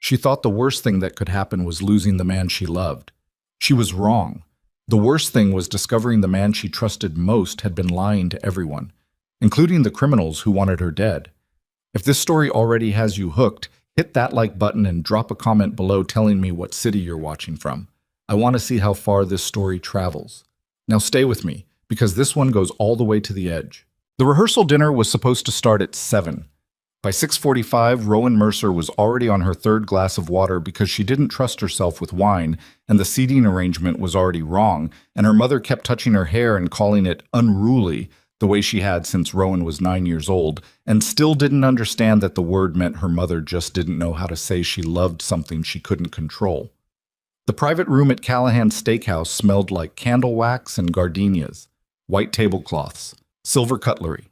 She thought the worst thing that could happen was losing the man she loved. She was wrong. The worst thing was discovering the man she trusted most had been lying to everyone, including the criminals who wanted her dead. If this story already has you hooked, hit that like button and drop a comment below telling me what city you're watching from. I want to see how far this story travels. Now stay with me, because this one goes all the way to the edge. The rehearsal dinner was supposed to start at 7. By 6:45, Rowan Mercer was already on her third glass of water because she didn't trust herself with wine, and the seating arrangement was already wrong, and her mother kept touching her hair and calling it unruly, the way she had since Rowan was 9 years old, and still didn't understand that the word meant her mother just didn't know how to say she loved something she couldn't control. The private room at Callahan's Steakhouse smelled like candle wax and gardenias, white tablecloths, silver cutlery.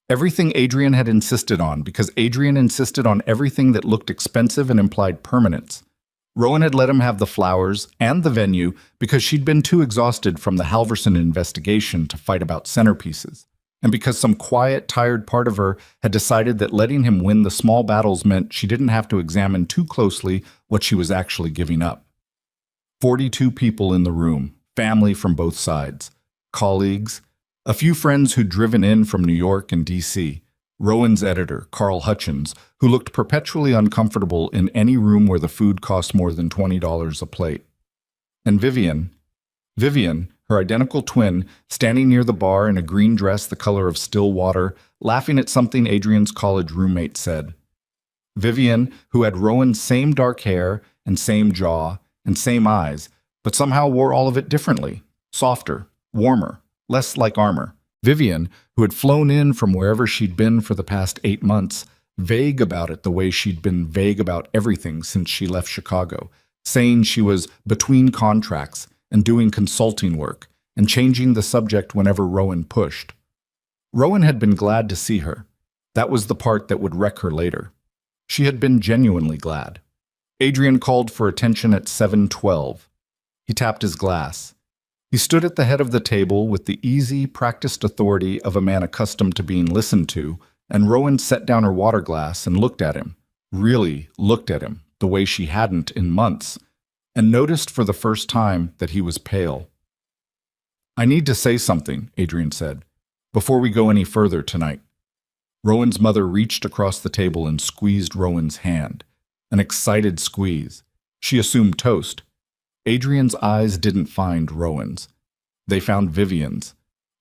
Everything Adrian had insisted on, because Adrian insisted on everything that looked expensive and implied permanence. Rowan had let him have the flowers and the venue because she'd been too exhausted from the Halverson investigation to fight about centerpieces, and because some quiet, tired part of her had decided that letting him win the small battles meant she didn't have to examine too closely what she was actually giving up. 42 people in the room, family from both sides, colleagues, a few friends who'd driven in from New York and D.C., Rowan's editor, Carl Hutchins, who looked perpetually uncomfortable in any room where the food cost more than $20 a plate. And Vivian, her identical twin, standing near the bar in a green dress the color of still water, laughing at something Adrian's college roommate said. Vivian, who had Rowan's same dark hair and same jaw and same eyes, but somehow wore all of it differently, softer, warmer, less like armor. Vivian, who had flown in from wherever she'd been for the past 8 months, vague about it the way she'd been vague about everything since she left Chicago, saying she was between contracts and doing consulting work and changing the subject whenever Rowan pushed. Rowan had been glad to see her. That was the part that would wreck her later. She had been genuinely glad. Adrian called for attention at 7:12. He tapped his glass. He stood at the head of the table with the easy, practiced authority of a man accustomed to being listened to, and Rowan set down her water glass and looked at him, really looked at him, the way she hadn't in months, and noticed for the first time that he was pale. "I need to say something," Adrian said, "before we go any further tonight." Rowan's mother reached across the table and squeezed Rowan's hand. An excited squeeze. She assumed toast. Adrian's eyes didn't find Rowan's. They found Vivian's.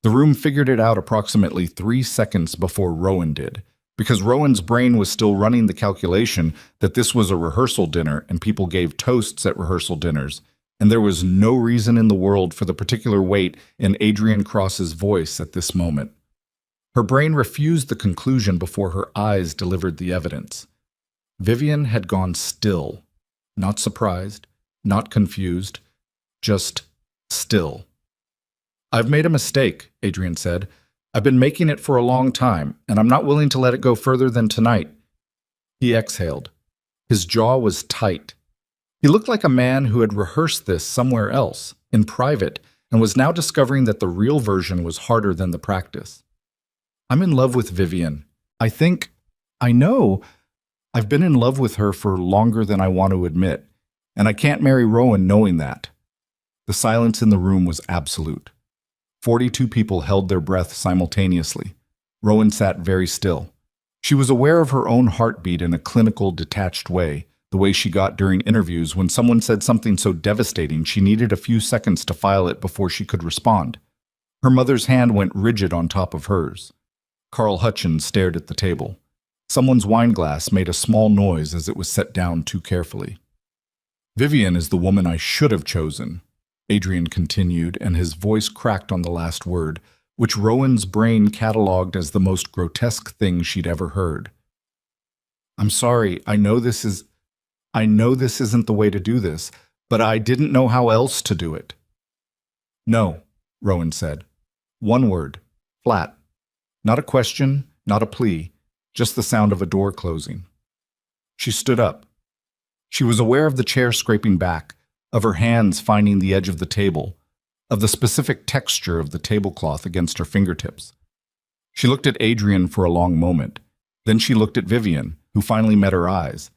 The room figured it out approximately 3 seconds before Rowan did, because Rowan's brain was still running the calculation that this was a rehearsal dinner and people gave toasts at rehearsal dinners, and there was no reason in the world for the particular weight in Adrian Cross's voice at this moment. Her brain refused the conclusion before her eyes delivered the evidence. Vivian had gone still, not surprised, not confused, just still. "I've made a mistake," Adrian said. "I've been making it for a long time, and I'm not willing to let it go further than tonight." He exhaled. His jaw was tight. He looked like a man who had rehearsed this somewhere else, in private, and was now discovering that the real version was harder than the practice. "I'm in love with Vivian. I know. I've been in love with her for longer than I want to admit. And I can't marry Rowan knowing that." The silence in the room was absolute. 42 people held their breath simultaneously. Rowan sat very still. She was aware of her own heartbeat in a clinical, detached way, the way she got during interviews when someone said something so devastating she needed a few seconds to file it before she could respond. Her mother's hand went rigid on top of hers. Carl Hutchins stared at the table. Someone's wine glass made a small noise as it was set down too carefully. "Vivian is the woman I should have chosen," Adrian continued, and his voice cracked on the last word, which Rowan's brain catalogued as the most grotesque thing she'd ever heard. "I'm sorry, I know this isn't the way to do this, but I didn't know how else to do it." "No," Rowan said. One word, flat. Not a question, not a plea, just the sound of a door closing. She stood up. She was aware of the chair scraping back, of her hands finding the edge of the table, of the specific texture of the tablecloth against her fingertips. She looked at Adrian for a long moment. Then she looked at Vivian, who finally met her eyes.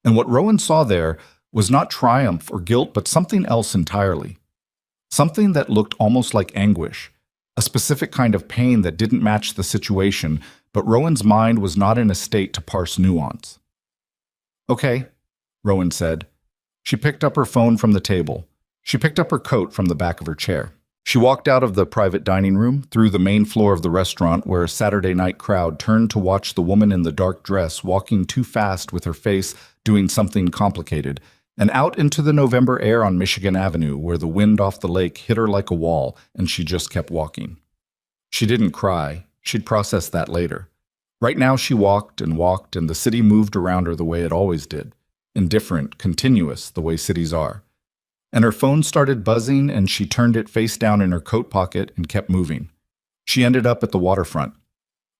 And what Rowan saw there was not triumph or guilt, but something else entirely. Something that looked almost like anguish, a specific kind of pain that didn't match the situation, but Rowan's mind was not in a state to parse nuance. "Okay," Rowan said. She picked up her phone from the table. She picked up her coat from the back of her chair. She walked out of the private dining room, through the main floor of the restaurant where a Saturday night crowd turned to watch the woman in the dark dress walking too fast with her face doing something complicated, and out into the November air on Michigan Avenue where the wind off the lake hit her like a wall and she just kept walking. She didn't cry. She'd process that later. Right now she walked, and the city moved around her the way it always did. Indifferent, continuous, the way cities are. And her phone started buzzing, and she turned it face down in her coat pocket and kept moving. She ended up at the waterfront.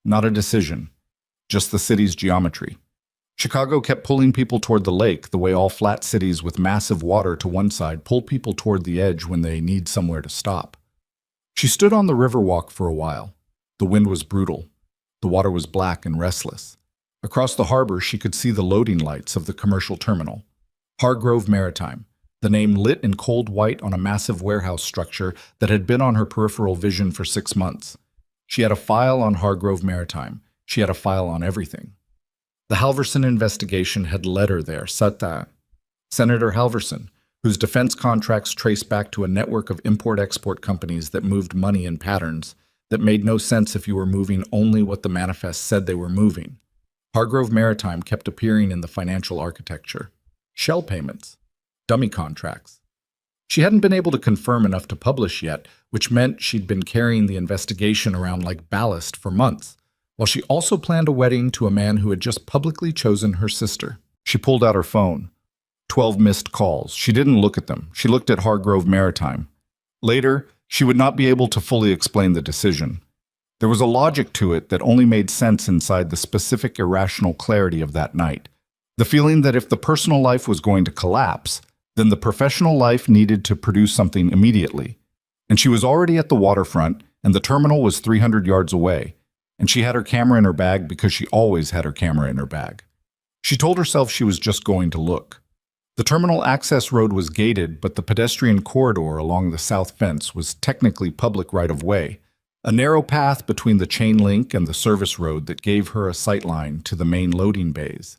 Not a decision, just the city's geometry. Chicago kept pulling people toward the lake the way all flat cities with massive water to one side pull people toward the edge when they need somewhere to stop. She stood on the Riverwalk for a while. The wind was brutal. The water was black and restless. Across the harbor, she could see the loading lights of the commercial terminal. Hargrove Maritime, the name lit in cold white on a massive warehouse structure that had been on her peripheral vision for 6 months. She had a file on Hargrove Maritime. She had a file on everything. The Halverson investigation had led her there, Sata. Senator Halverson, whose defense contracts traced back to a network of import-export companies that moved money in patterns that made no sense if you were moving only what the manifest said they were moving. Hargrove Maritime kept appearing in the financial architecture. Shell payments. Dummy contracts. She hadn't been able to confirm enough to publish yet, which meant she'd been carrying the investigation around like ballast for months, while she also planned a wedding to a man who had just publicly chosen her sister. She pulled out her phone. 12 missed calls. She didn't look at them. She looked at Hargrove Maritime. Later, she would not be able to fully explain the decision. There was a logic to it that only made sense inside the specific irrational clarity of that night. The feeling that if the personal life was going to collapse, then the professional life needed to produce something immediately. And she was already at the waterfront, and the terminal was 300 yards away, and she had her camera in her bag because she always had her camera in her bag. She told herself she was just going to look. The terminal access road was gated, but the pedestrian corridor along the south fence was technically public right-of-way, a narrow path between the chain link and the service road that gave her a sightline to the main loading bays.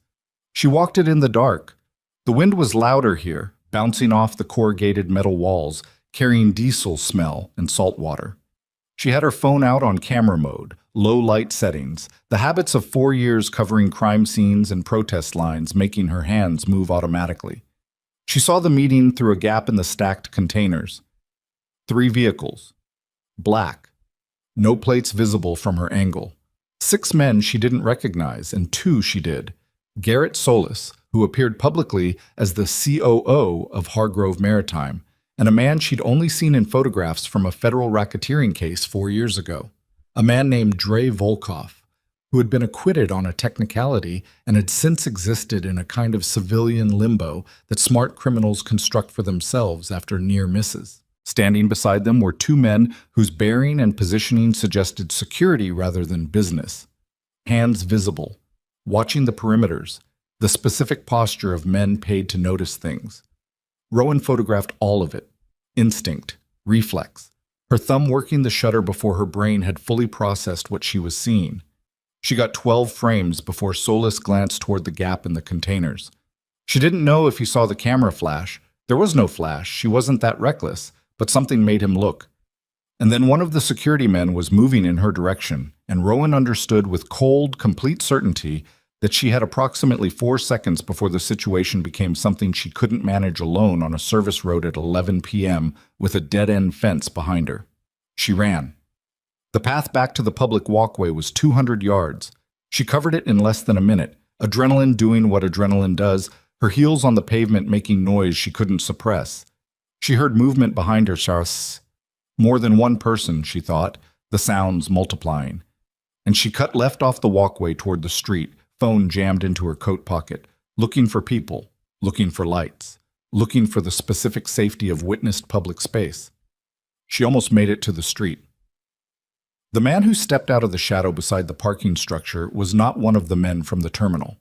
She walked it in the dark. The wind was louder here, bouncing off the corrugated metal walls, carrying diesel smell and salt water. She had her phone out on camera mode, low light settings, the habits of 4 years covering crime scenes and protest lines making her hands move automatically. She saw the meeting through a gap in the stacked containers. 3 vehicles. Black. No plates visible from her angle. 6 men she didn't recognize, and 2 she did. Garrett Solis, who appeared publicly as the COO of Hargrove Maritime, and a man she'd only seen in photographs from a federal racketeering case 4 years ago. A man named Dre Volkov, who had been acquitted on a technicality and had since existed in a kind of civilian limbo that smart criminals construct for themselves after near misses. Standing beside them were 2 men whose bearing and positioning suggested security rather than business. Hands visible, watching the perimeters, the specific posture of men paid to notice things. Rowan photographed all of it. Instinct, reflex, her thumb working the shutter before her brain had fully processed what she was seeing. She got 12 frames before Solis glanced toward the gap in the containers. She didn't know if he saw the camera flash. There was no flash. She wasn't that reckless, but something made him look. And then one of the security men was moving in her direction, and Rowan understood with cold, complete certainty that she had approximately 4 seconds before the situation became something she couldn't manage alone on a service road at 11 p.m. with a dead-end fence behind her. She ran. The path back to the public walkway was 200 yards. She covered it in less than a minute, adrenaline doing what adrenaline does, her heels on the pavement making noise she couldn't suppress. She heard movement behind her. More than one person, she thought, the sounds multiplying. And she cut left off the walkway toward the street, phone jammed into her coat pocket, looking for people, looking for lights, looking for the specific safety of witnessed public space. She almost made it to the street. The man who stepped out of the shadow beside the parking structure was not one of the men from the terminal.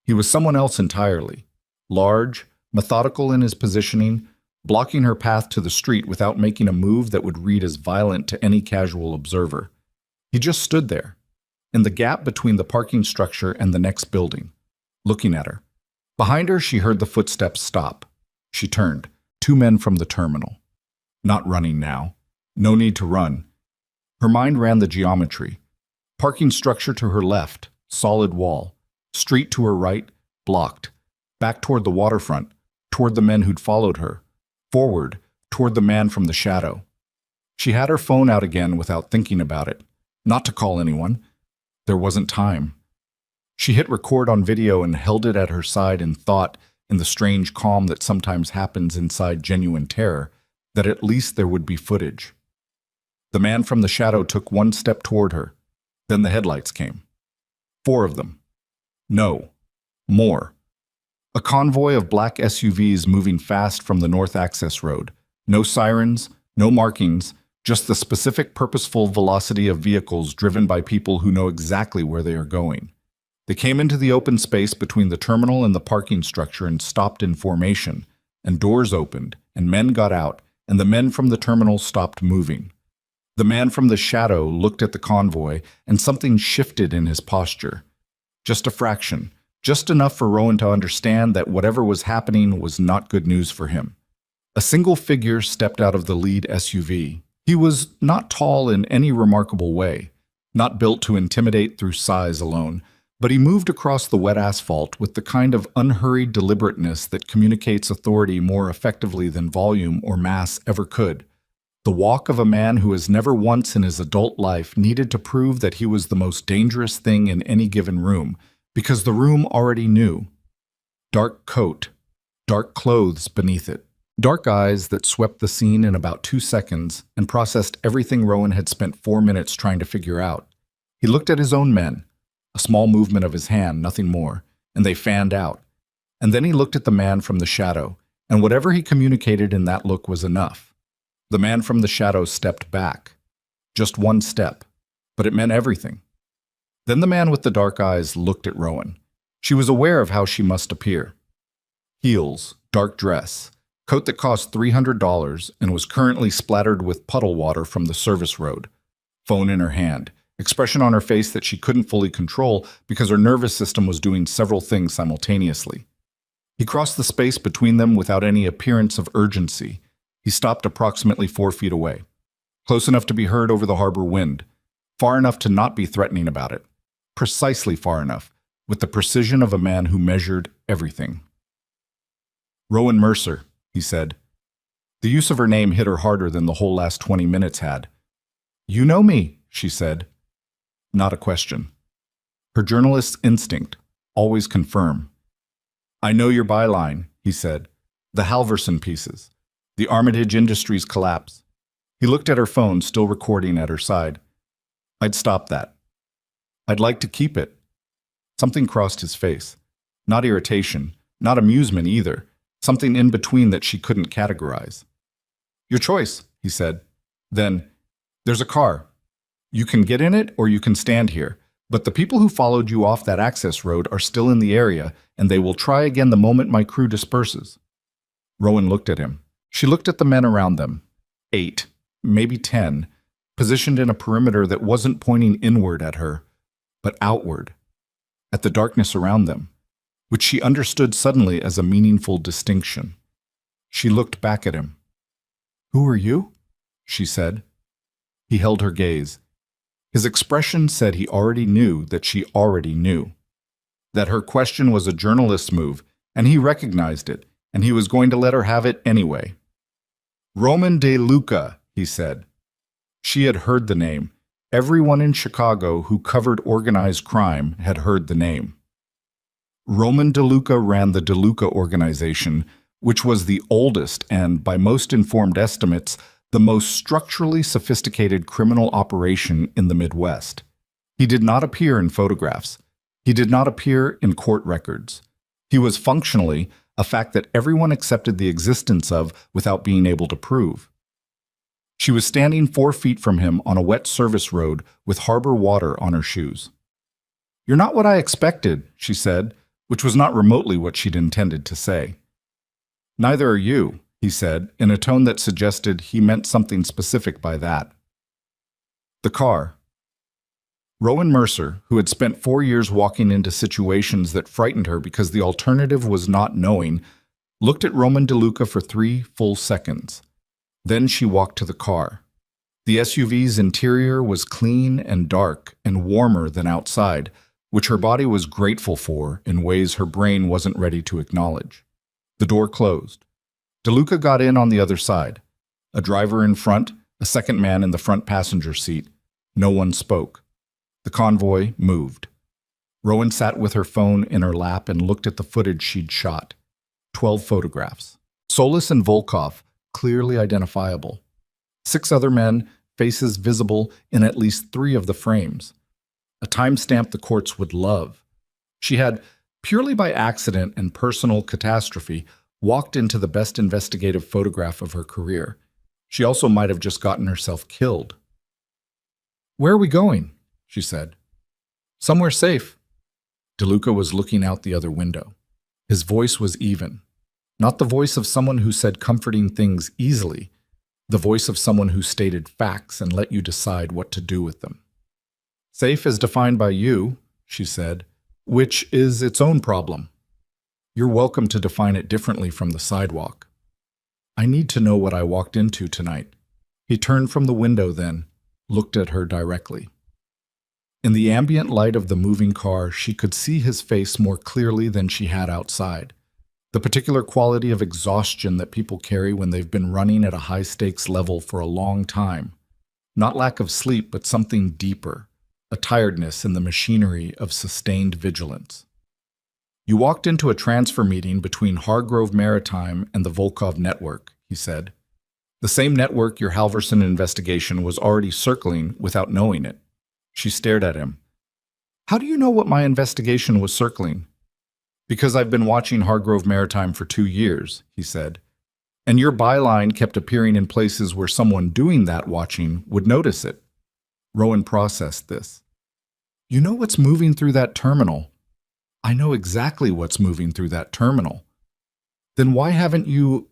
He was someone else entirely. large, methodical in his positioning, blocking her path to the street without making a move that would read as violent to any casual observer. He just stood there, in the gap between the parking structure and the next building, looking at her. Behind her, she heard the footsteps stop. She turned. 2 men from the terminal. Not running now. No need to run. Her mind ran the geometry. Parking structure to her left, solid wall. Street to her right, blocked. Back toward the waterfront, toward the men who'd followed her. Forward, toward the man from the shadow. She had her phone out again without thinking about it. Not to call anyone. There wasn't time. She hit record on video and held it at her side and thought, in the strange calm that sometimes happens inside genuine terror, that at least there would be footage. The man from the shadow took 1 step toward her. Then the headlights came. 4 of them. No. More. A convoy of black SUVs moving fast from the North Access Road. No sirens, no markings, just the specific purposeful velocity of vehicles driven by people who know exactly where they are going. They came into the open space between the terminal and the parking structure and stopped in formation, and doors opened, and men got out, and the men from the terminal stopped moving. The man from the shadow looked at the convoy, and something shifted in his posture. Just a fraction, just enough for Rowan to understand that whatever was happening was not good news for him. A single figure stepped out of the lead SUV. He was not tall in any remarkable way, not built to intimidate through size alone, but he moved across the wet asphalt with the kind of unhurried deliberateness that communicates authority more effectively than volume or mass ever could. The walk of a man who has never once in his adult life needed to prove that he was the most dangerous thing in any given room, because the room already knew. Dark coat, dark clothes beneath it, dark eyes that swept the scene in about 2 seconds and processed everything Rowan had spent 4 minutes trying to figure out. He looked at his own men, a small movement of his hand, nothing more, and they fanned out. And then he looked at the man from the shadow, and whatever he communicated in that look was enough. The man from the shadow stepped back. Just 1 step, but it meant everything. Then the man with the dark eyes looked at Rowan. She was aware of how she must appear. Heels, dark dress, coat that cost $300 and was currently splattered with puddle water from the service road. Phone in her hand, expression on her face that she couldn't fully control because her nervous system was doing several things simultaneously. He crossed the space between them without any appearance of urgency. He stopped approximately 4 feet away, close enough to be heard over the harbor wind, far enough to not be threatening about it, precisely far enough, with the precision of a man who measured everything. "Rowan Mercer," he said. The use of her name hit her harder than the whole last 20 minutes had. "You know me," she said. Not a question. Her journalist's instinct, always confirm. "I know your byline," he said. "The Halverson pieces. The Armitage Industries collapse." He looked at her phone, still recording at her side. "I'd stop that. I'd like to keep it." Something crossed his face. Not irritation, not amusement either. Something in between that she couldn't categorize. "Your choice," he said. Then, "There's a car. You can get in it or you can stand here. But the people who followed you off that access road are still in the area, and they will try again the moment my crew disperses." Rowan looked at him. She looked at the men around them. 8, maybe 10, positioned in a perimeter that wasn't pointing inward at her, but outward, at the darkness around them, which she understood suddenly as a meaningful distinction. She looked back at him. "Who are you?" she said. He held her gaze. His expression said he already knew that she already knew. That her question was a journalist's move, and he recognized it, and he was going to let her have it anyway. "Roman De Luca," he said. She had heard the name. Everyone in Chicago who covered organized crime had heard the name. Roman De Luca ran the De Luca organization, which was the oldest and, by most informed estimates, the most structurally sophisticated criminal operation in the Midwest. He did not appear in photographs. He did not appear in court records. He was functionally a fact that everyone accepted the existence of without being able to prove. She was standing 4 feet from him on a wet service road with harbor water on her shoes. "You're not what I expected," she said, which was not remotely what she'd intended to say. "Neither are you," he said, in a tone that suggested he meant something specific by that. The car. Rowan Mercer, who had spent 4 years walking into situations that frightened her because the alternative was not knowing, looked at Roman DeLuca for 3 full seconds. Then she walked to the car. The SUV's interior was clean and dark and warmer than outside, which her body was grateful for in ways her brain wasn't ready to acknowledge. The door closed. DeLuca got in on the other side. A driver in front, a second man in the front passenger seat. No one spoke. The convoy moved. Rowan sat with her phone in her lap and looked at the footage she'd shot. 12 photographs. Solis and Volkov, clearly identifiable. 6 other men, faces visible in at least 3 of the frames. A timestamp the courts would love. She had, purely by accident and personal catastrophe, walked into the best investigative photograph of her career. She also might have just gotten herself killed. "Where are we going?" she said. "Somewhere safe." DeLuca was looking out the other window. His voice was even. Not the voice of someone who said comforting things easily, the voice of someone who stated facts and let you decide what to do with them. "Safe as defined by you," she said, "which is its own problem. You're welcome to define it differently from the sidewalk. I need to know what I walked into tonight." He turned from the window then, looked at her directly. In the ambient light of the moving car, she could see his face more clearly than she had outside. The particular quality of exhaustion that people carry when they've been running at a high-stakes level for a long time. Not lack of sleep, but something deeper, a tiredness in the machinery of sustained vigilance. "You walked into a transfer meeting between Hargrove Maritime and the Volkov network," he said. "The same network your Halverson investigation was already circling without knowing it." She stared at him. "How do you know what my investigation was circling?" "Because I've been watching Hargrove Maritime for 2 years," he said. "And your byline kept appearing in places where someone doing that watching would notice it." Rowan processed this. "You know what's moving through that terminal?" "I know exactly what's moving through that terminal." "Then why haven't you—"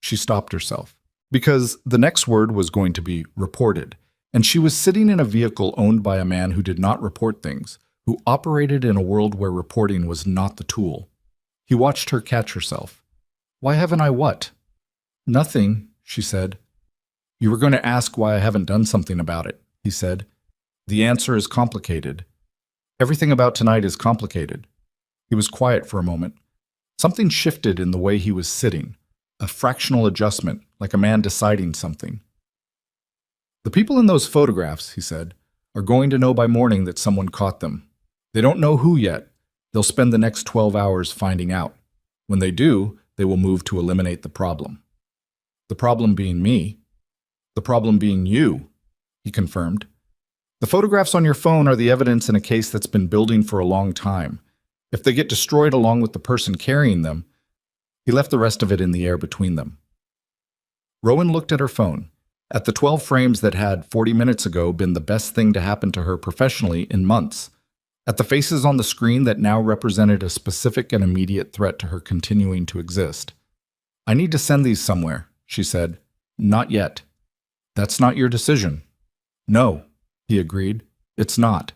She stopped herself. Because the next word was going to be reported, and she was sitting in a vehicle owned by a man who did not report things, who operated in a world where reporting was not the tool. He watched her catch herself. "Why haven't I what?" "Nothing," she said. "You were going to ask why I haven't done something about it," he said. "The answer is complicated. Everything about tonight is complicated." He was quiet for a moment. Something shifted in the way he was sitting, a fractional adjustment, like a man deciding something. "The people in those photographs," he said, "are going to know by morning that someone caught them. They don't know who yet. They'll spend the next 12 hours finding out. When they do, they will move to eliminate the problem." "The problem being me." "The problem being you," he confirmed. "The photographs on your phone are the evidence in a case that's been building for a long time. If they get destroyed along with the person carrying them—" He left the rest of it in the air between them. Rowan looked at her phone, at the 12 frames that had 40 minutes ago been the best thing to happen to her professionally in months, at the faces on the screen that now represented a specific and immediate threat to her continuing to exist. "I need to send these somewhere," she said. "Not yet." "That's not your decision." "No," he agreed, "it's not.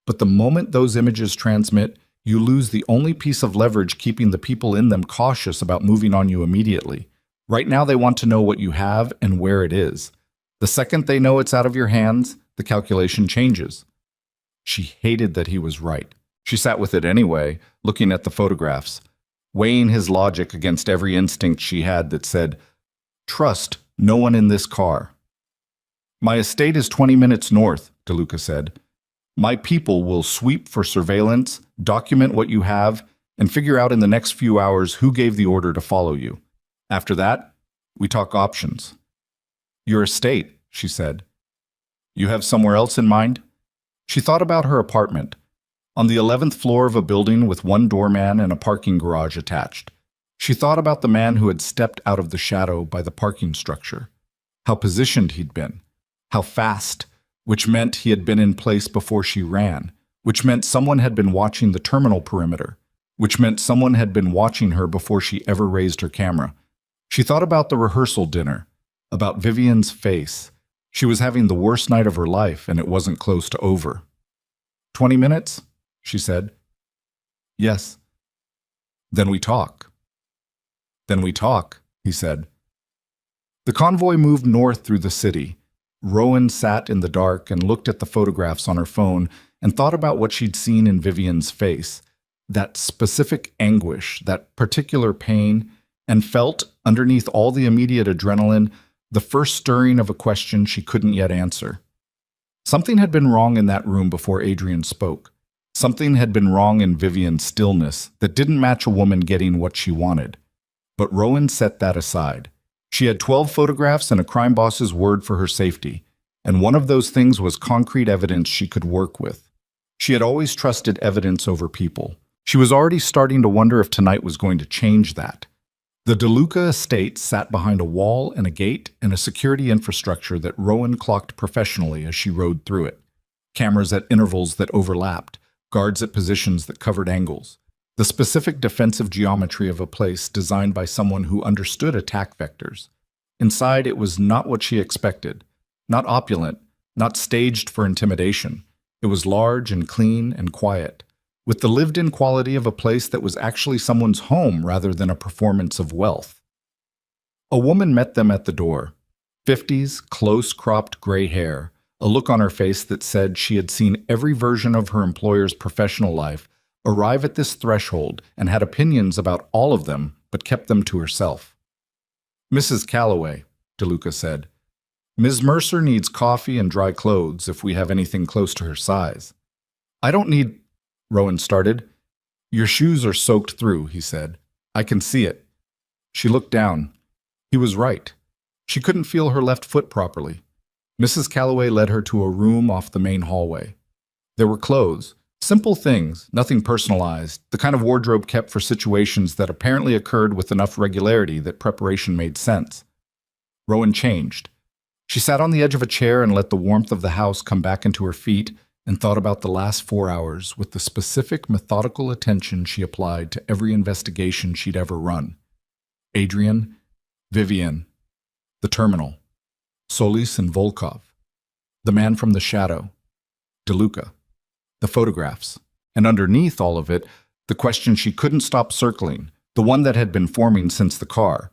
But the moment those images transmit, you lose the only piece of leverage keeping the people in them cautious about moving on you immediately. Right now they want to know what you have and where it is. The second they know it's out of your hands, the calculation changes." She hated that he was right. She sat with it anyway, looking at the photographs, weighing his logic against every instinct she had that said, "Trust no one in this car." "My estate is 20 minutes north," DeLuca said. "My people will sweep for surveillance, document what you have, and figure out in the next few hours who gave the order to follow you. After that, we talk options." "Your estate," she said. "You have somewhere else in mind?" She thought about her apartment, on the 11th floor of a building with one doorman and a parking garage attached. She thought about the man who had stepped out of the shadow by the parking structure, how positioned he'd been, how fast, which meant he had been in place before she ran, which meant someone had been watching the terminal perimeter, which meant someone had been watching her before she ever raised her camera. She thought about the rehearsal dinner, about Vivian's face. She was having the worst night of her life, and it wasn't close to over. 20 minutes? She said. Yes. Then we talk. Then we talk, he said. The convoy moved north through the city. Rowan sat in the dark and looked at the photographs on her phone and thought about what she'd seen in Vivian's face, that specific anguish, that particular pain, and felt, underneath all the immediate adrenaline, the first stirring of a question she couldn't yet answer. Something had been wrong in that room before Adrian spoke. Something had been wrong in Vivian's stillness that didn't match a woman getting what she wanted. But Rowan set that aside. She had 12 photographs and a crime boss's word for her safety, and one of those things was concrete evidence she could work with. She had always trusted evidence over people. She was already starting to wonder if tonight was going to change that. The DeLuca estate sat behind a wall and a gate and a security infrastructure that Rowan clocked professionally as she rode through it. Cameras at intervals that overlapped, guards at positions that covered angles. The specific defensive geometry of a place designed by someone who understood attack vectors. Inside, it was not what she expected. Not opulent, not staged for intimidation. It was large and clean and quiet, with the lived-in quality of a place that was actually someone's home rather than a performance of wealth. A woman met them at the door. 50s, close-cropped gray hair, a look on her face that said she had seen every version of her employer's professional life arrive at this threshold and had opinions about all of them, but kept them to herself. Mrs. Calloway, DeLuca said. Ms. Mercer needs coffee and dry clothes if we have anything close to her size. I don't need... Rowan started. Your shoes are soaked through, he said. I can see it. She looked down. He was right. She couldn't feel her left foot properly. Mrs. Calloway led her to a room off the main hallway. There were clothes, simple things, nothing personalized, the kind of wardrobe kept for situations that apparently occurred with enough regularity that preparation made sense. Rowan changed. She sat on the edge of a chair and let the warmth of the house come back into her feet and thought about the last 4 hours with the specific, methodical attention she applied to every investigation she'd ever run. Adrian, Vivian, the terminal, Solis and Volkov, the man from the shadow, DeLuca, the photographs, and underneath all of it, the question she couldn't stop circling, the one that had been forming since the car.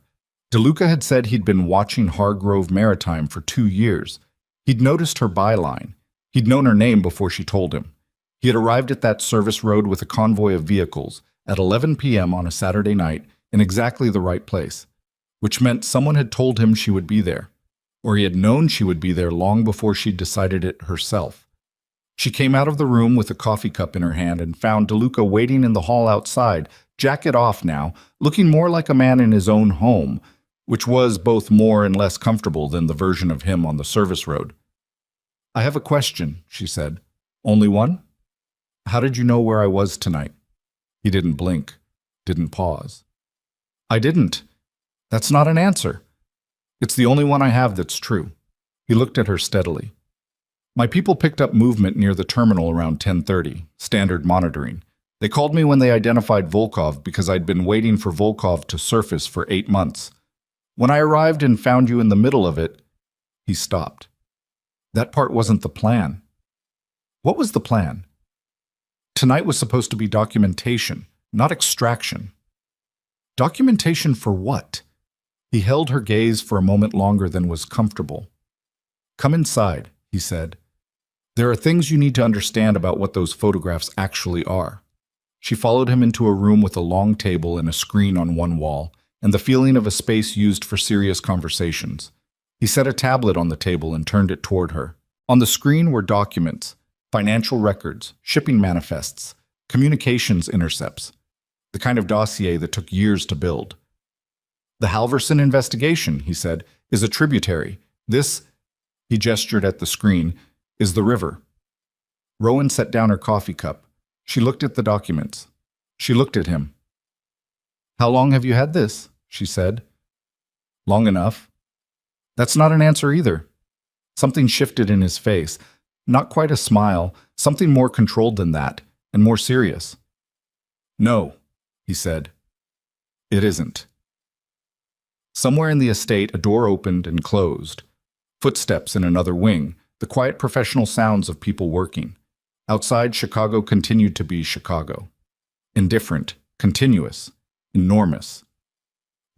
DeLuca had said he'd been watching Hargrove Maritime for 2 years. He'd noticed her byline. He'd known her name before she told him. He had arrived at that service road with a convoy of vehicles at 11 p.m. on a Saturday night in exactly the right place, which meant someone had told him she would be there, or he had known she would be there long before she'd decided it herself. She came out of the room with a coffee cup in her hand and found DeLuca waiting in the hall outside, jacket off now, looking more like a man in his own home, which was both more and less comfortable than the version of him on the service road. I have a question, she said. Only one? How did you know where I was tonight? He didn't blink, didn't pause. I didn't. That's not an answer. It's the only one I have that's true. He looked at her steadily. My people picked up movement near the terminal around 10:30, standard monitoring. They called me when they identified Volkov because I'd been waiting for Volkov to surface for 8 months. When I arrived and found you in the middle of it, he stopped. That part wasn't the plan. What was the plan? Tonight was supposed to be documentation, not extraction. Documentation for what? He held her gaze for a moment longer than was comfortable. Come inside, he said. There are things you need to understand about what those photographs actually are. She followed him into a room with a long table and a screen on one wall, and the feeling of a space used for serious conversations. He set a tablet on the table and turned it toward her. On the screen were documents, financial records, shipping manifests, communications intercepts, the kind of dossier that took years to build. The Halverson investigation, he said, is a tributary. This, he gestured at the screen, is the river. Rowan set down her coffee cup. She looked at the documents. She looked at him. How long have you had this? She said. Long enough. That's not an answer either. Something shifted in his face. Not quite a smile, something more controlled than that, and more serious. No, he said. It isn't. Somewhere in the estate, a door opened and closed. Footsteps in another wing, the quiet professional sounds of people working. Outside, Chicago continued to be Chicago. Indifferent, continuous, enormous.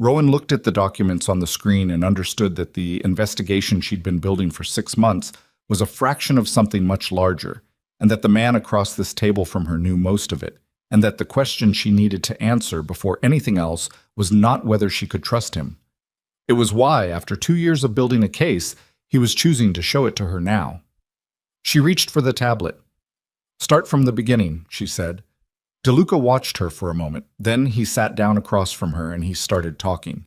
Rowan looked at the documents on the screen and understood that the investigation she'd been building for 6 months was a fraction of something much larger, and that the man across this table from her knew most of it, and that the question she needed to answer before anything else was not whether she could trust him. It was why, after 2 years of building a case, he was choosing to show it to her now. She reached for the tablet. Start from the beginning, she said. DeLuca watched her for a moment. Then he sat down across from her and he started talking.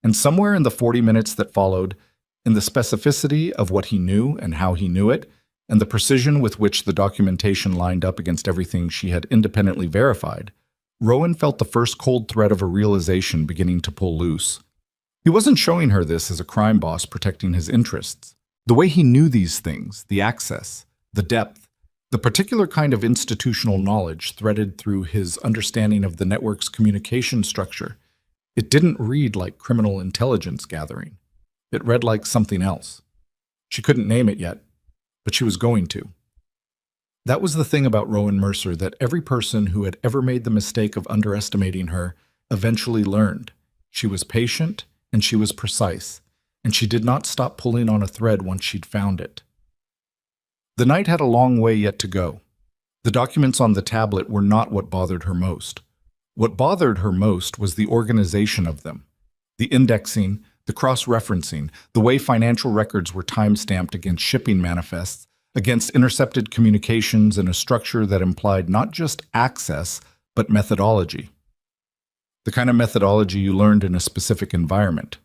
And somewhere in the 40 minutes that followed, in the specificity of what he knew and how he knew it, and the precision with which the documentation lined up against everything she had independently verified, Rowan felt the first cold thread of a realization beginning to pull loose. He wasn't showing her this as a crime boss protecting his interests. The way he knew these things, the access, the depth, the particular kind of institutional knowledge threaded through his understanding of the network's communication structure, it didn't read like criminal intelligence gathering. It read like something else. She couldn't name it yet, but she was going to. That was the thing about Rowan Mercer that every person who had ever made the mistake of underestimating her eventually learned. She was patient and she was precise, and she did not stop pulling on a thread once she'd found it. The night had a long way yet to go. The documents on the tablet were not what bothered her most. What bothered her most was the organization of them. The indexing, the cross-referencing, the way financial records were time-stamped against shipping manifests, against intercepted communications in a structure that implied not just access, but methodology. The kind of methodology you learned in a specific environment.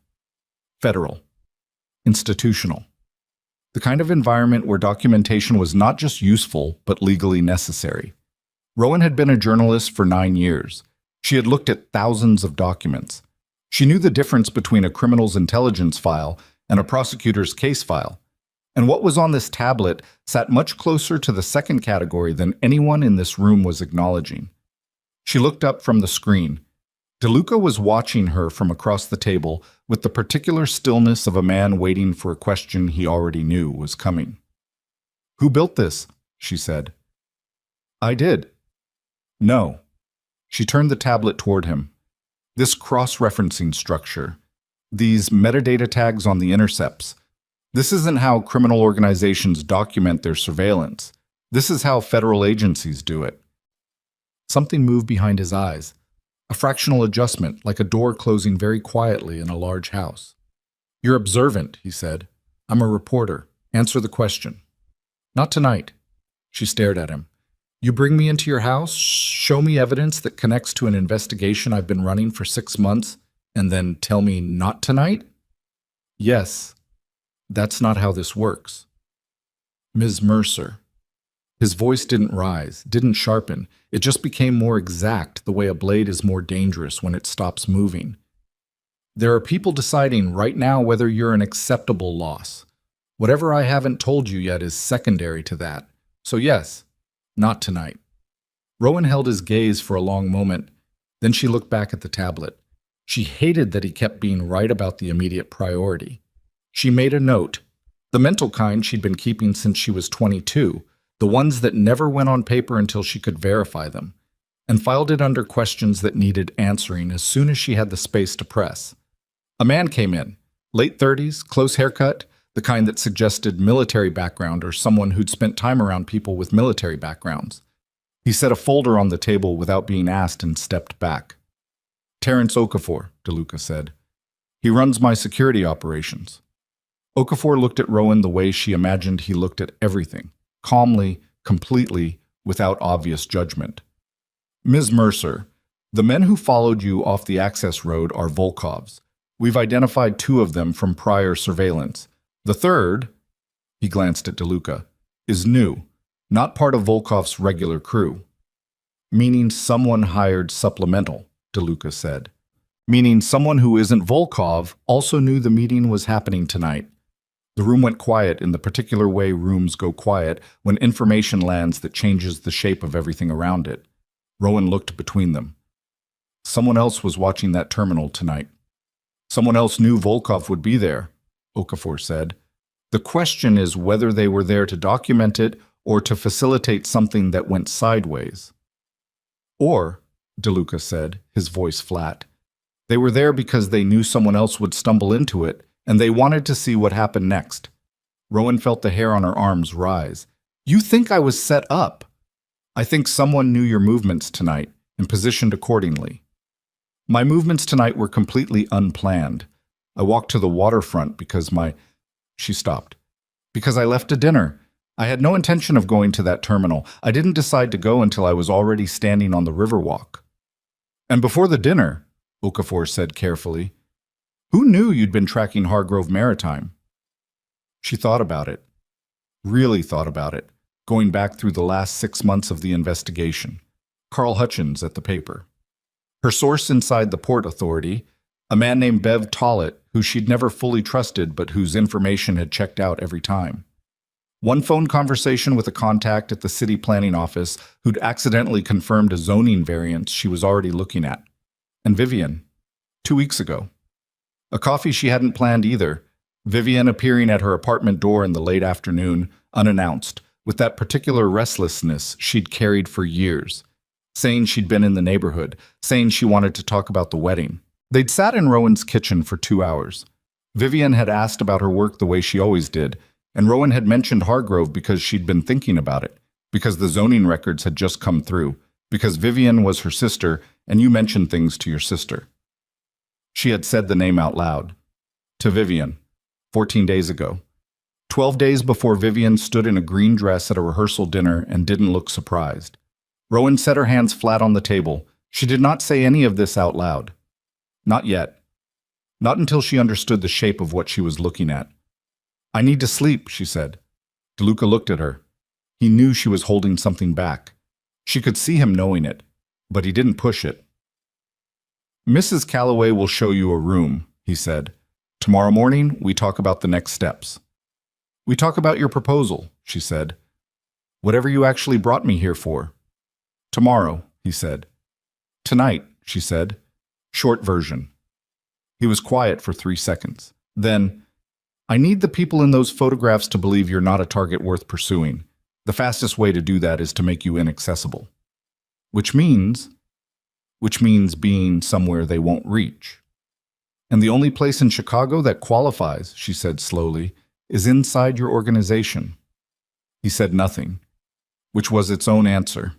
Federal. Institutional. The kind of environment where documentation was not just useful, but legally necessary. Rowan had been a journalist for 9 years. She had looked at thousands of documents. She knew the difference between a criminal's intelligence file and a prosecutor's case file. And what was on this tablet sat much closer to the second category than anyone in this room was acknowledging. She looked up from the screen. DeLuca was watching her from across the table with the particular stillness of a man waiting for a question he already knew was coming. "Who built this?" she said. "I did." "No." She turned the tablet toward him. "This cross-referencing structure, these metadata tags on the intercepts, this isn't how criminal organizations document their surveillance. This is how federal agencies do it." Something moved behind his eyes. A fractional adjustment, like a door closing very quietly in a large house. "You're observant," he said. "I'm a reporter. Answer the question." "Not tonight." She stared at him. "You bring me into your house, show me evidence that connects to an investigation I've been running for 6 months, and then tell me not tonight?" "Yes. That's not how this works." "Ms. Mercer." His voice didn't rise, didn't sharpen. It just became more exact, the way a blade is more dangerous when it stops moving. "There are people deciding right now whether you're an acceptable loss. Whatever I haven't told you yet is secondary to that. So yes, not tonight." Rowan held his gaze for a long moment. Then she looked back at the tablet. She hated that he kept being right about the immediate priority. She made a note, the mental kind she'd been keeping since she was 22, the ones that never went on paper until she could verify them, and filed it under questions that needed answering as soon as she had the space to press. A man came in, late 30s, close haircut, the kind that suggested military background or someone who'd spent time around people with military backgrounds. He set a folder on the table without being asked and stepped back. "Terrence Okafor," DeLuca said. "He runs my security operations." Okafor looked at Rowan the way she imagined he looked at everything. Calmly, completely, without obvious judgment. "Ms. Mercer, the men who followed you off the access road are Volkovs. We've identified 2 of them from prior surveillance. The third," he glanced at DeLuca, "is new, not part of Volkov's regular crew." "Meaning someone hired supplemental," DeLuca said. "Meaning someone who isn't Volkov also knew the meeting was happening tonight." The room went quiet in the particular way rooms go quiet when information lands that changes the shape of everything around it. Rowan looked between them. Someone else was watching that terminal tonight. Someone else knew Volkov would be there, Okafor said. The question is whether they were there to document it or to facilitate something that went sideways. Or, DeLuca said, his voice flat, they were there because they knew someone else would stumble into it, and they wanted to see what happened next. Rowan felt the hair on her arms rise. You think I was set up? I think someone knew your movements tonight and positioned accordingly. My movements tonight were completely unplanned. I walked to the waterfront because She stopped. Because I left a dinner. I had no intention of going to that terminal. I didn't decide to go until I was already standing on the Riverwalk. And before the dinner, Okafor said carefully, who knew you'd been tracking Hargrove Maritime? She thought about it. Really thought about it, going back through the last 6 months of the investigation. Carl Hutchins at the paper. Her source inside the Port Authority, a man named Bev Tollett, who she'd never fully trusted but whose information had checked out every time. One phone conversation with a contact at the city planning office who'd accidentally confirmed a zoning variance she was already looking at. And Vivian, 2 weeks ago. A coffee she hadn't planned either, Vivian appearing at her apartment door in the late afternoon, unannounced, with that particular restlessness she'd carried for years, saying she'd been in the neighborhood, saying she wanted to talk about the wedding. They'd sat in Rowan's kitchen for 2 hours. Vivian had asked about her work the way she always did, and Rowan had mentioned Hargrove because she'd been thinking about it, because the zoning records had just come through, because Vivian was her sister and you mentioned things to your sister. She had said the name out loud. To Vivian, 14 days ago. 12 days before Vivian stood in a green dress at a rehearsal dinner and didn't look surprised. Rowan set her hands flat on the table. She did not say any of this out loud. Not yet. Not until she understood the shape of what she was looking at. I need to sleep, she said. DeLuca looked at her. He knew she was holding something back. She could see him knowing it, but he didn't push it. Mrs. Calloway will show you a room, he said. Tomorrow morning, we talk about the next steps. We talk about your proposal, she said. Whatever you actually brought me here for. Tomorrow, he said. Tonight, she said. Short version. He was quiet for 3 seconds. Then, I need the people in those photographs to believe you're not a target worth pursuing. The fastest way to do that is to make you inaccessible. Which means being somewhere they won't reach. And the only place in Chicago that qualifies, she said slowly, is inside your organization. He said nothing, which was its own answer.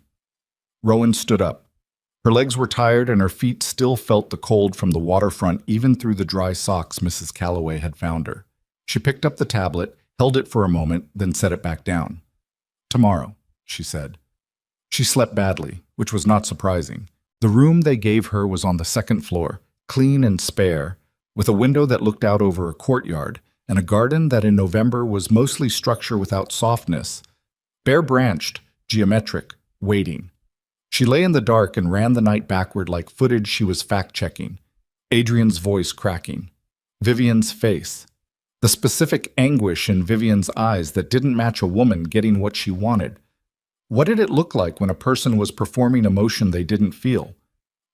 Rowan stood up. Her legs were tired and her feet still felt the cold from the waterfront even through the dry socks Mrs. Calloway had found her. She picked up the tablet, held it for a moment, then set it back down. Tomorrow, she said. She slept badly, which was not surprising. The room they gave her was on the 2nd floor, clean and spare, with a window that looked out over a courtyard and a garden that in November was mostly structure without softness, bare-branched, geometric, waiting. She lay in the dark and ran the night backward like footage she was fact-checking. Adrian's voice cracking. Vivian's face. The specific anguish in Vivian's eyes that didn't match a woman getting what she wanted. What did it look like when a person was performing emotion they didn't feel?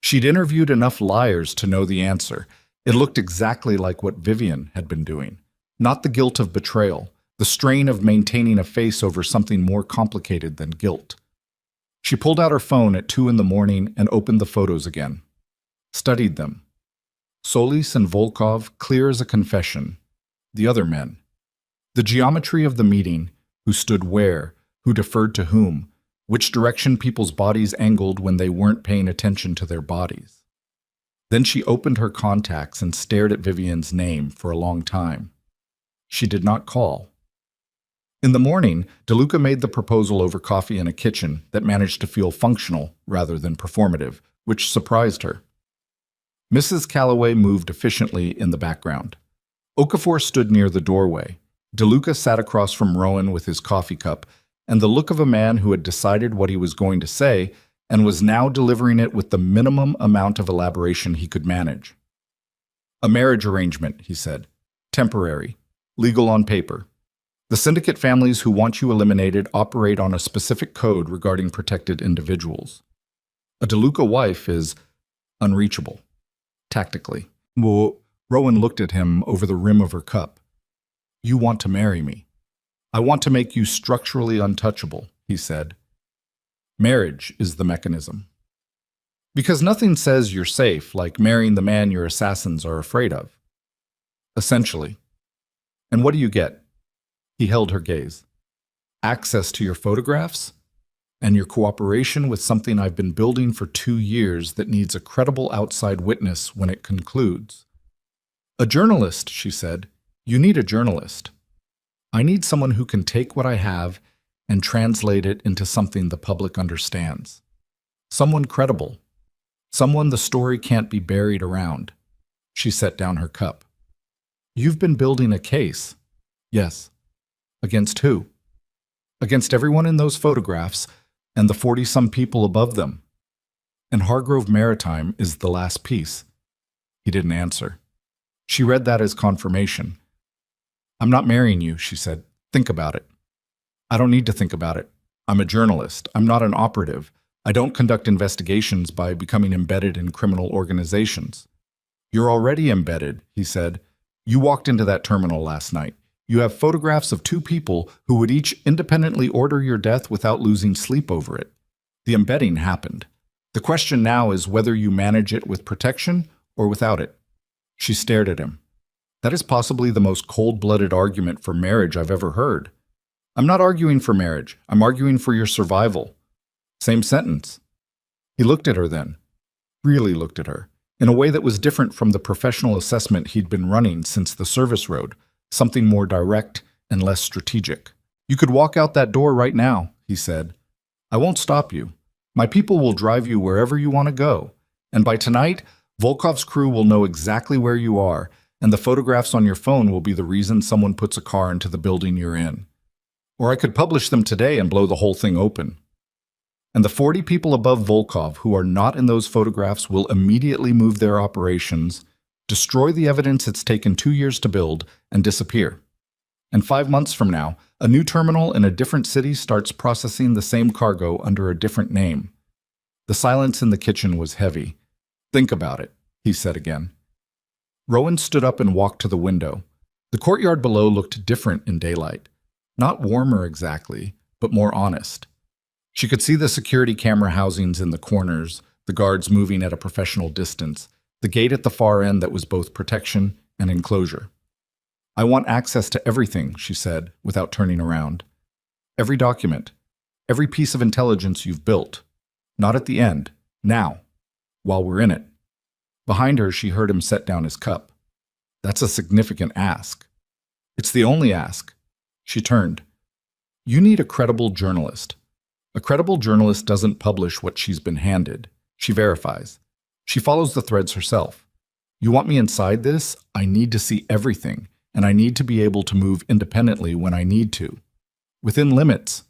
She'd interviewed enough liars to know the answer. It looked exactly like what Vivian had been doing. Not the guilt of betrayal, the strain of maintaining a face over something more complicated than guilt. She pulled out her phone at 2 a.m. and opened the photos again. Studied them. Solis and Volkov clear as a confession. The other men. The geometry of the meeting, who stood where, who deferred to whom, which direction people's bodies angled when they weren't paying attention to their bodies. Then she opened her contacts and stared at Vivian's name for a long time. She did not call. In the morning, DeLuca made the proposal over coffee in a kitchen that managed to feel functional rather than performative, which surprised her. Mrs. Calloway moved efficiently in the background. Okafor stood near the doorway. DeLuca sat across from Rowan with his coffee cup, and the look of a man who had decided what he was going to say and was now delivering it with the minimum amount of elaboration he could manage. A marriage arrangement, he said. Temporary. Legal on paper. The syndicate families who want you eliminated operate on a specific code regarding protected individuals. A DeLuca wife is unreachable. Tactically. Well, Rowan looked at him over the rim of her cup. You want to marry me. I want to make you structurally untouchable, he said. Marriage is the mechanism. Because nothing says you're safe like marrying the man your assassins are afraid of. Essentially. And what do you get? He held her gaze. Access to your photographs and your cooperation with something I've been building for 2 years that needs a credible outside witness when it concludes. A journalist, she said. You need a journalist. I need someone who can take what I have and translate it into something the public understands. Someone credible. Someone the story can't be buried around. She set down her cup. You've been building a case. Yes. Against who? Against everyone in those photographs and the 40-some people above them. And Hargrove Maritime is the last piece. He didn't answer. She read that as confirmation. I'm not marrying you, she said. Think about it. I don't need to think about it. I'm a journalist. I'm not an operative. I don't conduct investigations by becoming embedded in criminal organizations. You're already embedded, he said. You walked into that terminal last night. You have photographs of 2 people who would each independently order your death without losing sleep over it. The embedding happened. The question now is whether you manage it with protection or without it. She stared at him. That is possibly the most cold-blooded argument for marriage I've ever heard. I'm not arguing for marriage. I'm arguing for your survival. Same sentence. He looked at her then. Really looked at her. In a way that was different from the professional assessment he'd been running since the service road. Something more direct and less strategic. You could walk out that door right now, he said. I won't stop you. My people will drive you wherever you want to go. And by tonight, Volkov's crew will know exactly where you are, and the photographs on your phone will be the reason someone puts a car into the building you're in. Or I could publish them today and blow the whole thing open. And the 40 people above Volkov who are not in those photographs will immediately move their operations, destroy the evidence it's taken 2 years to build, and disappear. And 5 months from now, a new terminal in a different city starts processing the same cargo under a different name. The silence in the kitchen was heavy. Think about it, he said again. Rowan stood up and walked to the window. The courtyard below looked different in daylight. Not warmer exactly, but more honest. She could see the security camera housings in the corners, the guards moving at a professional distance, the gate at the far end that was both protection and enclosure. I want access to everything, she said, without turning around. Every document, every piece of intelligence you've built. Not at the end, now, while we're in it. Behind her, she heard him set down his cup. That's a significant ask. It's the only ask. She turned. You need a credible journalist. A credible journalist doesn't publish what she's been handed. She verifies. She follows the threads herself. You want me inside this? I need to see everything, and I need to be able to move independently when I need to. Within limits.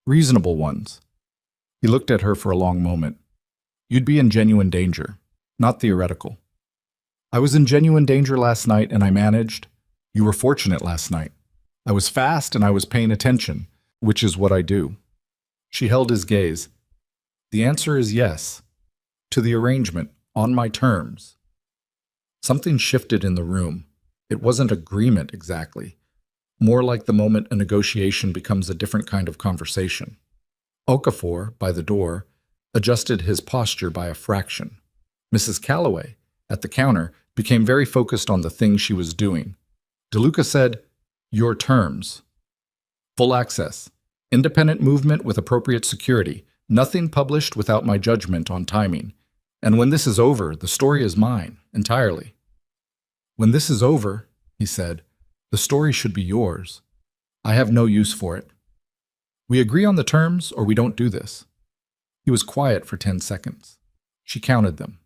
Reasonable ones. He looked at her for a long moment. You'd be in genuine danger, not theoretical. I was in genuine danger last night and I managed. You were fortunate last night. I was fast and I was paying attention, which is what I do. She held his gaze. The answer is yes. To the arrangement, on my terms. Something shifted in the room. It wasn't agreement exactly. More like the moment a negotiation becomes a different kind of conversation. Okafor, by the door, adjusted his posture by a fraction. Mrs. Calloway, at the counter, became very focused on the thing she was doing. DeLuca said, Your terms. Full access. Independent movement with appropriate security. Nothing published without my judgment on timing. And when this is over, the story is mine, entirely. When this is over, he said, the story should be yours. I have no use for it. We agree on the terms or we don't do this. He was quiet for 10 seconds. She counted them.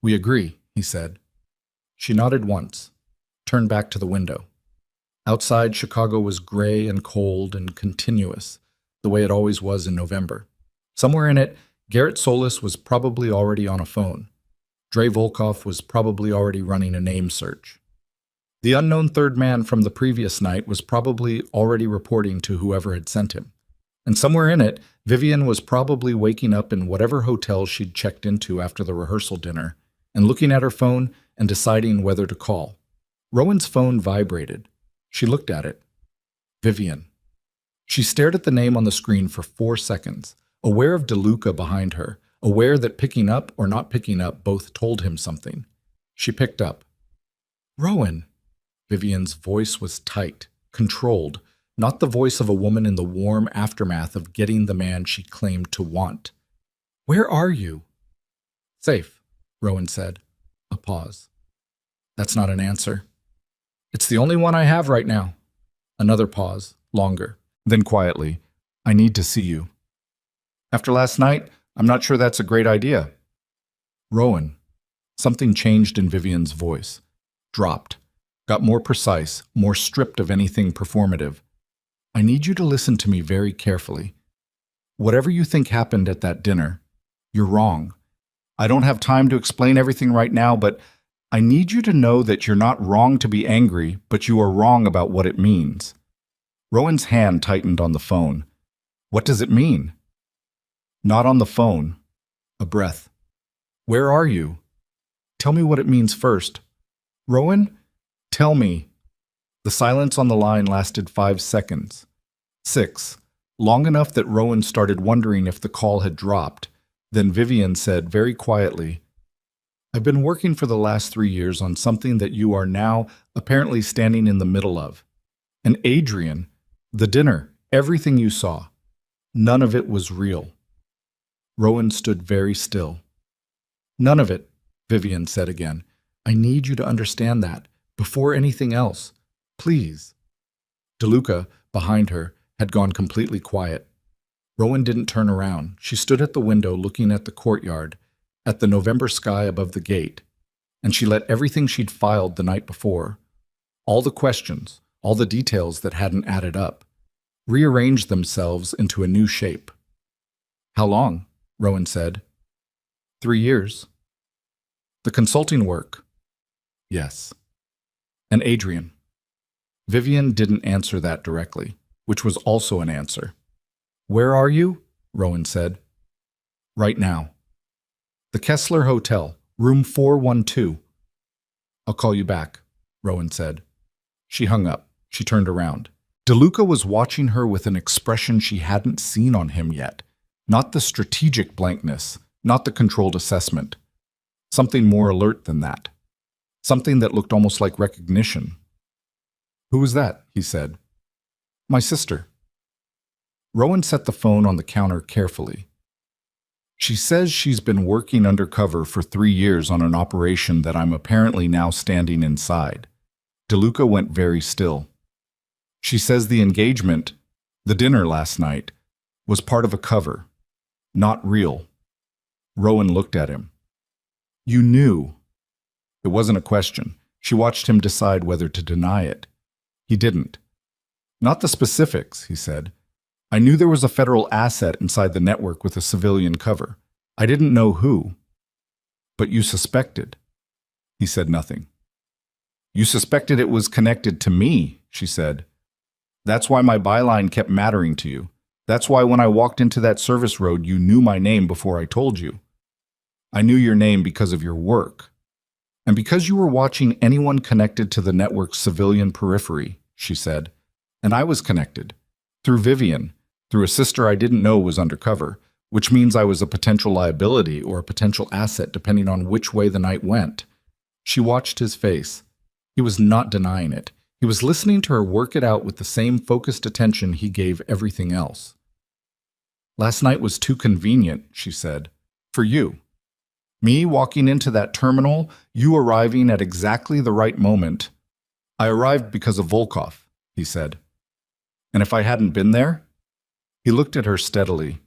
We agree, he said. She nodded once, turned back to the window. Outside, Chicago was gray and cold and continuous, the way it always was in November. Somewhere in it, Garrett Solis was probably already on a phone. Dre Volkov was probably already running a name search. The unknown third man from the previous night was probably already reporting to whoever had sent him. And somewhere in it, Vivian was probably waking up in whatever hotel she'd checked into after the rehearsal dinner and looking at her phone and deciding whether to call. Rowan's phone vibrated. She looked at it. Vivian. She stared at the name on the screen for 4 seconds, aware of DeLuca behind her, aware that picking up or not picking up both told him something. She picked up. Rowan. Vivian's voice was tight, controlled, not the voice of a woman in the warm aftermath of getting the man she claimed to want. Where are you? Safe, Rowan said. A pause. That's not an answer. It's the only one I have right now. Another pause, longer. Then quietly, I need to see you. After last night, I'm not sure that's a great idea. Rowan. Something changed in Vivian's voice. Dropped. Got more precise, more stripped of anything performative. I need you to listen to me very carefully. Whatever you think happened at that dinner, you're wrong. I don't have time to explain everything right now, but I need you to know that you're not wrong to be angry, but you are wrong about what it means. Rowan's hand tightened on the phone. What does it mean? Not on the phone. A breath. Where are you? Tell me what it means first. Rowan, tell me. The silence on the line lasted 5 seconds. 6. Long enough that Rowan started wondering if the call had dropped. Then Vivian said very quietly, I've been working for the last 3 years on something that you are now apparently standing in the middle of. And Adrian, the dinner, everything you saw, none of it was real. Rowan stood very still. None of it, Vivian said again. I need you to understand that, before anything else. Please. DeLuca, behind her, had gone completely quiet. Rowan didn't turn around. She stood at the window looking at the courtyard, at the November sky above the gate, and she let everything she'd filed the night before, all the questions, all the details that hadn't added up, rearrange themselves into a new shape. How long? Rowan said. 3 years. The consulting work? Yes. And Adrian? Vivian didn't answer that directly, which was also an answer. Where are you? Rowan said. Right now. The Kessler Hotel, room 412. I'll call you back, Rowan said. She hung up. She turned around. DeLuca was watching her with an expression she hadn't seen on him yet. Not the strategic blankness, not the controlled assessment. Something more alert than that. Something that looked almost like recognition. Who was that? He said. My sister. Rowan set the phone on the counter carefully. She says she's been working undercover for 3 years on an operation that I'm apparently now standing inside. DeLuca went very still. She says the engagement, the dinner last night, was part of a cover. Not real. Rowan looked at him. You knew. It wasn't a question. She watched him decide whether to deny it. He didn't. Not the specifics, he said. I knew there was a federal asset inside the network with a civilian cover. I didn't know who. But you suspected. He said nothing. You suspected it was connected to me, she said. That's why my byline kept mattering to you. That's why when I walked into that service road, you knew my name before I told you. I knew your name because of your work. And because you were watching anyone connected to the network's civilian periphery, she said. And I was connected. Through Vivian. Through a sister I didn't know was undercover, which means I was a potential liability or a potential asset depending on which way the night went. She watched his face. He was not denying it. He was listening to her work it out with the same focused attention he gave everything else. Last night was too convenient, she said. For you. Me walking into that terminal, you arriving at exactly the right moment. I arrived because of Volkov, he said. And if I hadn't been there? He looked at her steadily.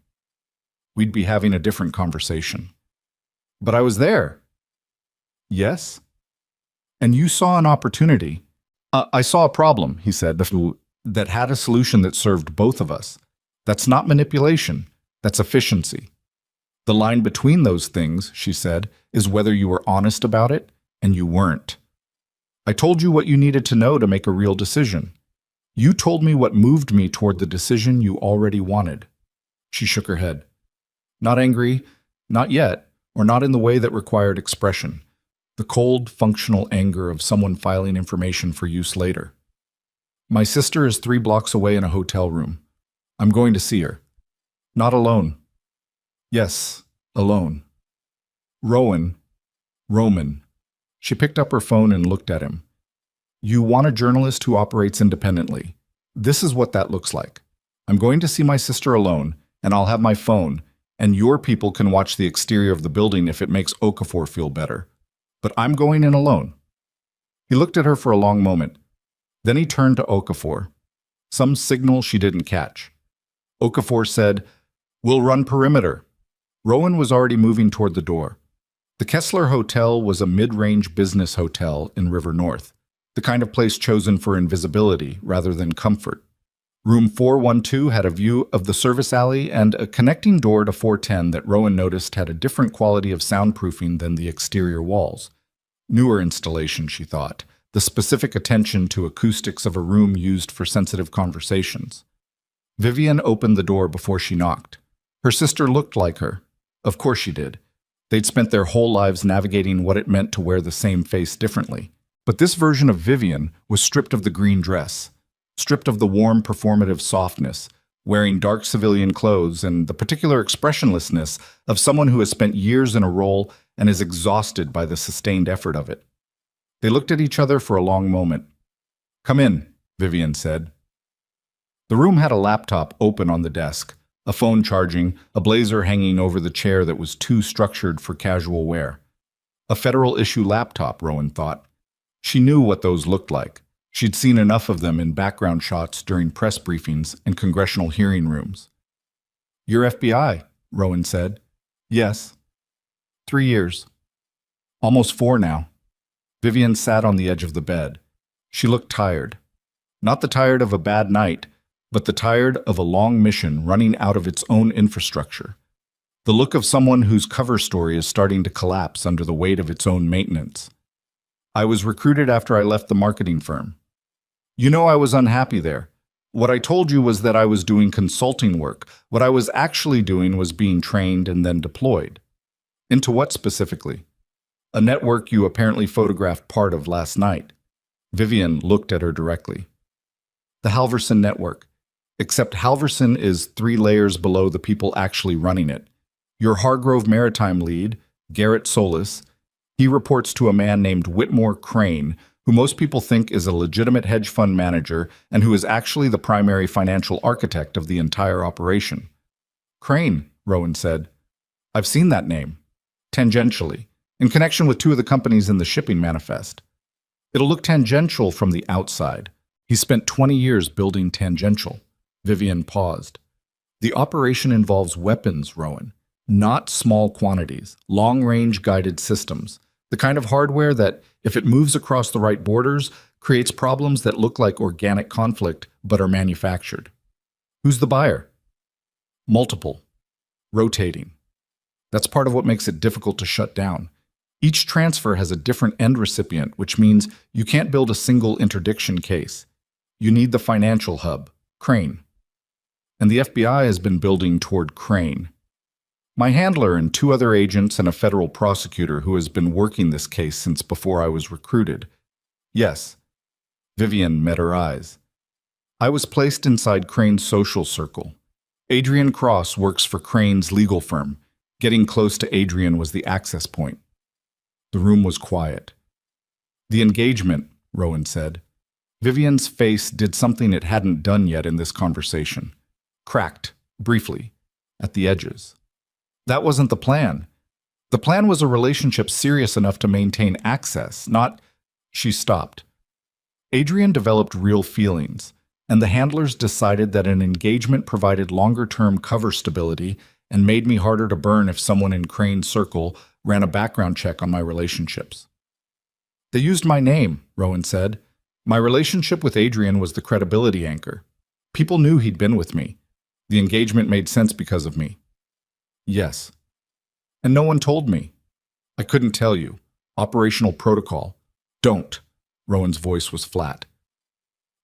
We'd be having a different conversation. But I was there. Yes? And you saw an opportunity. I saw a problem, he said, that had a solution that served both of us. That's not manipulation. That's efficiency. The line between those things, she said, is whether you were honest about it and you weren't. I told you what you needed to know to make a real decision. You told me what moved me toward the decision you already wanted. She shook her head. Not angry, not yet, or not in the way that required expression. The cold, functional anger of someone filing information for use later. My sister is 3 blocks away in a hotel room. I'm going to see her. Not alone. Yes, alone. Roman. She picked up her phone and looked at him. You want a journalist who operates independently. This is what that looks like. I'm going to see my sister alone, and I'll have my phone, and your people can watch the exterior of the building if it makes Okafor feel better. But I'm going in alone. He looked at her for a long moment. Then he turned to Okafor. Some signal she didn't catch. Okafor said, We'll run perimeter. Rowan was already moving toward the door. The Kessler Hotel was a mid-range business hotel in River North, the kind of place chosen for invisibility rather than comfort. Room 412 had a view of the service alley and a connecting door to 410 that Rowan noticed had a different quality of soundproofing than the exterior walls. Newer installation, she thought, the specific attention to acoustics of a room used for sensitive conversations. Vivian opened the door before she knocked. Her sister looked like her. Of course she did. They'd spent their whole lives navigating what it meant to wear the same face differently. But this version of Vivian was stripped of the green dress, stripped of the warm performative softness, wearing dark civilian clothes and the particular expressionlessness of someone who has spent years in a role and is exhausted by the sustained effort of it. They looked at each other for a long moment. Come in, Vivian said. The room had a laptop open on the desk, a phone charging, a blazer hanging over the chair that was too structured for casual wear. A federal-issue laptop, Rowan thought. She knew what those looked like. She'd seen enough of them in background shots during press briefings and congressional hearing rooms. You're FBI, Rowan said. Yes. 3 years. Almost 4 now. Vivian sat on the edge of the bed. She looked tired. Not the tired of a bad night, but the tired of a long mission running out of its own infrastructure. The look of someone whose cover story is starting to collapse under the weight of its own maintenance. I was recruited after I left the marketing firm. You know I was unhappy there. What I told you was that I was doing consulting work. What I was actually doing was being trained and then deployed. Into what specifically? A network you apparently photographed part of last night. Vivian looked at her directly. The Halverson Network. Except Halverson is 3 layers below the people actually running it. Your Hargrove Maritime lead, Garrett Solis, he reports to a man named Whitmore Crane, who most people think is a legitimate hedge fund manager and who is actually the primary financial architect of the entire operation. Crane, Rowan said. I've seen that name. Tangentially, in connection with 2 of the companies in the shipping manifest. It'll look tangential from the outside. He spent 20 years building Tangential. Vivian paused. The operation involves weapons, Rowan. Not small quantities, long-range guided systems. The kind of hardware that, if it moves across the right borders, creates problems that look like organic conflict but are manufactured. Who's the buyer? Multiple. Rotating. That's part of what makes it difficult to shut down. Each transfer has a different end recipient, which means you can't build a single interdiction case. You need the financial hub, Crane. And the FBI has been building toward Crane. My handler and 2 other agents and a federal prosecutor who has been working this case since before I was recruited. Yes. Vivian met her eyes. I was placed inside Crane's social circle. Adrian Cross works for Crane's legal firm. Getting close to Adrian was the access point. The room was quiet. The engagement, Rowan said. Vivian's face did something it hadn't done yet in this conversation. Cracked, briefly, at the edges. That wasn't the plan. The plan was a relationship serious enough to maintain access, not... She stopped. Adrian developed real feelings, and the handlers decided that an engagement provided longer-term cover stability and made me harder to burn if someone in Crane's circle ran a background check on my relationships. They used my name, Rowan said. My relationship with Adrian was the credibility anchor. People knew he'd been with me. The engagement made sense because of me. Yes. And no one told me. I couldn't tell you. Operational protocol. Don't. Rowan's voice was flat.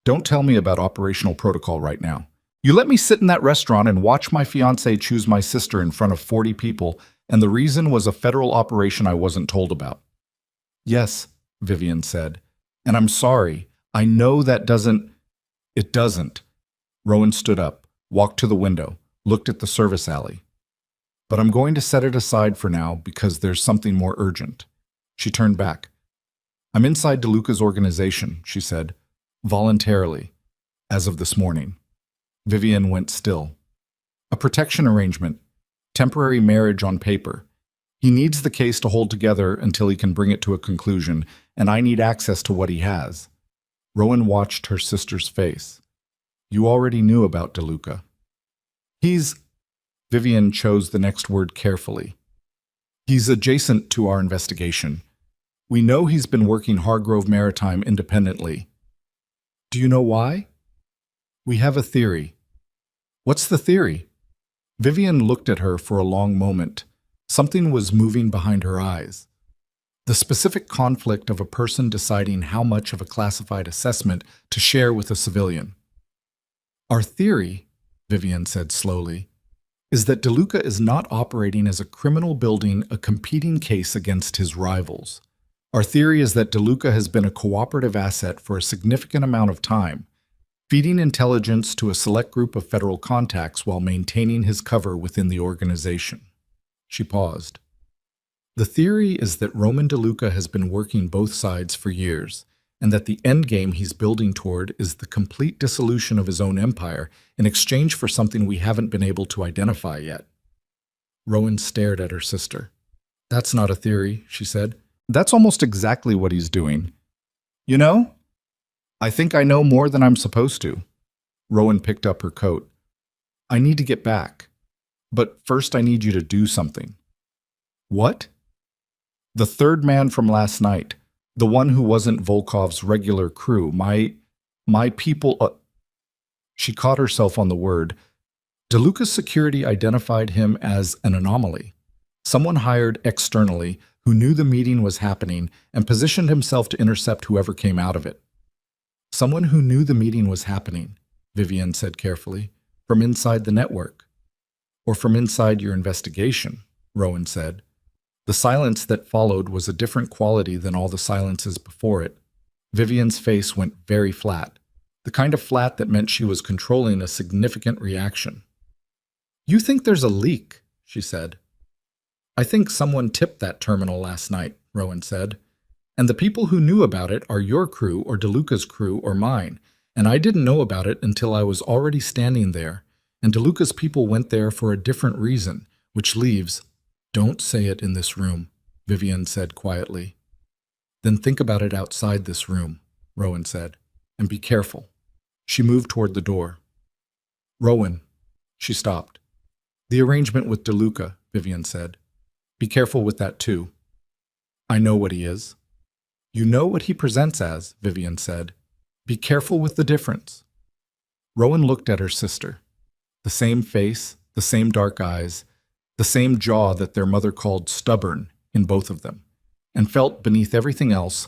Don't tell me about operational protocol right now. You let me sit in that restaurant and watch my fiancé choose my sister in front of 40 people, and the reason was a federal operation I wasn't told about. Yes, Vivian said. And I'm sorry. I know that doesn't... It doesn't. Rowan stood up, walked to the window, looked at the service alley. But I'm going to set it aside for now because there's something more urgent. She turned back. I'm inside DeLuca's organization, she said, voluntarily, as of this morning. Vivian went still. A protection arrangement, temporary marriage on paper. He needs the case to hold together until he can bring it to a conclusion, and I need access to what he has. Rowan watched her sister's face. You already knew about DeLuca. He's... Vivian chose the next word carefully. He's adjacent to our investigation. We know he's been working Hargrove Maritime independently. Do you know why? We have a theory. What's the theory? Vivian looked at her for a long moment. Something was moving behind her eyes. The specific conflict of a person deciding how much of a classified assessment to share with a civilian. Our theory, Vivian said slowly, is that DeLuca is not operating as a criminal building a competing case against his rivals. Our theory is that DeLuca has been a cooperative asset for a significant amount of time, feeding intelligence to a select group of federal contacts while maintaining his cover within the organization. She paused. The theory is that Roman DeLuca has been working both sides for years, and that the endgame he's building toward is the complete dissolution of his own empire in exchange for something we haven't been able to identify yet. Rowan stared at her sister. That's not a theory, she said. That's almost exactly what he's doing. You know, I think I know more than I'm supposed to. Rowan picked up her coat. I need to get back. But first I need you to do something. What? The third man from last night. The one who wasn't Volkov's regular crew. My people... She caught herself on the word. DeLuca's security identified him as an anomaly. Someone hired externally who knew the meeting was happening and positioned himself to intercept whoever came out of it. Someone who knew the meeting was happening, Vivian said carefully, from inside the network. Or from inside your investigation, Rowan said. The silence that followed was a different quality than all the silences before it. Vivian's face went very flat, the kind of flat that meant she was controlling a significant reaction. You think there's a leak, she said. I think someone tipped that terminal last night, Rowan said. And the people who knew about it are your crew or DeLuca's crew or mine, and I didn't know about it until I was already standing there, and DeLuca's people went there for a different reason, which leaves... Don't say it in this room, Vivian said quietly. Then think about it outside this room, Rowan said, and be careful. She moved toward the door. Rowan, she stopped. The arrangement with DeLuca, Vivian said. Be careful with that too. I know what he is. You know what he presents as, Vivian said. Be careful with the difference. Rowan looked at her sister. The same face, the same dark eyes, the same jaw that their mother called stubborn in both of them, and felt beneath everything else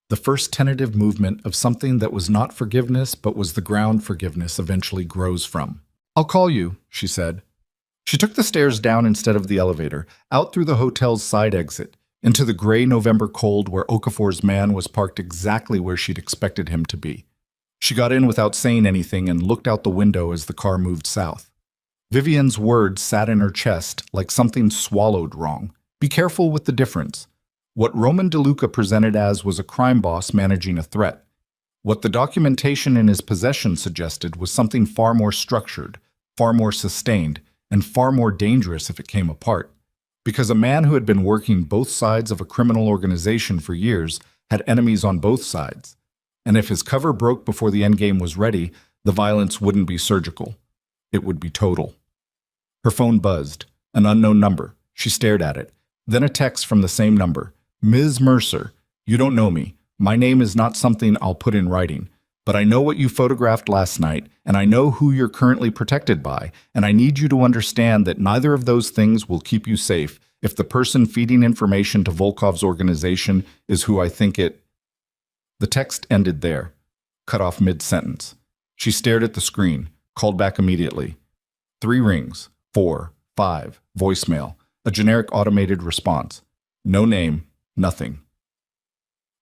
the first tentative movement of something that was not forgiveness but was the ground forgiveness eventually grows from. I'll call you, she said. She took the stairs down instead of the elevator, out through the hotel's side exit, into the gray November cold where Okafor's man was parked exactly where she'd expected him to be. She got in without saying anything and looked out the window as the car moved south. Vivian's words sat in her chest like something swallowed wrong. Be careful with the difference. What Roman DeLuca presented as was a crime boss managing a threat. What the documentation in his possession suggested was something far more structured, far more sustained, and far more dangerous if it came apart. Because a man who had been working both sides of a criminal organization for years had enemies on both sides. And if his cover broke before the endgame was ready, the violence wouldn't be surgical. It would be total. Her phone buzzed. An unknown number. She stared at it. Then a text from the same number. Ms. Mercer, you don't know me. My name is not something I'll put in writing. But I know what you photographed last night, and I know who you're currently protected by, and I need you to understand that neither of those things will keep you safe if the person feeding information to Volkov's organization is who I think it... The text ended there, cut off mid-sentence. She stared at the screen. Called back immediately. 3 rings. 4, 5. Voicemail. A generic automated response. No name. Nothing.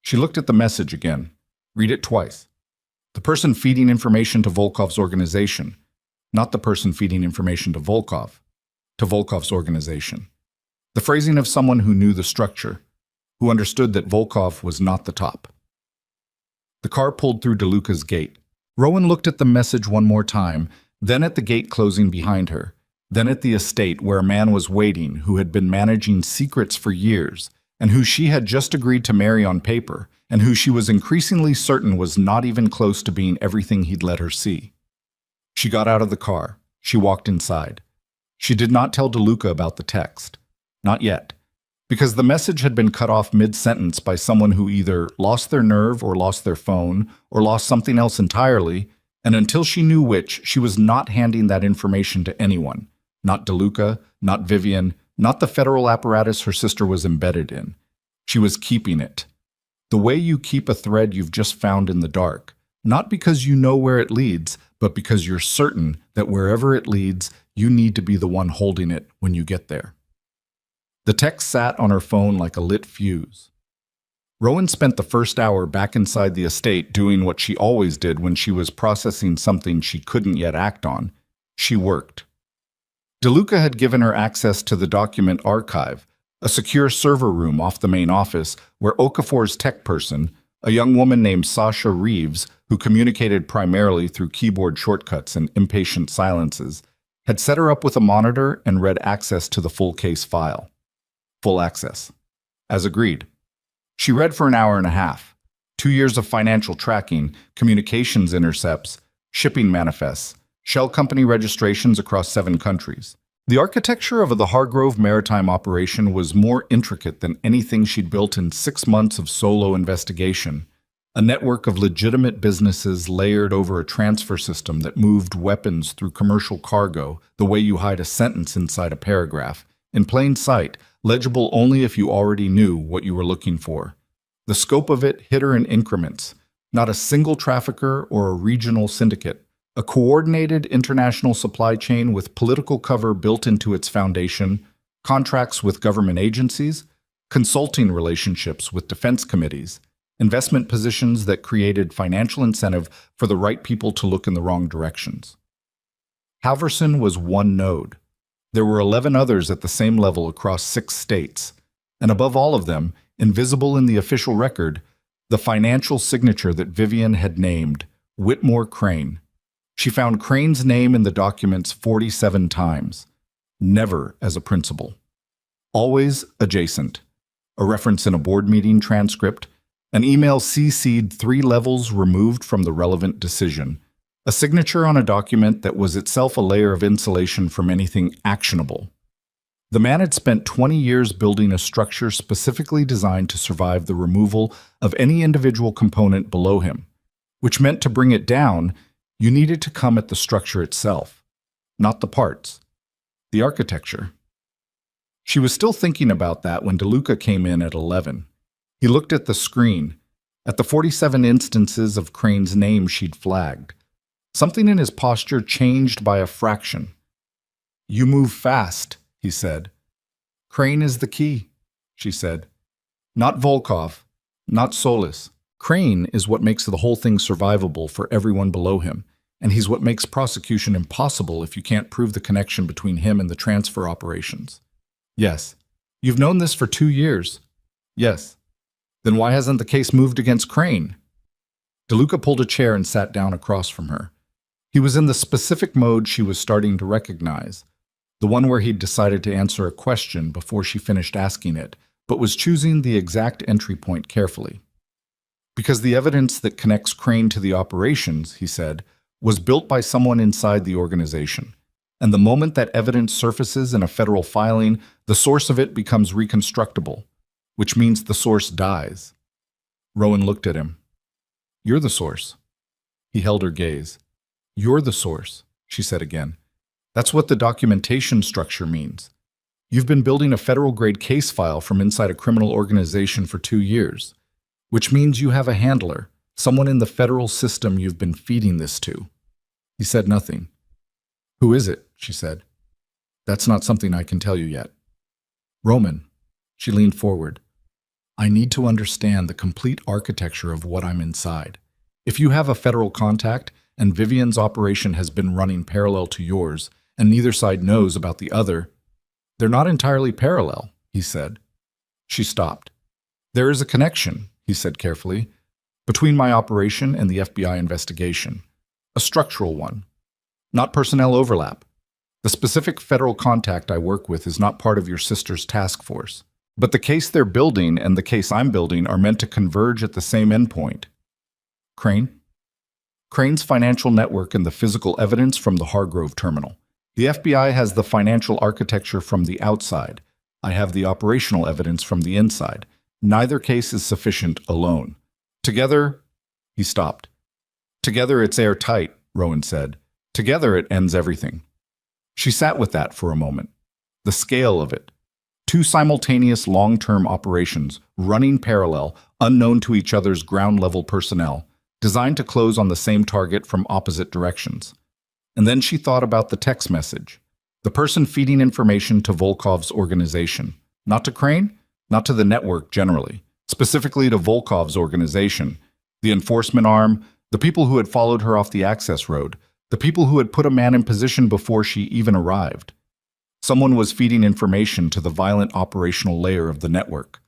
She looked at the message again. Read it twice. The person feeding information to Volkov's organization. Not the person feeding information to Volkov. To Volkov's organization. The phrasing of someone who knew the structure, who understood that Volkov was not the top. The car pulled through DeLuca's gate. Rowan looked at the message one more time, then at the gate closing behind her, then at the estate where a man was waiting who had been managing secrets for years, and who she had just agreed to marry on paper, and who she was increasingly certain was not even close to being everything he'd let her see. She got out of the car. She walked inside. She did not tell DeLuca about the text. Not yet. Because the message had been cut off mid-sentence by someone who either lost their nerve or lost their phone or lost something else entirely, and until she knew which, she was not handing that information to anyone. Not DeLuca, not Vivian, not the federal apparatus her sister was embedded in. She was keeping it. The way you keep a thread you've just found in the dark, not because you know where it leads, but because you're certain that wherever it leads, you need to be the one holding it when you get there. The text sat on her phone like a lit fuse. Rowan spent the first hour back inside the estate doing what she always did when she was processing something she couldn't yet act on. She worked. DeLuca had given her access to the document archive, a secure server room off the main office where Okafor's tech person, a young woman named Sasha Reeves, who communicated primarily through keyboard shortcuts and impatient silences, had set her up with a monitor and read access to the full case file. Full access. As agreed. She read for an hour and a half. 2 years of financial tracking, communications intercepts, shipping manifests, shell company registrations across 7 countries. The architecture of the Hargrove maritime operation was more intricate than anything she'd built in 6 months of solo investigation. A network of legitimate businesses layered over a transfer system that moved weapons through commercial cargo the way you hide a sentence inside a paragraph, in plain sight, legible only if you already knew what you were looking for. The scope of it hit her in increments, not a single trafficker or a regional syndicate, a coordinated international supply chain with political cover built into its foundation, contracts with government agencies, consulting relationships with defense committees, investment positions that created financial incentive for the right people to look in the wrong directions. Halverson was one node. There were 11 others at the same level across 6 states, and above all of them, invisible in the official record, the financial signature that Vivian had named, Whitmore Crane. She found Crane's name in the documents 47 times, never as a principal. Always adjacent, a reference in a board meeting transcript, an email CC'd 3 levels removed from the relevant decision, a signature on a document that was itself a layer of insulation from anything actionable. The man had spent 20 years building a structure specifically designed to survive the removal of any individual component below him, which meant to bring it down, you needed to come at the structure itself, not the parts, the architecture. She was still thinking about that when DeLuca came in at 11. He looked at the screen, at the 47 instances of Crane's name she'd flagged. Something in his posture changed by a fraction. "You move fast," he said. "Crane is the key," she said. "Not Volkov, not Solis. Crane is what makes the whole thing survivable for everyone below him, and he's what makes prosecution impossible if you can't prove the connection between him and the transfer operations." "Yes. You've known this for 2 years." "Yes. Then why hasn't the case moved against Crane?" DeLuca pulled a chair and sat down across from her. He was in the specific mode she was starting to recognize, the one where he'd decided to answer a question before she finished asking it, but was choosing the exact entry point carefully. "Because the evidence that connects Crane to the operations," he said, "was built by someone inside the organization. And the moment that evidence surfaces in a federal filing, the source of it becomes reconstructible, which means the source dies." Rowan looked at him. "You're the source." He held her gaze. "You're the source," she said again. "That's what the documentation structure means. You've been building a federal-grade case file from inside a criminal organization for 2 years, which means you have a handler, someone in the federal system you've been feeding this to." He said nothing. Who is it? She said. That's not something I can tell you yet. Roman. She leaned forward. I need to understand the complete architecture of what I'm inside. If you have a federal contact and Vivian's operation has been running parallel to yours and neither side knows about the other, they're not entirely parallel, he said. She stopped. There is a connection, he said carefully, between my operation and the FBI investigation. A structural one, not personnel overlap. The specific federal contact I work with is not part of your sister's task force. But the case they're building and the case I'm building are meant to converge at the same endpoint. Crane? Crane's financial network and the physical evidence from the Hargrove terminal. The FBI has the financial architecture from the outside. I have the operational evidence from the inside. Neither case is sufficient alone. Together, he stopped. Together it's airtight, Rowan said. Together it ends everything. She sat with that for a moment. The scale of it. Two simultaneous long-term operations, running parallel, unknown to each other's ground-level personnel, designed to close on the same target from opposite directions. And then she thought about the text message. The person feeding information to Volkov's organization. Not to Crane, not to the network generally. Specifically to Volkov's organization. The enforcement arm, the people who had followed her off the access road, the people who had put a man in position before she even arrived. Someone was feeding information to the violent operational layer of the network.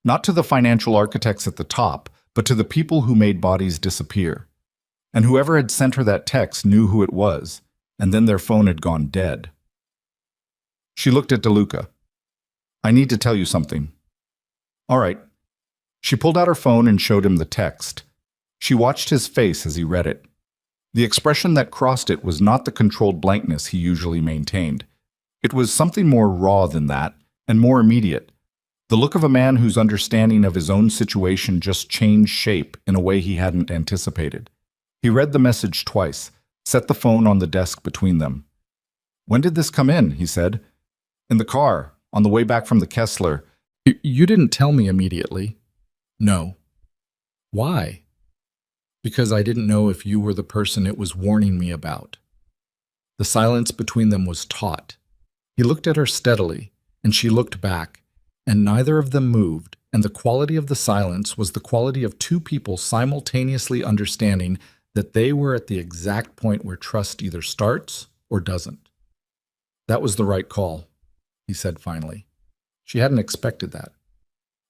Not to the financial architects at the top, but to the people who made bodies disappear. And whoever had sent her that text knew who it was, and then their phone had gone dead. She looked at DeLuca. I need to tell you something. All right. She pulled out her phone and showed him the text. She watched his face as he read it. The expression that crossed it was not the controlled blankness he usually maintained. It was something more raw than that, and more immediate. The look of a man whose understanding of his own situation just changed shape in a way he hadn't anticipated. He read the message twice, set the phone on the desk between them. When did this come in? He said. In the car, on the way back from the Kessler. You didn't tell me immediately. No. Why? Because I didn't know if you were the person it was warning me about. The silence between them was taut. He looked at her steadily, and she looked back, and neither of them moved, and the quality of the silence was the quality of two people simultaneously understanding that they were at the exact point where trust either starts or doesn't. That was the right call, he said finally. She hadn't expected that.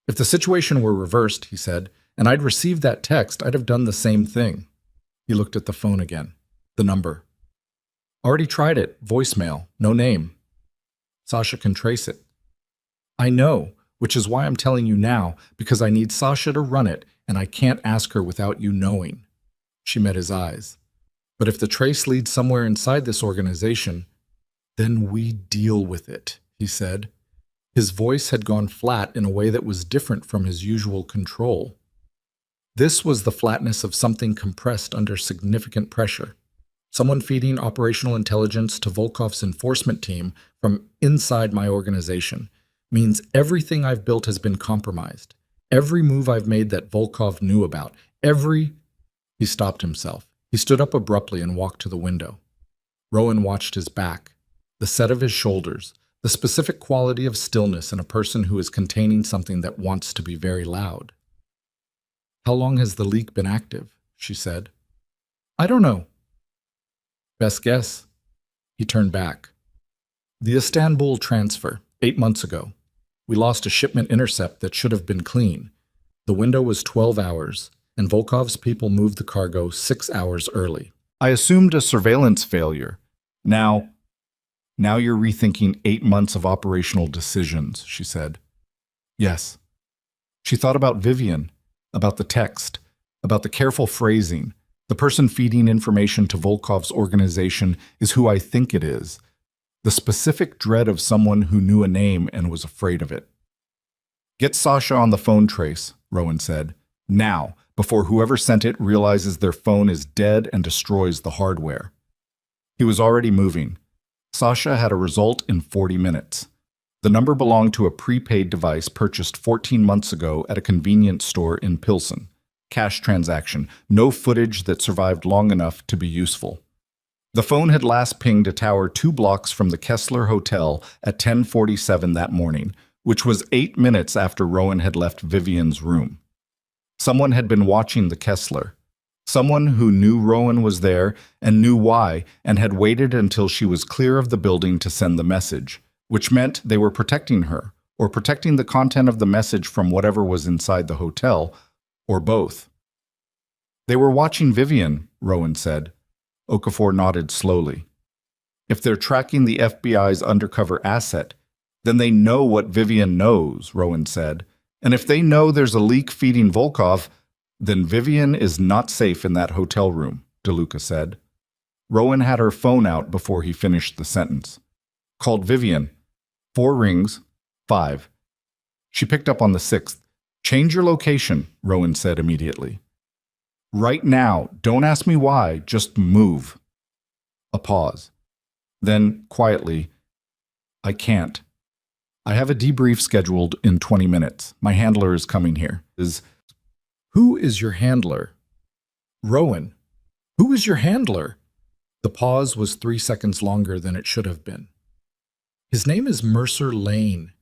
If the situation were reversed, he said, and I'd received that text, I'd have done the same thing. He looked at the phone again. The number. Already tried it. Voicemail. No name. Sasha can trace it. I know, which is why I'm telling you now, because I need Sasha to run it, and I can't ask her without you knowing. She met his eyes. But if the trace leads somewhere inside this organization, then we deal with it, he said. His voice had gone flat in a way that was different from his usual control. This was the flatness of something compressed under significant pressure. Someone feeding operational intelligence to Volkov's enforcement team from inside my organization means everything I've built has been compromised. Every move I've made that Volkov knew about. He stopped himself. He stood up abruptly and walked to the window. Rowan watched his back, the set of his shoulders, the specific quality of stillness in a person who is containing something that wants to be very loud. How long has the leak been active? She said. I don't know. Best guess? He turned back. The Istanbul transfer, 8 months ago. We lost a shipment intercept that should have been clean. The window was 12 hours, and Volkov's people moved the cargo 6 hours early. I assumed a surveillance failure. Now you're rethinking 8 months of operational decisions, she said. Yes. She thought about Vivian, about the text, about the careful phrasing. The person feeding information to Volkov's organization is who I think it is. The specific dread of someone who knew a name and was afraid of it. Get Sasha on the phone trace, Rowan said. Now, before whoever sent it realizes their phone is dead and destroys the hardware. He was already moving. Sasha had a result in 40 minutes. The number belonged to a prepaid device purchased 14 months ago at a convenience store in Pilsen. Cash transaction, no footage that survived long enough to be useful. The phone had last pinged a tower 2 blocks from the Kessler Hotel at 10:47 that morning, which was 8 minutes after Rowan had left Vivian's room. Someone had been watching the Kessler. Someone who knew Rowan was there and knew why, and had waited until she was clear of the building to send the message, which meant they were protecting her, or protecting the content of the message from whatever was inside the hotel, or both. They were watching Vivian, Rowan said. Okafor nodded slowly. If they're tracking the FBI's undercover asset, then they know what Vivian knows, Rowan said. And if they know there's a leak feeding Volkov, then Vivian is not safe in that hotel room, DeLuca said. Rowan had her phone out before he finished the sentence. Called Vivian. 4 rings. 5. She picked up on the 6th. Change your location, Rowan said immediately. Right now, don't ask me why, just move. A pause. Then, quietly, I can't. I have a debrief scheduled in 20 minutes. My handler is coming here. Who is your handler? Rowan. Who is your handler? The pause was 3 seconds longer than it should have been. His name is Mercer Lane.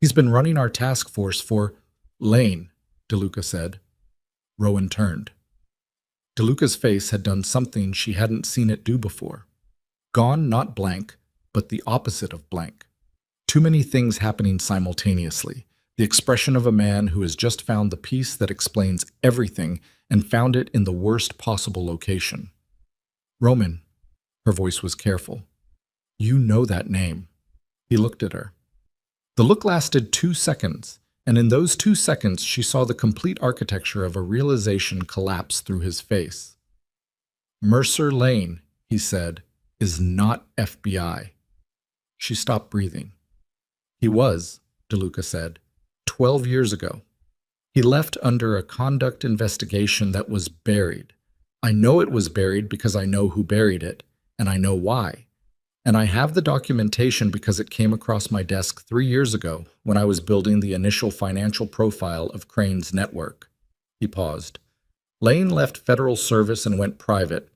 He's been running our task force for Lane, DeLuca said. Rowan turned. DeLuca's face had done something she hadn't seen it do before. Gone not blank, but the opposite of blank. Too many things happening simultaneously. The expression of a man who has just found the piece that explains everything and found it in the worst possible location. Roman, her voice was careful. You know that name. He looked at her. The look lasted 2 seconds, and in those 2 seconds she saw the complete architecture of a realization collapse through his face. Mercer Lane, he said, is not FBI. She stopped breathing. He was, DeLuca said, 12 years ago. He left under a conduct investigation that was buried. I know it was buried because I know who buried it, and I know why. And I have the documentation because it came across my desk 3 years ago when I was building the initial financial profile of Crane's network. He paused. Lane left federal service and went private.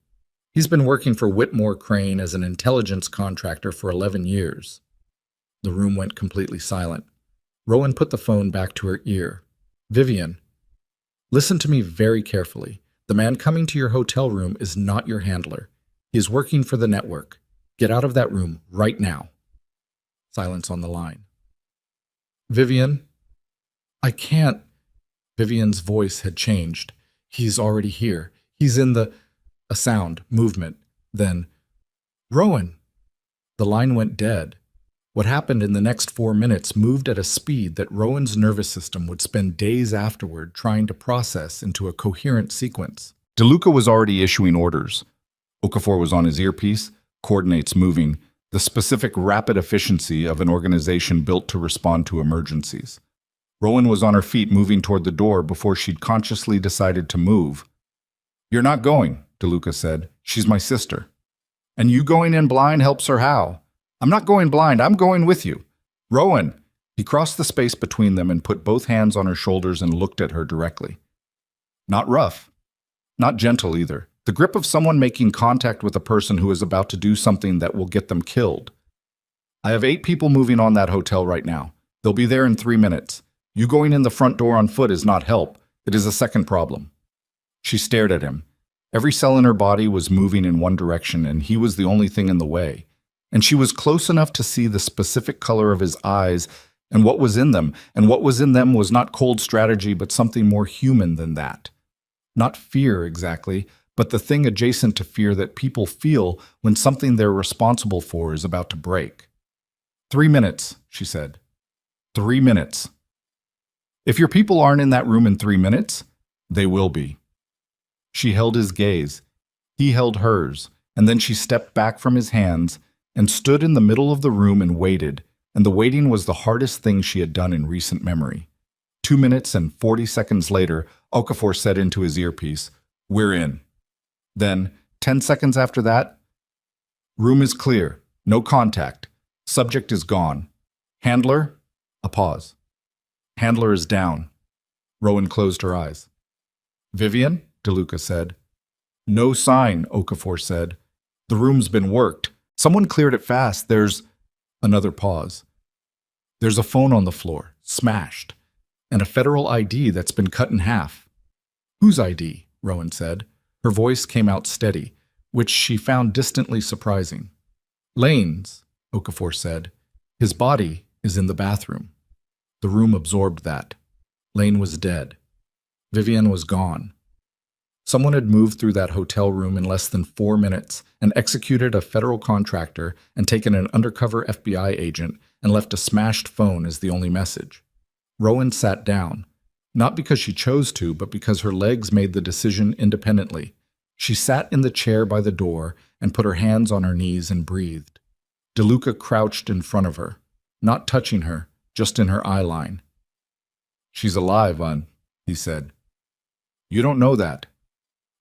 He's been working for Whitmore Crane as an intelligence contractor for 11 years. The room went completely silent. Rowan put the phone back to her ear. Vivian, listen to me very carefully. The man coming to your hotel room is not your handler. He is working for the network. Get out of that room right now. Silence on the line. Vivian, I can't. Vivian's voice had changed. He's already here. He's in the... A sound, movement. Then, Rowan. The line went dead. What happened in the next 4 minutes moved at a speed that Rowan's nervous system would spend days afterward trying to process into a coherent sequence. DeLuca was already issuing orders. Okafor was on his earpiece, coordinates moving, the specific rapid efficiency of an organization built to respond to emergencies. Rowan was on her feet moving toward the door before she'd consciously decided to move. You're not going, DeLuca said. She's my sister. And you going in blind helps her how? I'm not going blind, I'm going with you. Rowan! He crossed the space between them and put both hands on her shoulders and looked at her directly. Not rough. Not gentle either. The grip of someone making contact with a person who is about to do something that will get them killed. I have 8 people moving on that hotel right now. They'll be there in 3 minutes. You going in the front door on foot is not help. It is a second problem. She stared at him. Every cell in her body was moving in one direction, and he was the only thing in the way. And she was close enough to see the specific color of his eyes and what was in them. And what was in them was not cold strategy, but something more human than that. Not fear exactly, but the thing adjacent to fear that people feel when something they're responsible for is about to break. 3 minutes, she said. 3 minutes. If your people aren't in that room in 3 minutes, they will be. She held his gaze. He held hers, and then she stepped back from his hands and stood in the middle of the room and waited, and the waiting was the hardest thing she had done in recent memory. 2 minutes and 40 seconds later, Okafor said into his earpiece, "We're in." Then, 10 seconds after that, "Room is clear. No contact. Subject is gone. Handler?" A pause. "Handler is down." Rowan closed her eyes. "Vivian?" DeLuca said. "No sign," Okafor said. The room's been worked. Someone cleared it fast. There's another pause. There's a phone on the floor, smashed, and a federal ID that's been cut in half. Whose ID? Rowan said. Her voice came out steady, which she found distantly surprising. Lane's, Okafor said. His body is in the bathroom. The room absorbed that. Lane was dead. Vivian was gone. Someone had moved through that hotel room in less than 4 minutes and executed a federal contractor and taken an undercover FBI agent and left a smashed phone as the only message. Rowan sat down, not because she chose to, but because her legs made the decision independently. She sat in the chair by the door and put her hands on her knees and breathed. DeLuca crouched in front of her, not touching her, just in her eye line. "She's alive, he said. "You don't know that.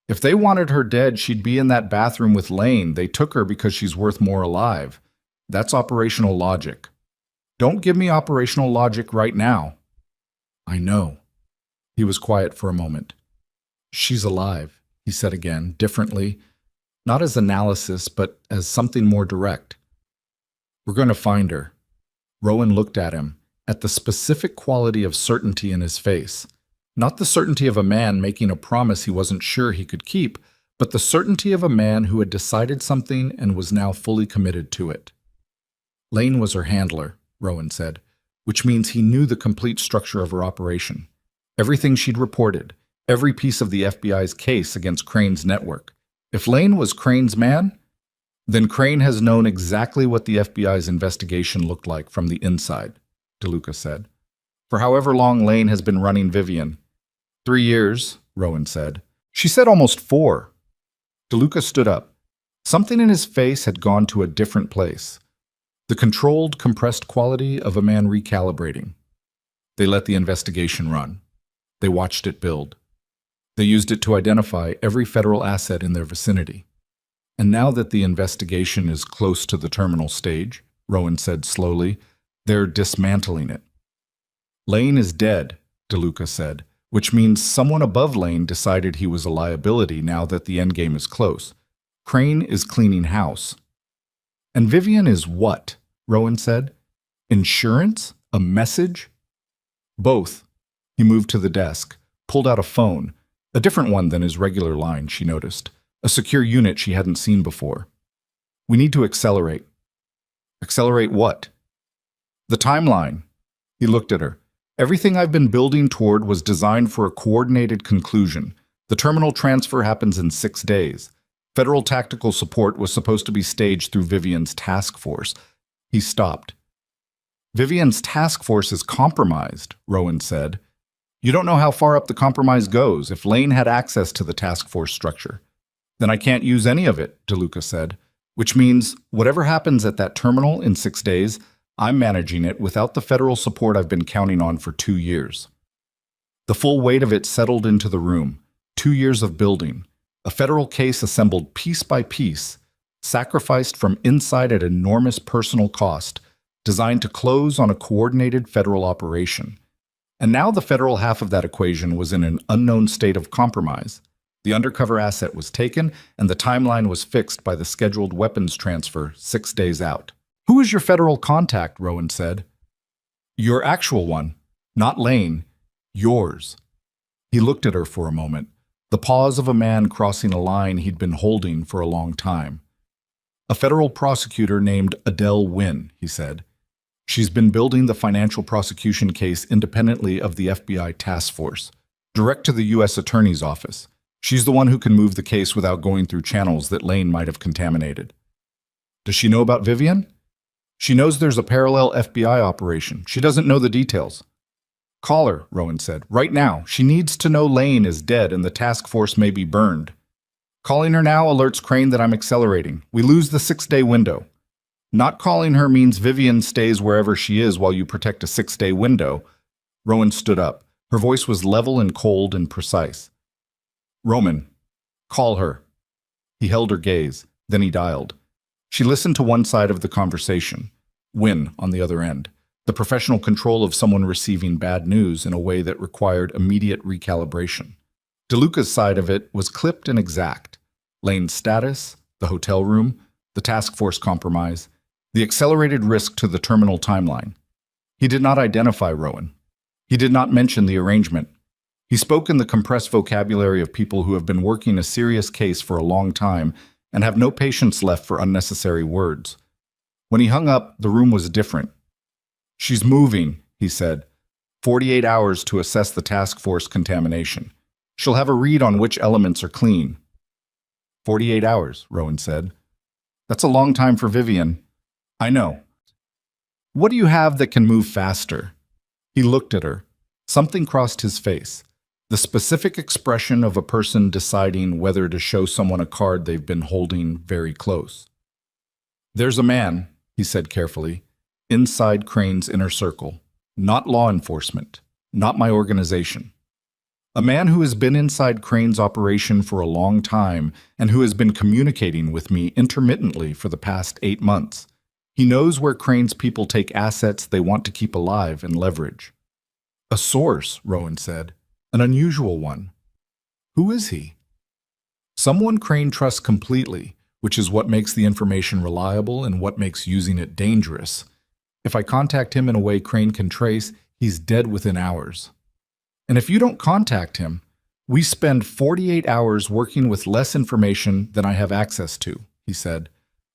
If they wanted her dead, she'd be in that bathroom with Lane. They took her because she's worth more alive. That's operational logic. Don't give me operational logic right now." "I know." He was quiet for a moment. "She's alive," he said again, differently, not as analysis, but as something more direct. "We're going to find her." Rowan looked at him, at the specific quality of certainty in his face. Not the certainty of a man making a promise he wasn't sure he could keep, but the certainty of a man who had decided something and was now fully committed to it. Lane was her handler, Rowan said, which means he knew the complete structure of her operation. Everything she'd reported, every piece of the FBI's case against Crane's network. If Lane was Crane's man, then Crane has known exactly what the FBI's investigation looked like from the inside, DeLuca said. For however long Lane has been running Vivian. 3 years, Rowan said. She said almost 4. DeLuca stood up. Something in his face had gone to a different place. The controlled, compressed quality of a man recalibrating. They let the investigation run. They watched it build. They used it to identify every federal asset in their vicinity. And now that the investigation is close to the terminal stage, Rowan said slowly, they're dismantling it. Lane is dead, DeLuca said, which means someone above Lane decided he was a liability now that the endgame is close. Crane is cleaning house. And Vivian is what? Rowan said. Insurance? A message? Both. He moved to the desk, pulled out a phone, a different one than his regular line, she noticed, a secure unit she hadn't seen before. We need to accelerate. Accelerate what? The timeline. He looked at her. Everything I've been building toward was designed for a coordinated conclusion. The terminal transfer happens in 6 days. Federal tactical support was supposed to be staged through Vivian's task force. He stopped. Vivian's task force is compromised, Rowan said. You don't know how far up the compromise goes. If Lane had access to the task force structure, then I can't use any of it, DeLuca said, which means whatever happens at that terminal in 6 days, I'm managing it without the federal support I've been counting on for 2 years. The full weight of it settled into the room. 2 years of building. A federal case assembled piece by piece, sacrificed from inside at enormous personal cost, designed to close on a coordinated federal operation. And now the federal half of that equation was in an unknown state of compromise. The undercover asset was taken, and the timeline was fixed by the scheduled weapons transfer 6 days out. Who is your federal contact? Rowan said. Your actual one, not Lane. Yours. He looked at her for a moment, the pause of a man crossing a line he'd been holding for a long time. A federal prosecutor named Adele Wynn, he said. She's been building the financial prosecution case independently of the FBI task force, direct to the U.S. Attorney's Office. She's the one who can move the case without going through channels that Lane might have contaminated. Does she know about Vivian? She knows there's a parallel FBI operation. She doesn't know the details. Call her, Rowan said, right now. She needs to know Lane is dead and the task force may be burned. Calling her now alerts Crane that I'm accelerating. We lose the 6-day window. Not calling her means Vivian stays wherever she is while you protect a 6-day window. Rowan stood up. Her voice was level and cold and precise. Roman, call her. He held her gaze. Then he dialed. She listened to one side of the conversation. Wynn on the other end. The professional control of someone receiving bad news in a way that required immediate recalibration. DeLuca's side of it was clipped and exact. Lane's status, The hotel room, the task force compromise, the accelerated risk to the terminal timeline. He did not identify Rowan. He did not mention the arrangement. He spoke in the compressed vocabulary of people who have been working a serious case for a long time and have no patience left for unnecessary words. When he hung up, the room was different. "She's moving," he said. 48 hours to assess the task force contamination. She'll have a read on which elements are clean. 48 hours, Rowan said. That's a long time for Vivian. I know. What do you have that can move faster? He looked at her. Something crossed his face. The specific expression of a person deciding whether to show someone a card they've been holding very close. There's a man, he said carefully, inside Crane's inner circle. Not law enforcement. Not my organization. A man who has been inside Crane's operation for a long time and who has been communicating with me intermittently for the past 8 months. He knows where Crane's people take assets they want to keep alive and leverage. A source, Rowan said. An unusual one. Who is he? Someone Crane trusts completely, which is what makes the information reliable and what makes using it dangerous. If I contact him in a way Crane can trace, he's dead within hours. And if you don't contact him, we spend 48 hours working with less information than I have access to, he said.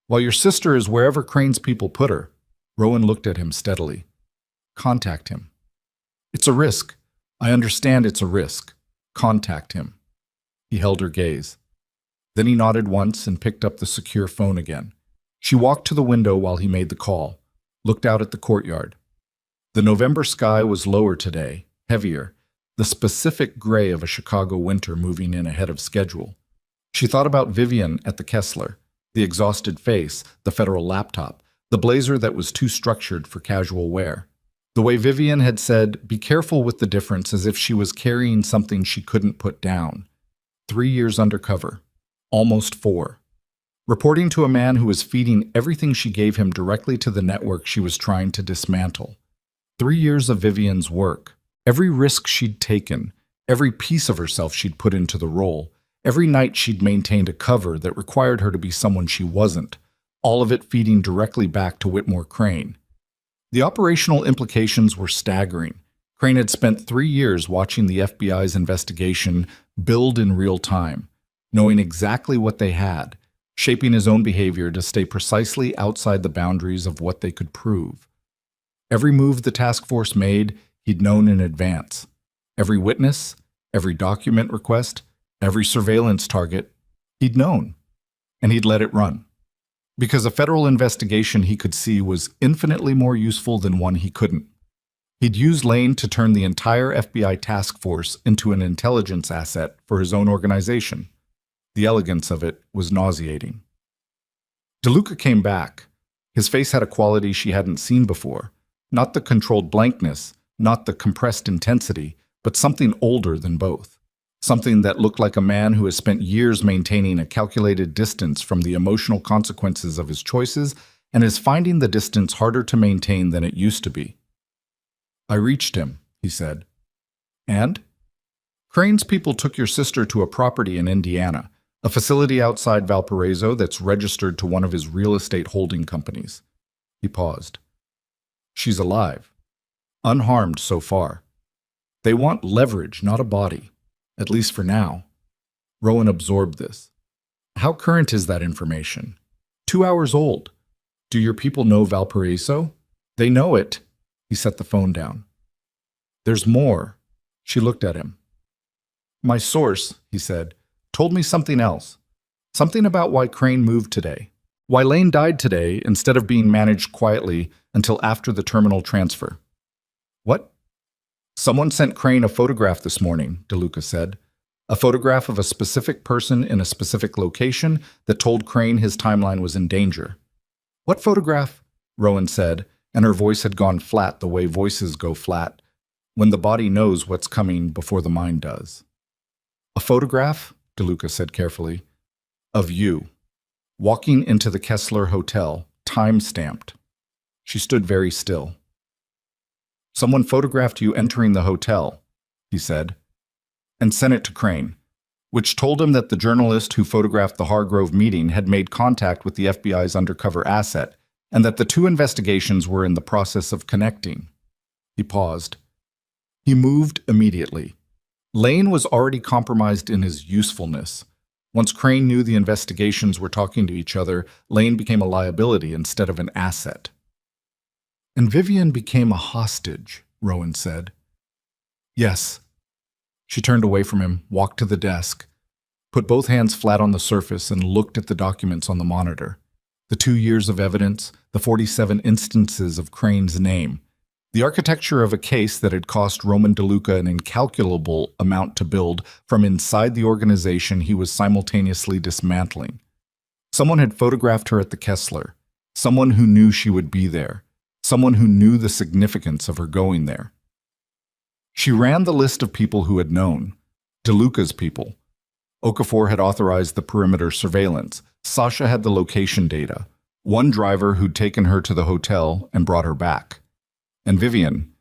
While your sister is wherever Crane's people put her. Rowan looked at him steadily. Contact him. It's a risk. I understand it's a risk. Contact him. He held her gaze. Then he nodded once and picked up the secure phone again. She walked to the window while he made the call, looked out at the courtyard. The November sky was lower today, heavier, the specific gray of a Chicago winter moving in ahead of schedule. She thought about Vivian at the Kessler, the exhausted face, the federal laptop, the blazer that was too structured for casual wear. The way Vivian had said, be careful with the difference, as if she was carrying something she couldn't put down. 3 years undercover. Almost 4. Reporting to a man who was feeding everything she gave him directly to the network she was trying to dismantle. 3 years of Vivian's work. Every risk she'd taken, every piece of herself she'd put into the role, every night she'd maintained a cover that required her to be someone she wasn't, all of it feeding directly back to Whitmore Crane. The operational implications were staggering. Crane had spent 3 years watching the FBI's investigation build in real time, knowing exactly what they had, shaping his own behavior to stay precisely outside the boundaries of what they could prove. Every move the task force made, he'd known in advance. Every witness, every document request, every surveillance target, he'd known. And he'd let it run. Because a federal investigation he could see was infinitely more useful than one he couldn't. He'd used Lane to turn the entire FBI task force into an intelligence asset for his own organization. The elegance of it was nauseating. DeLuca came back. His face had a quality she hadn't seen before. Not the controlled blankness, not the compressed intensity, but something older than both. Something that looked like a man who has spent years maintaining a calculated distance from the emotional consequences of his choices and is finding the distance harder to maintain than it used to be. I reached him, he said. And? Crane's people took your sister to a property in Indiana, a facility outside Valparaiso that's registered to one of his real estate holding companies. He paused. She's alive. Unharmed so far. They want leverage, not a body. At least for now. Rowan absorbed this. How current is that information? 2 hours old. Do your people know Valparaiso? They know it. He set the phone down. There's more. She looked at him. My source, he said, told me something else. Something about why Crane moved today. Why Lane died today instead of being managed quietly until after the terminal transfer. What? Someone sent Crane a photograph this morning, DeLuca said. A photograph of a specific person in a specific location that told Crane his timeline was in danger. What photograph? Rowan said, and her voice had gone flat the way voices go flat, when the body knows what's coming before the mind does. A photograph, DeLuca said carefully, of you, walking into the Kessler Hotel, time-stamped. She stood very still. Someone photographed you entering the hotel, he said, and sent it to Crane. which told him that the journalist who photographed the Hargrove meeting had made contact with the FBI's undercover asset, and that the two investigations were in the process of connecting. He paused. He moved immediately. Lane was already compromised in his usefulness. Once Crane knew the investigations were talking to each other, Lane became a liability instead of an asset. And Vivian became a hostage, Rowan said. Yes. She turned away from him, walked to the desk, put both hands flat on the surface and looked at the documents on the monitor. The 2 years of evidence, the 47 instances of Crane's name, the architecture of a case that had cost Roman DeLuca an incalculable amount to build from inside the organization he was simultaneously dismantling. Someone had photographed her at the Kessler, someone who knew she would be there, someone who knew the significance of her going there. She ran the list of people who had known. DeLuca's people. Okafor had authorized the perimeter surveillance. Sasha had the location data. One driver who'd taken her to the hotel and brought her back. And Vivian,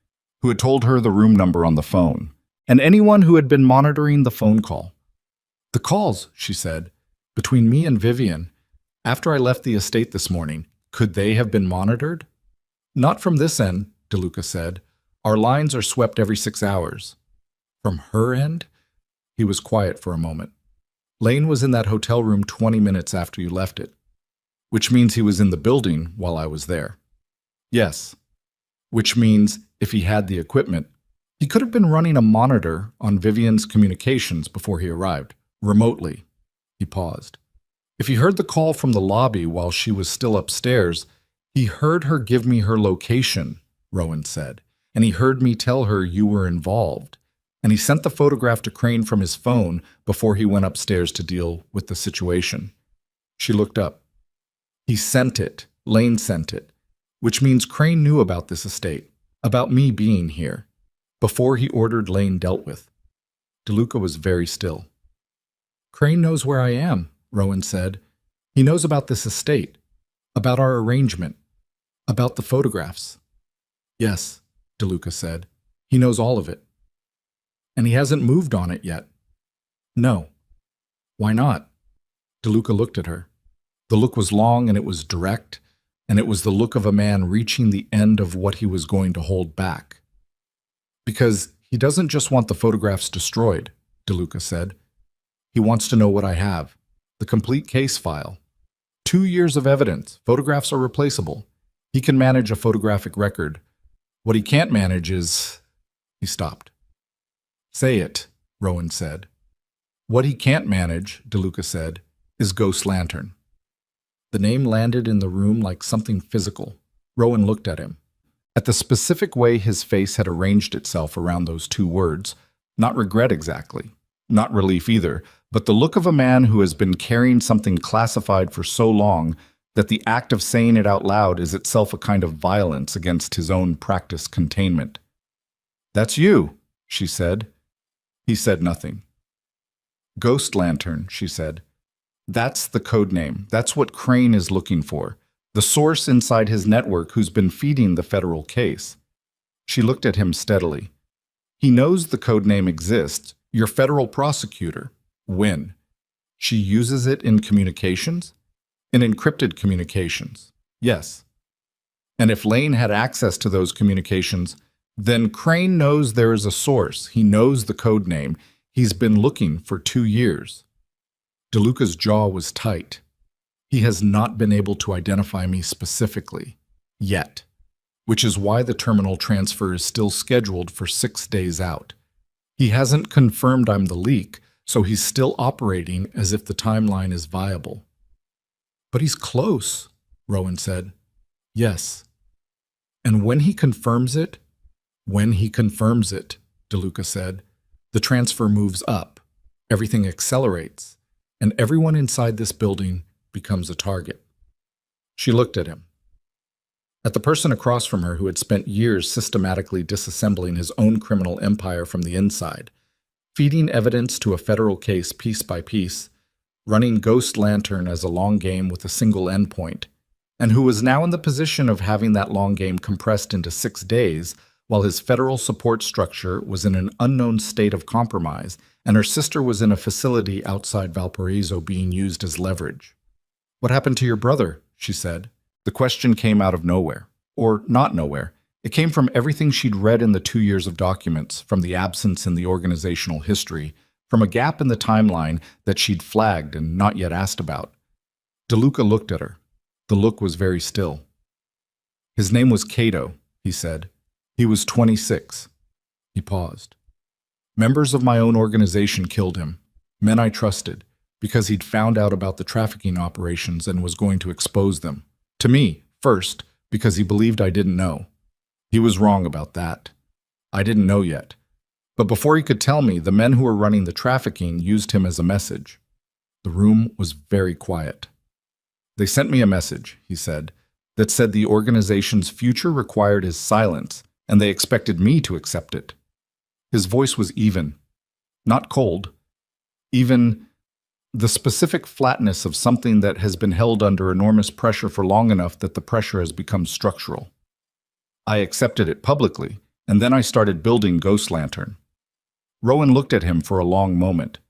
who had told her the room number on the phone. And anyone who had been monitoring the phone call. The calls, she said, between me and Vivian, after I left the estate this morning, could they have been monitored? Not from this end, DeLuca said. Our lines are swept every 6 hours. From her end? He was quiet for a moment. Lane was in that hotel room 20 minutes after you left it, which means he was in the building while I was there. Yes, which means if he had the equipment, he could have been running a monitor on Vivian's communications before he arrived, remotely. He paused. If he heard the call from the lobby while she was still upstairs, he heard her give me her location, Rowan said. And he heard me tell her you were involved, and he sent the photograph to Crane from his phone before he went upstairs to deal with the situation. She looked up. He sent it. Lane sent it, which means Crane knew about this estate, about me being here, before he ordered Lane dealt with. DeLuca was very still. Crane knows where I am, Rowan said. He knows about this estate, about our arrangement, about the photographs. Yes, DeLuca said. He knows all of it. And he hasn't moved on it yet. No. Why not? DeLuca looked at her. The look was long and it was direct, and it was the look of a man reaching the end of what he was going to hold back. Because he doesn't just want the photographs destroyed, DeLuca said. He wants to know what I have, the complete case file. 2 years of evidence, photographs are replaceable. He can manage a photographic record. What he can't manage is... He stopped. Say it, Rowan said. What he can't manage, DeLuca said, is Ghost Lantern. The name landed in the room like something physical. Rowan looked at him. At the specific way his face had arranged itself around those 2 words, not regret exactly, not relief either, but the look of a man who has been carrying something classified for so long that the act of saying it out loud is itself a kind of violence against his own practiced containment. That's you, she said. He said nothing. Ghost Lantern, she said. That's the code name. That's what Crane is looking for. The source inside his network who's been feeding the federal case. She looked at him steadily. He knows the code name exists. Your federal prosecutor. When? She uses it in communications? In encrypted communications. Yes. And if Lane had access to those communications, then Crane knows there is a source. He knows the code name. He's been looking for 2 years. DeLuca's jaw was tight. He has not been able to identify me specifically, yet, which is why the terminal transfer is still scheduled for 6 days out. He hasn't confirmed I'm the leak, so he's still operating as if the timeline is viable. But he's close, Rowan said. Yes. And when he confirms it, DeLuca said, the transfer moves up, everything accelerates, and everyone inside this building becomes a target. She looked at him. At the person across from her who had spent years systematically disassembling his own criminal empire from the inside, feeding evidence to a federal case piece by piece, running Ghost Lantern as a long game with a single endpoint, and who was now in the position of having that long game compressed into 6 days while his federal support structure was in an unknown state of compromise, and her sister was in a facility outside Valparaiso being used as leverage. "What happened to your brother?" she said. The question came out of nowhere. Or not nowhere. It came from everything she'd read in the 2 years of documents, from the absence in the organizational history, from a gap in the timeline that she'd flagged and not yet asked about. DeLuca looked at her. The look was very still. "His name was Cato," he said. "He was 26. He paused. "Members of my own organization killed him, men I trusted, because he'd found out about the trafficking operations and was going to expose them. To me, first, because he believed I didn't know. He was wrong about that. I didn't know yet. But before he could tell me, the men who were running the trafficking used him as a message." The room was very quiet. "They sent me a message," he said, "that said the organization's future required his silence, and they expected me to accept it." His voice was even, not cold, even the specific flatness of something that has been held under enormous pressure for long enough that the pressure has become structural. "I accepted it publicly, and then I started building Ghost Lantern." Rowan looked at him for a long moment,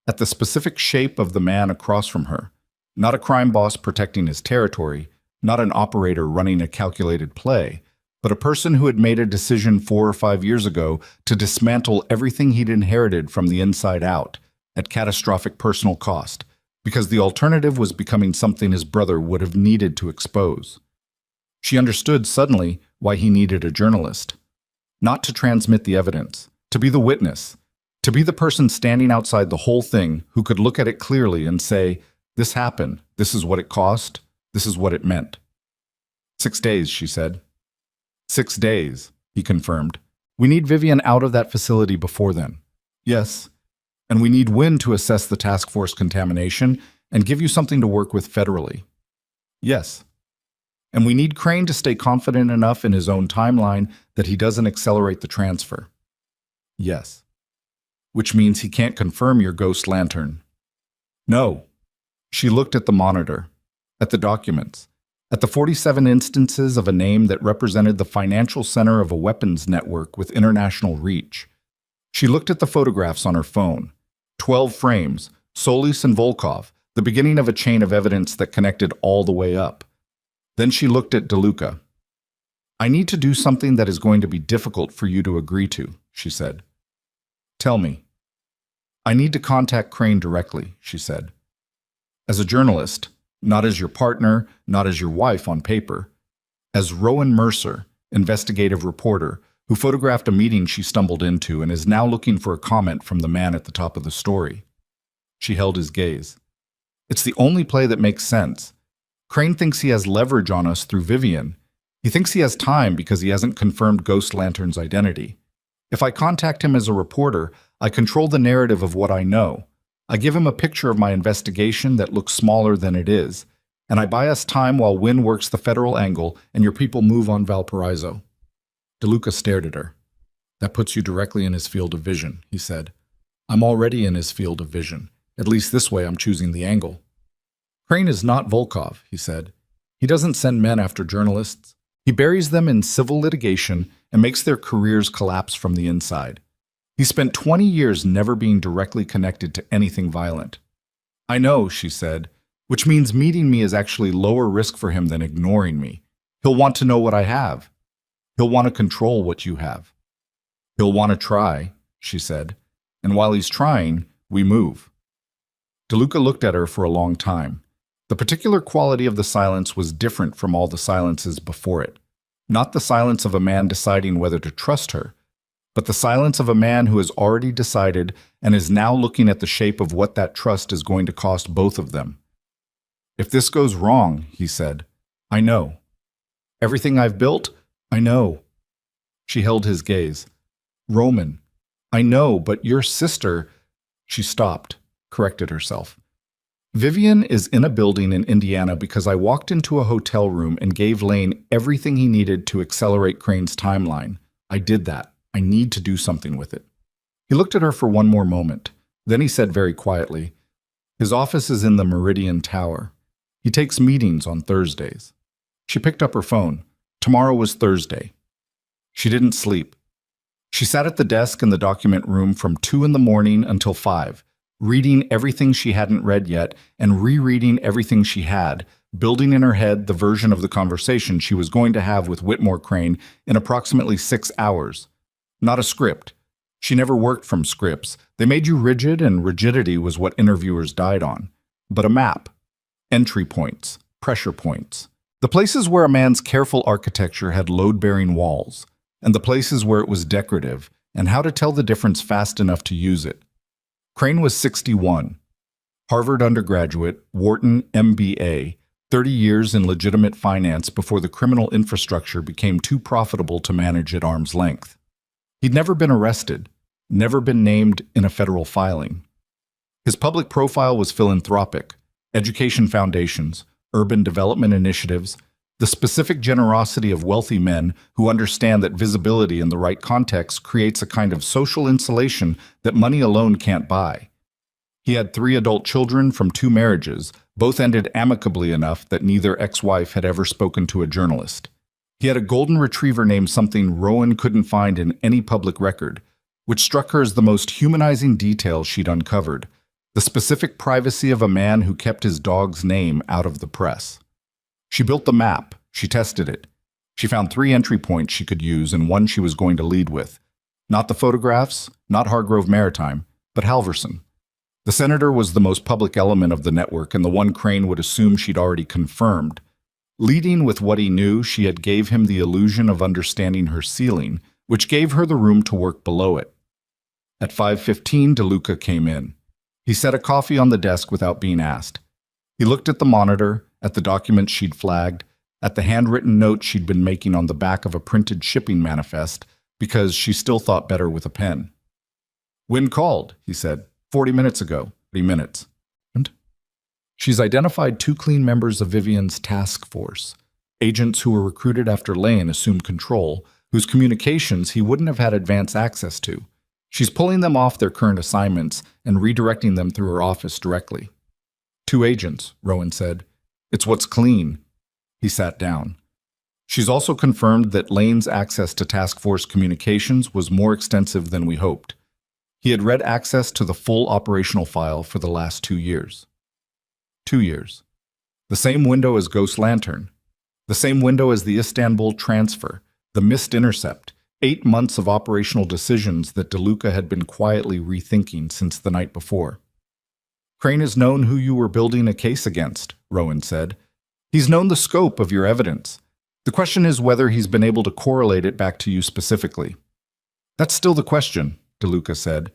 at the specific shape of the man across from her, not a crime boss protecting his territory, not an operator running a calculated play, but a person who had made a decision 4 or 5 years ago to dismantle everything he'd inherited from the inside out, at catastrophic personal cost, because the alternative was becoming something his brother would have needed to expose. She understood suddenly why he needed a journalist. Not to transmit the evidence, to be the witness, to be the person standing outside the whole thing who could look at it clearly and say, "This happened, this is what it cost, this is what it meant." 6 days, she said. 6 days, he confirmed. "We need Vivian out of that facility before then." "Yes. And we need Wynn to assess the task force contamination and give you something to work with federally." "Yes. And we need Crane to stay confident enough in his own timeline that he doesn't accelerate the transfer." "Yes. Which means he can't confirm your Ghost Lantern." "No." She looked at the monitor, at the documents, at the 47 instances of a name that represented the financial center of a weapons network with international reach. She looked at the photographs on her phone. 12 frames, Solis and Volkov, the beginning of a chain of evidence that connected all the way up. Then she looked at DeLuca. "I need to do something that is going to be difficult for you to agree to," she said. "Tell me." "I need to contact Crane directly," she said. "As a journalist, not as your partner, not as your wife on paper. As Rowan Mercer, investigative reporter, who photographed a meeting she stumbled into and is now looking for a comment from the man at the top of the story." She held his gaze. "It's the only play that makes sense. Crane thinks he has leverage on us through Vivian. He thinks he has time because he hasn't confirmed Ghost Lantern's identity. If I contact him as a reporter, I control the narrative of what I know. I give him a picture of my investigation that looks smaller than it is, and I buy us time while Wynn works the federal angle and your people move on Valparaiso." DeLuca stared at her. "That puts you directly in his field of vision," he said. "I'm already in his field of vision. At least this way I'm choosing the angle." "Crane is not Volkov," he said. "He doesn't send men after journalists. He buries them in civil litigation and makes their careers collapse from the inside. He spent 20 years never being directly connected to anything violent." "I know," she said, "which means meeting me is actually lower risk for him than ignoring me. He'll want to know what I have. He'll want to control what you have." "He'll want to try," she said, "and while he's trying, we move." DeLuca looked at her for a long time. The particular quality of the silence was different from all the silences before it. Not the silence of a man deciding whether to trust her, but the silence of a man who has already decided and is now looking at the shape of what that trust is going to cost both of them. "If this goes wrong," he said, "I know. Everything I've built, I know." She held his gaze. "Roman, I know, but your sister—" She stopped, corrected herself. "Vivian is in a building in Indiana because I walked into a hotel room and gave Lane everything he needed to accelerate Crane's timeline. I did that. I need to do something with it." He looked at her for one more moment. Then he said very quietly, "His office is in the Meridian Tower. He takes meetings on Thursdays." She picked up her phone. Tomorrow was Thursday. She didn't sleep. She sat at the desk in the document room from 2 in the morning until 5, reading everything she hadn't read yet and rereading everything she had, building in her head the version of the conversation she was going to have with Whitmore Crane in approximately 6 hours. Not a script. She never worked from scripts. They made you rigid, and rigidity was what interviewers died on. But a map. Entry points. Pressure points. The places where a man's careful architecture had load-bearing walls, and the places where it was decorative, and how to tell the difference fast enough to use it. Crane was 61. Harvard undergraduate, Wharton MBA, 30 years in legitimate finance before the criminal infrastructure became too profitable to manage at arm's length. He'd never been arrested, never been named in a federal filing. His public profile was philanthropic, education foundations, urban development initiatives, the specific generosity of wealthy men who understand that visibility in the right context creates a kind of social insulation that money alone can't buy. He had 3 adult children from 2 marriages, both ended amicably enough that neither ex-wife had ever spoken to a journalist. He had a golden retriever named something Rowan couldn't find in any public record, which struck her as the most humanizing detail she'd uncovered, the specific privacy of a man who kept his dog's name out of the press. She built the map. She tested it. She found 3 entry points she could use and one she was going to lead with. Not the photographs, not Hargrove Maritime, but Halverson. The senator was the most public element of the network and the one Crane would assume she'd already confirmed. Leading with what he knew, she had gave him the illusion of understanding her ceiling, which gave her the room to work below it. At 5:15, DeLuca came in. He set a coffee on the desk without being asked. He looked at the monitor, at the documents she'd flagged, at the handwritten notes she'd been making on the back of a printed shipping manifest, because she still thought better with a pen. "Wynn called," he said, 40 minutes ago. 30 minutes. And she's identified 2 clean members of Vivian's task force, agents who were recruited after Lane assumed control, whose communications he wouldn't have had advance access to. She's pulling them off their current assignments and redirecting them through her office directly. 2 agents, Rowan said. It's what's clean. He sat down. She's also confirmed that Lane's access to task force communications was more extensive than we hoped. He had read access to the full operational file for the last 2 years. 2 years. The same window as Ghost Lantern. The same window as the Istanbul transfer, the missed intercept, 8 months of operational decisions that DeLuca had been quietly rethinking since the night before. Crane has known who you were building a case against, Rowan said. He's known the scope of your evidence. The question is whether he's been able to correlate it back to you specifically. That's still the question, DeLuca said.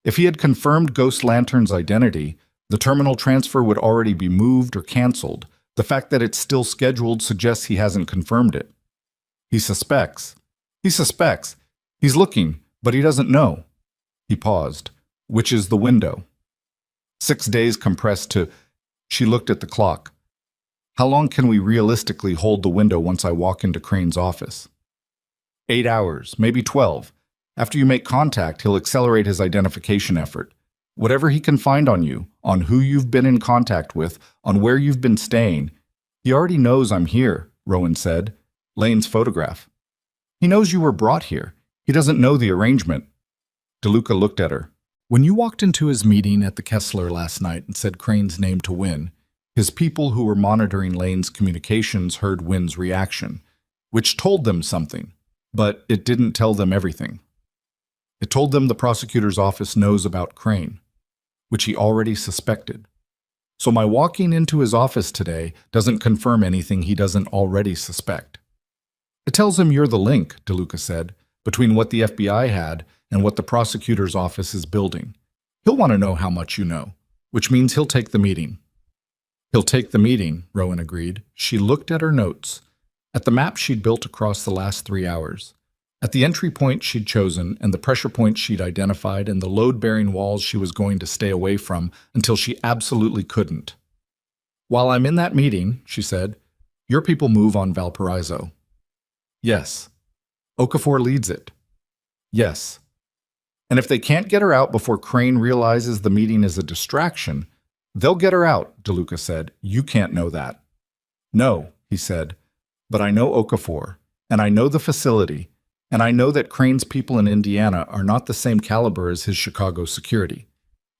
If he had confirmed Ghost Lantern's identity, the terminal transfer would already be moved or canceled. The fact that it's still scheduled suggests he hasn't confirmed it. He suspects. He's looking, but he doesn't know. He paused. Which is the window? 6 days compressed to... She looked at the clock. How long can we realistically hold the window once I walk into Crane's office? 8 hours, maybe 12. After you make contact, he'll accelerate his identification effort. Whatever he can find on you, on who you've been in contact with, on where you've been staying. He already knows I'm here, Rowan said. Lane's photograph. He knows you were brought here. He doesn't know the arrangement. DeLuca looked at her. When you walked into his meeting at the Kessler last night and said Crane's name to Wynn, his people who were monitoring Lane's communications heard Wynn's reaction, which told them something, but it didn't tell them everything. It told them the prosecutor's office knows about Crane, which he already suspected. So my walking into his office today doesn't confirm anything he doesn't already suspect. It tells him you're the link, DeLuca said, between what the FBI had and what the prosecutor's office is building. He'll want to know how much you know, which means he'll take the meeting. He'll take the meeting, Rowan agreed. She looked at her notes, at the map she'd built across the last 3 hours, at the entry point she'd chosen and the pressure points she'd identified and the load-bearing walls she was going to stay away from until she absolutely couldn't. While I'm in that meeting, she said, your people move on Valparaiso. Yes. Okafor leads it. Yes. And if they can't get her out before Crane realizes the meeting is a distraction, they'll get her out, DeLuca said. You can't know that. No, he said, but I know Okafor, and I know the facility, And I know that Crane's people in Indiana are not the same caliber as his Chicago security.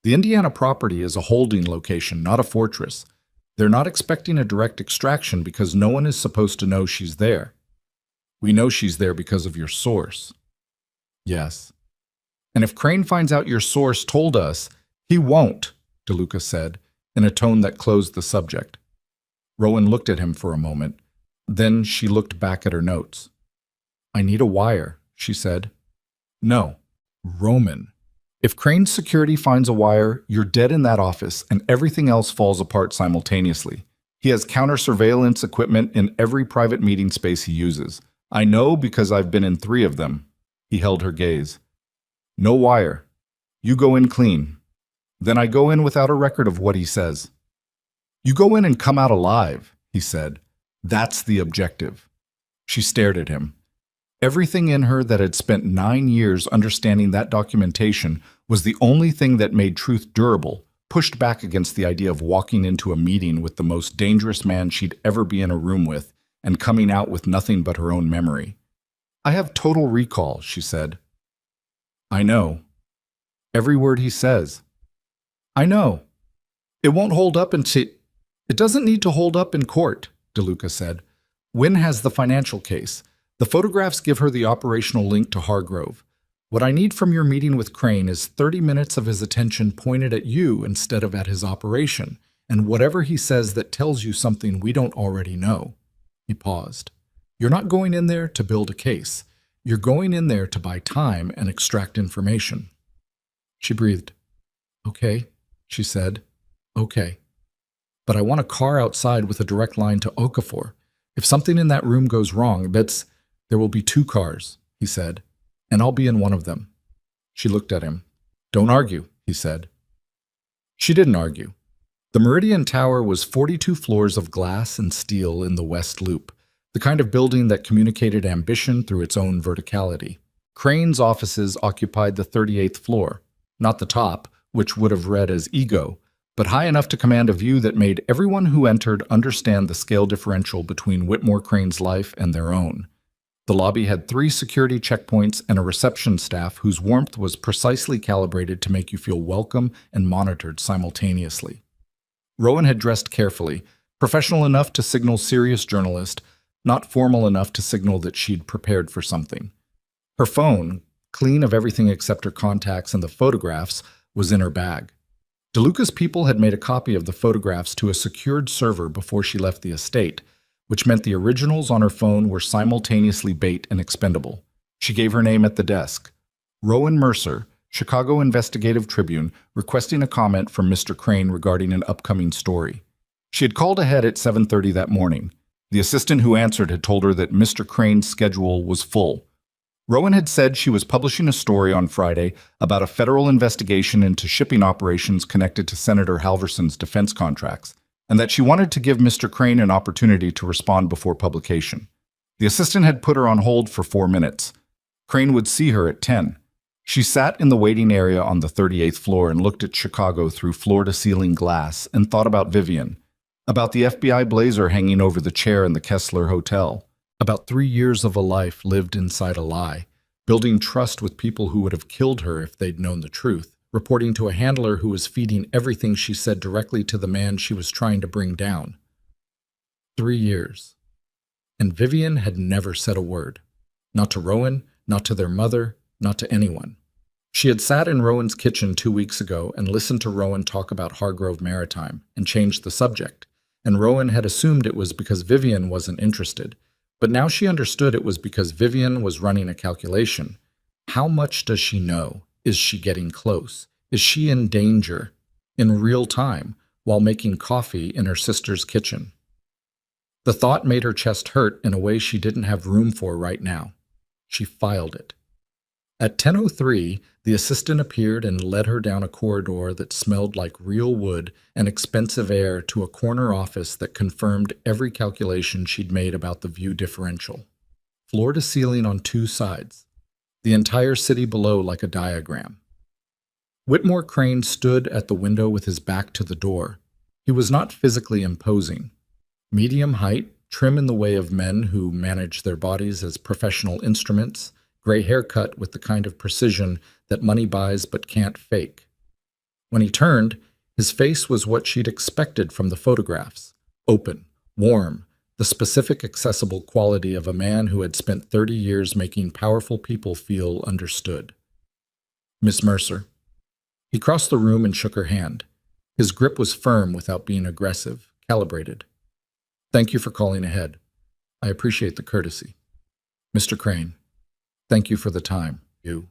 The Indiana property is a holding location, not a fortress. They're not expecting a direct extraction because no one is supposed to know she's there. We know she's there because of your source. Yes. And if Crane finds out your source told us, he won't, DeLuca said, in a tone that closed the subject. Rowan looked at him for a moment. Then she looked back at her notes. I need a wire, she said. No. Roman. If Crane's security finds a wire, you're dead in that office and everything else falls apart simultaneously. He has counter-surveillance equipment in every private meeting space he uses. I know because I've been in 3 of them. He held her gaze. No wire. You go in clean. Then I go in without a record of what he says. You go in and come out alive, he said. That's the objective. She stared at him. Everything in her that had spent 9 years understanding that documentation was the only thing that made truth durable, pushed back against the idea of walking into a meeting with the most dangerous man she'd ever be in a room with and coming out with nothing but her own memory. I have total recall, she said. I know. Every word he says. I know. It won't hold up It doesn't need to hold up in court, DeLuca said. Wynn has the financial case. The photographs give her the operational link to Hargrove. What I need from your meeting with Crane is 30 minutes of his attention pointed at you instead of at his operation, and whatever he says that tells you something we don't already know. He paused. You're not going in there to build a case. You're going in there to buy time and extract information. She breathed. Okay, she said. Okay. But I want a car outside with a direct line to Okafor. If something in that room goes wrong, there will be 2 cars, he said, and I'll be in one of them. She looked at him. Don't argue, he said. She didn't argue. The Meridian Tower was 42 floors of glass and steel in the West Loop, the kind of building that communicated ambition through its own verticality. Crane's offices occupied the 38th floor, not the top, which would have read as ego, but high enough to command a view that made everyone who entered understand the scale differential between Whitmore Crane's life and their own. The lobby had 3 security checkpoints and a reception staff whose warmth was precisely calibrated to make you feel welcome and monitored simultaneously. Rowan had dressed carefully, professional enough to signal serious journalist, not formal enough to signal that she'd prepared for something. Her phone, clean of everything except her contacts and the photographs, was in her bag. DeLuca's people had made a copy of the photographs to a secured server before she left the estate, which meant the originals on her phone were simultaneously bait and expendable. She gave her name at the desk. Rowan Mercer, Chicago Investigative Tribune, requesting a comment from Mr. Crane regarding an upcoming story. She had called ahead at 7:30 that morning. The assistant who answered had told her that Mr. Crane's schedule was full. Rowan had said she was publishing a story on Friday about a federal investigation into shipping operations connected to Senator Halverson's defense contracts, and that she wanted to give Mr. Crane an opportunity to respond before publication. The assistant had put her on hold for 4 minutes. Crane would see her at 10. She sat in the waiting area on the 38th floor and looked at Chicago through floor-to-ceiling glass and thought about Vivian, about the FBI blazer hanging over the chair in the Kessler Hotel, about 3 years of a life lived inside a lie, building trust with people who would have killed her if they'd known the truth, reporting to a handler who was feeding everything she said directly to the man she was trying to bring down. 3 years. And Vivian had never said a word. Not to Rowan, not to their mother, not to anyone. She had sat in Rowan's kitchen 2 weeks ago and listened to Rowan talk about Hargrove Maritime and changed the subject, and Rowan had assumed it was because Vivian wasn't interested. But now she understood it was because Vivian was running a calculation. How much does she know? Is she getting close? Is she in danger? In real time, while making coffee in her sister's kitchen. The thought made her chest hurt in a way she didn't have room for right now. She filed it. At 10:03, the assistant appeared and led her down a corridor that smelled like real wood and expensive air to a corner office that confirmed every calculation she'd made about the view differential. Floor to ceiling on 2 sides. The entire city below like a diagram. Whitmore Crane stood at the window with his back to the door. He was not physically imposing. Medium height, trim in the way of men who manage their bodies as professional instruments, gray haircut with the kind of precision that money buys but can't fake. When he turned, his face was what she'd expected from the photographs: open, warm, the specific accessible quality of a man who had spent 30 years making powerful people feel understood. Miss Mercer. He crossed the room and shook her hand. His grip was firm without being aggressive, calibrated. Thank you for calling ahead. I appreciate the courtesy. Mr. Crane. Thank you for the time, you.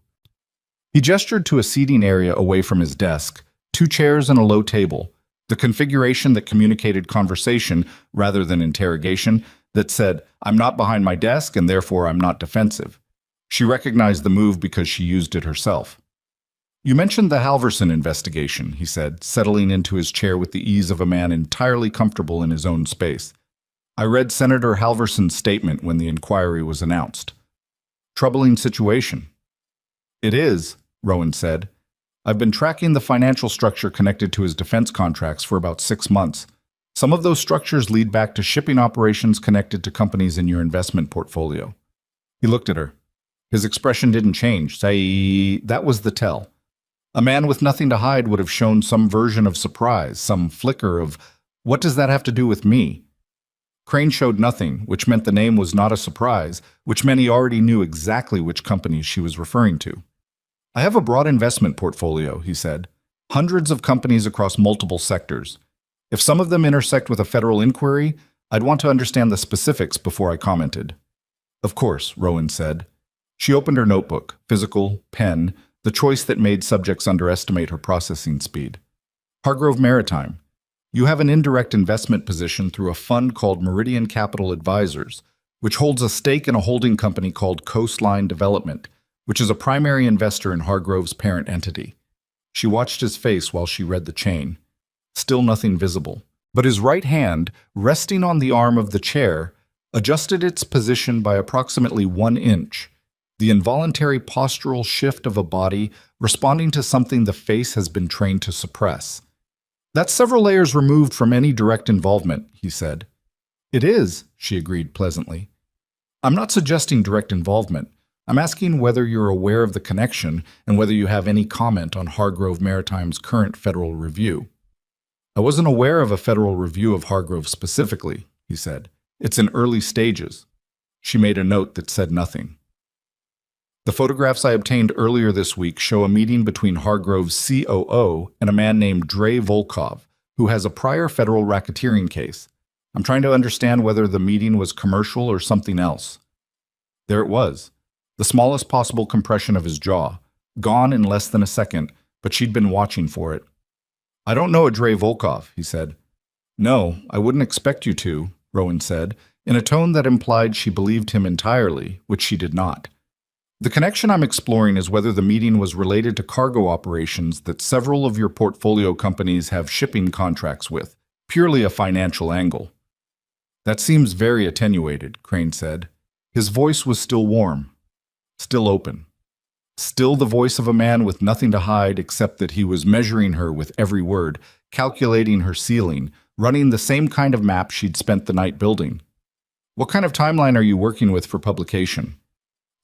He gestured to a seating area away from his desk, 2 chairs and a low table, the configuration that communicated conversation rather than interrogation, that said, I'm not behind my desk and therefore I'm not defensive. She recognized the move because she used it herself. You mentioned the Halverson investigation, he said, settling into his chair with the ease of a man entirely comfortable in his own space. I read Senator Halverson's statement when the inquiry was announced. Troubling situation. It is, Rowan said. I've been tracking the financial structure connected to his defense contracts for about 6 months. Some of those structures lead back to shipping operations connected to companies in your investment portfolio. He looked at her. His expression didn't change. That was the tell. A man with nothing to hide would have shown some version of surprise, some flicker of, what does that have to do with me? Crane showed nothing, which meant the name was not a surprise, which meant he already knew exactly which companies she was referring to. I have a broad investment portfolio, he said. Hundreds of companies across multiple sectors. If some of them intersect with a federal inquiry, I'd want to understand the specifics before I commented. Of course, Rowan said. She opened her notebook, physical, pen, the choice that made subjects underestimate her processing speed. Hargrove Maritime. You have an indirect investment position through a fund called Meridian Capital Advisors, which holds a stake in a holding company called Coastline Development, which is a primary investor in Hargrove's parent entity. She watched his face while she read the chain. Still nothing visible, but his right hand, resting on the arm of the chair, adjusted its position by approximately 1 inch, the involuntary postural shift of a body responding to something the face has been trained to suppress. That's several layers removed from any direct involvement, he said. It is, she agreed pleasantly. I'm not suggesting direct involvement. I'm asking whether you're aware of the connection and whether you have any comment on Hargrove Maritime's current federal review. I wasn't aware of a federal review of Hargrove specifically, he said. It's in early stages. She made a note that said nothing. The photographs I obtained earlier this week show a meeting between Hargrove's COO and a man named Dre Volkov, who has a prior federal racketeering case. I'm trying to understand whether the meeting was commercial or something else. There it was. The smallest possible compression of his jaw, gone in less than a second, but she'd been watching for it. I don't know a Dre Volkov, he said. No, I wouldn't expect you to, Rowan said, in a tone that implied she believed him entirely, which she did not. The connection I'm exploring is whether the meeting was related to cargo operations that several of your portfolio companies have shipping contracts with, purely a financial angle. That seems very attenuated, Crane said. His voice was still warm. Still open. Still the voice of a man with nothing to hide except that he was measuring her with every word, calculating her ceiling, running the same kind of map she'd spent the night building. What kind of timeline are you working with for publication?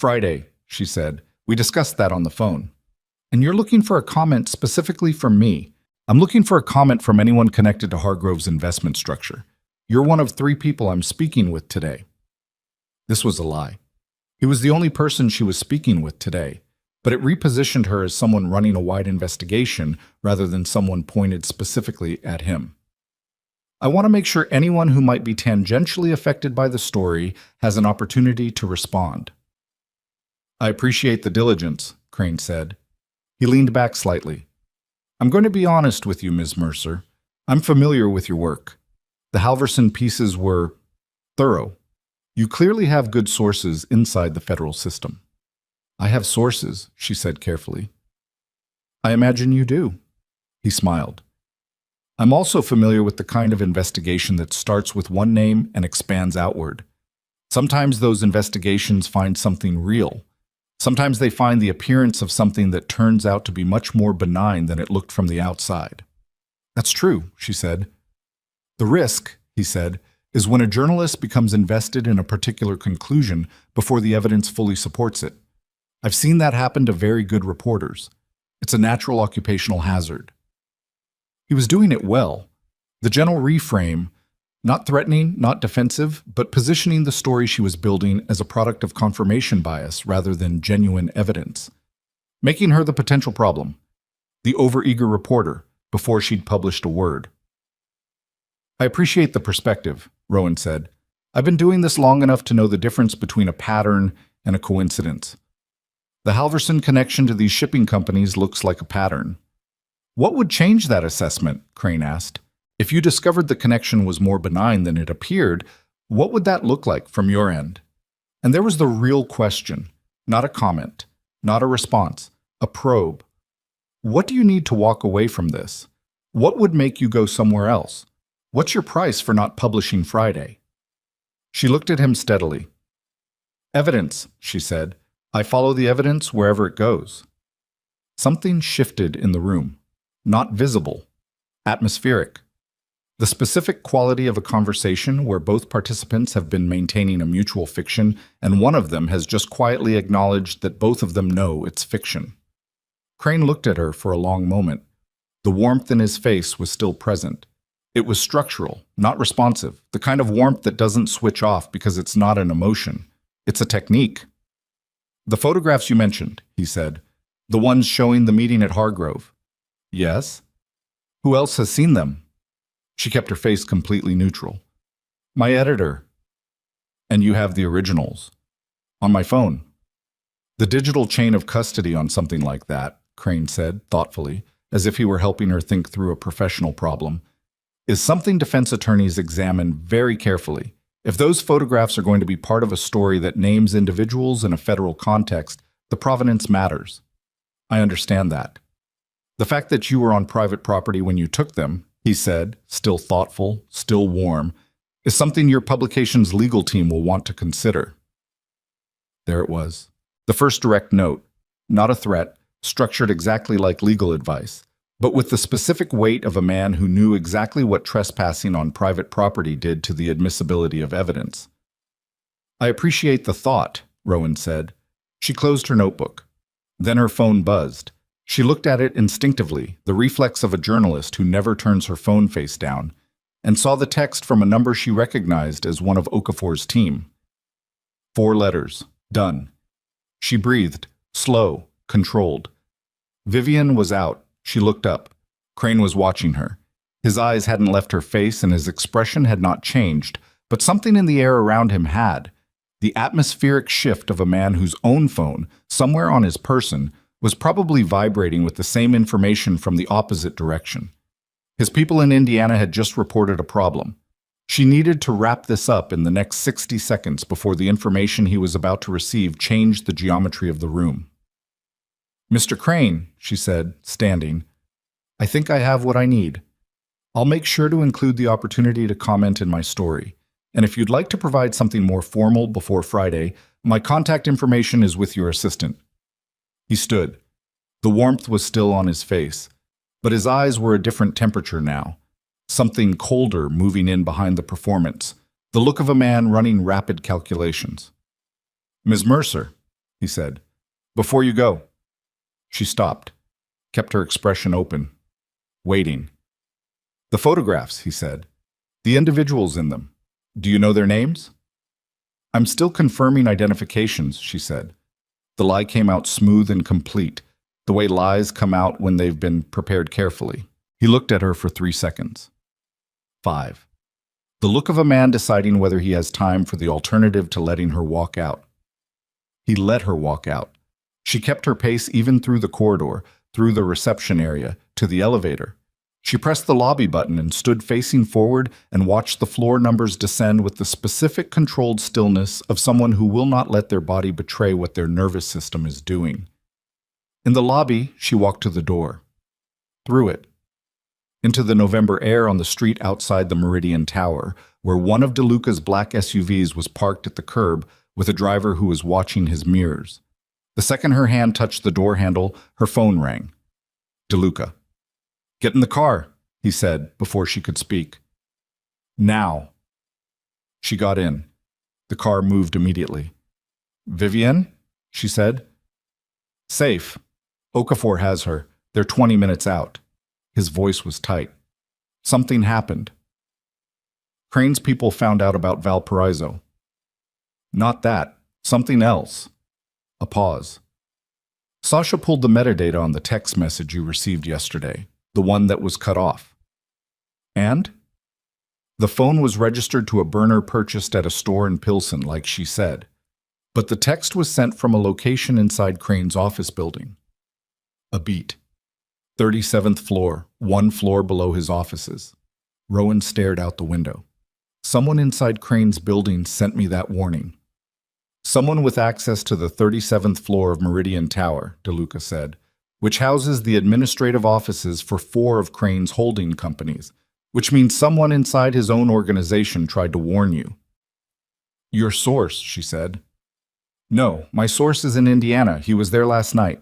Friday, she said. We discussed that on the phone. And you're looking for a comment specifically from me. I'm looking for a comment from anyone connected to Hargrove's investment structure. You're one of 3 people I'm speaking with today. This was a lie. He was the only person she was speaking with today, but it repositioned her as someone running a wide investigation rather than someone pointed specifically at him. I want to make sure anyone who might be tangentially affected by the story has an opportunity to respond. I appreciate the diligence, Crane said. He leaned back slightly. I'm going to be honest with you, Ms. Mercer. I'm familiar with your work. The Halverson pieces were thorough. You clearly have good sources inside the federal system. I have sources, she said carefully. I imagine you do. He smiled. I'm also familiar with the kind of investigation that starts with one name and expands outward. Sometimes those investigations find something real. Sometimes they find the appearance of something that turns out to be much more benign than it looked from the outside. That's true, she said. The risk, he said, is when a journalist becomes invested in a particular conclusion before the evidence fully supports it. I've seen that happen to very good reporters. It's a natural occupational hazard. He was doing it well. The gentle reframe, not threatening, not defensive, but positioning the story she was building as a product of confirmation bias rather than genuine evidence. Making her the potential problem, the overeager reporter, before she'd published a word. I appreciate the perspective, Rowan said. I've been doing this long enough to know the difference between a pattern and a coincidence. The Halverson connection to these shipping companies looks like a pattern. What would change that assessment? Crane asked. If you discovered the connection was more benign than it appeared, what would that look like from your end? And there was the real question, not a comment, not a response, a probe. What do you need to walk away from this? What would make you go somewhere else? What's your price for not publishing Friday? She looked at him steadily. Evidence, she said. I follow the evidence wherever it goes. Something shifted in the room. Not visible. Atmospheric. The specific quality of a conversation where both participants have been maintaining a mutual fiction and one of them has just quietly acknowledged that both of them know it's fiction. Crane looked at her for a long moment. The warmth in his face was still present. It was structural, not responsive, the kind of warmth that doesn't switch off because it's not an emotion. It's a technique. The photographs you mentioned, he said. The ones showing the meeting at Hargrove. Yes? Who else has seen them? She kept her face completely neutral. My editor. And you have the originals. On my phone. The digital chain of custody on something like that, Crane said, thoughtfully, as if he were helping her think through a professional problem, is something defense attorneys examine very carefully. If those photographs are going to be part of a story that names individuals in a federal context, the provenance matters. I understand that. The fact that you were on private property when you took them, he said, still thoughtful, still warm, is something your publication's legal team will want to consider. There it was. The first direct note, not a threat, structured exactly like legal advice, but with the specific weight of a man who knew exactly what trespassing on private property did to the admissibility of evidence. I appreciate the thought, Rowan said. She closed her notebook. Then her phone buzzed. She looked at it instinctively, the reflex of a journalist who never turns her phone face down, and saw the text from a number she recognized as one of Okafor's team. 4 letters. Done. She breathed, slow, controlled. Vivian was out. She looked up. Crane was watching her. His eyes hadn't left her face and his expression had not changed, but something in the air around him had. The atmospheric shift of a man whose own phone, somewhere on his person, was probably vibrating with the same information from the opposite direction. His people in Indiana had just reported a problem. She needed to wrap this up in the next 60 seconds before the information he was about to receive changed the geometry of the room. Mr. Crane, she said, standing, I think I have what I need. I'll make sure to include the opportunity to comment in my story. And if you'd like to provide something more formal before Friday, my contact information is with your assistant. He stood. The warmth was still on his face, but his eyes were a different temperature now. Something colder moving in behind the performance, the look of a man running rapid calculations. Ms. Mercer, he said, before you go. She stopped, kept her expression open, waiting. The photographs, he said. The individuals in them. Do you know their names? I'm still confirming identifications, she said. The lie came out smooth and complete, the way lies come out when they've been prepared carefully. He looked at her for 3 seconds. 5. The look of a man deciding whether he has time for the alternative to letting her walk out. He let her walk out. She kept her pace even through the corridor, through the reception area, to the elevator. She pressed the lobby button and stood facing forward and watched the floor numbers descend with the specific controlled stillness of someone who will not let their body betray what their nervous system is doing. In the lobby, she walked to the door. Through it. Into the November air on the street outside the Meridian Tower, where one of DeLuca's black SUVs was parked at the curb with a driver who was watching his mirrors. The second her hand touched the door handle, her phone rang. DeLuca. Get in the car, he said before she could speak. Now. She got in. The car moved immediately. Vivienne, she said. Safe. Okafor has her. They're 20 minutes out. His voice was tight. Something happened. Crane's people found out about Valparaiso. Not that. Something else. A pause. Sasha pulled the metadata on the text message you received yesterday, the one that was cut off. And? The phone was registered to a burner purchased at a store in Pilsen, like she said. But the text was sent from a location inside Crane's office building. A beat. 37th floor, one floor below his offices. Rowan stared out the window. Someone inside Crane's building sent me that warning. Someone with access to the 37th floor of Meridian Tower, DeLuca said, which houses the administrative offices for 4 of Crane's holding companies, which means someone inside his own organization tried to warn you. Your source, she said. No, my source is in Indiana. He was there last night.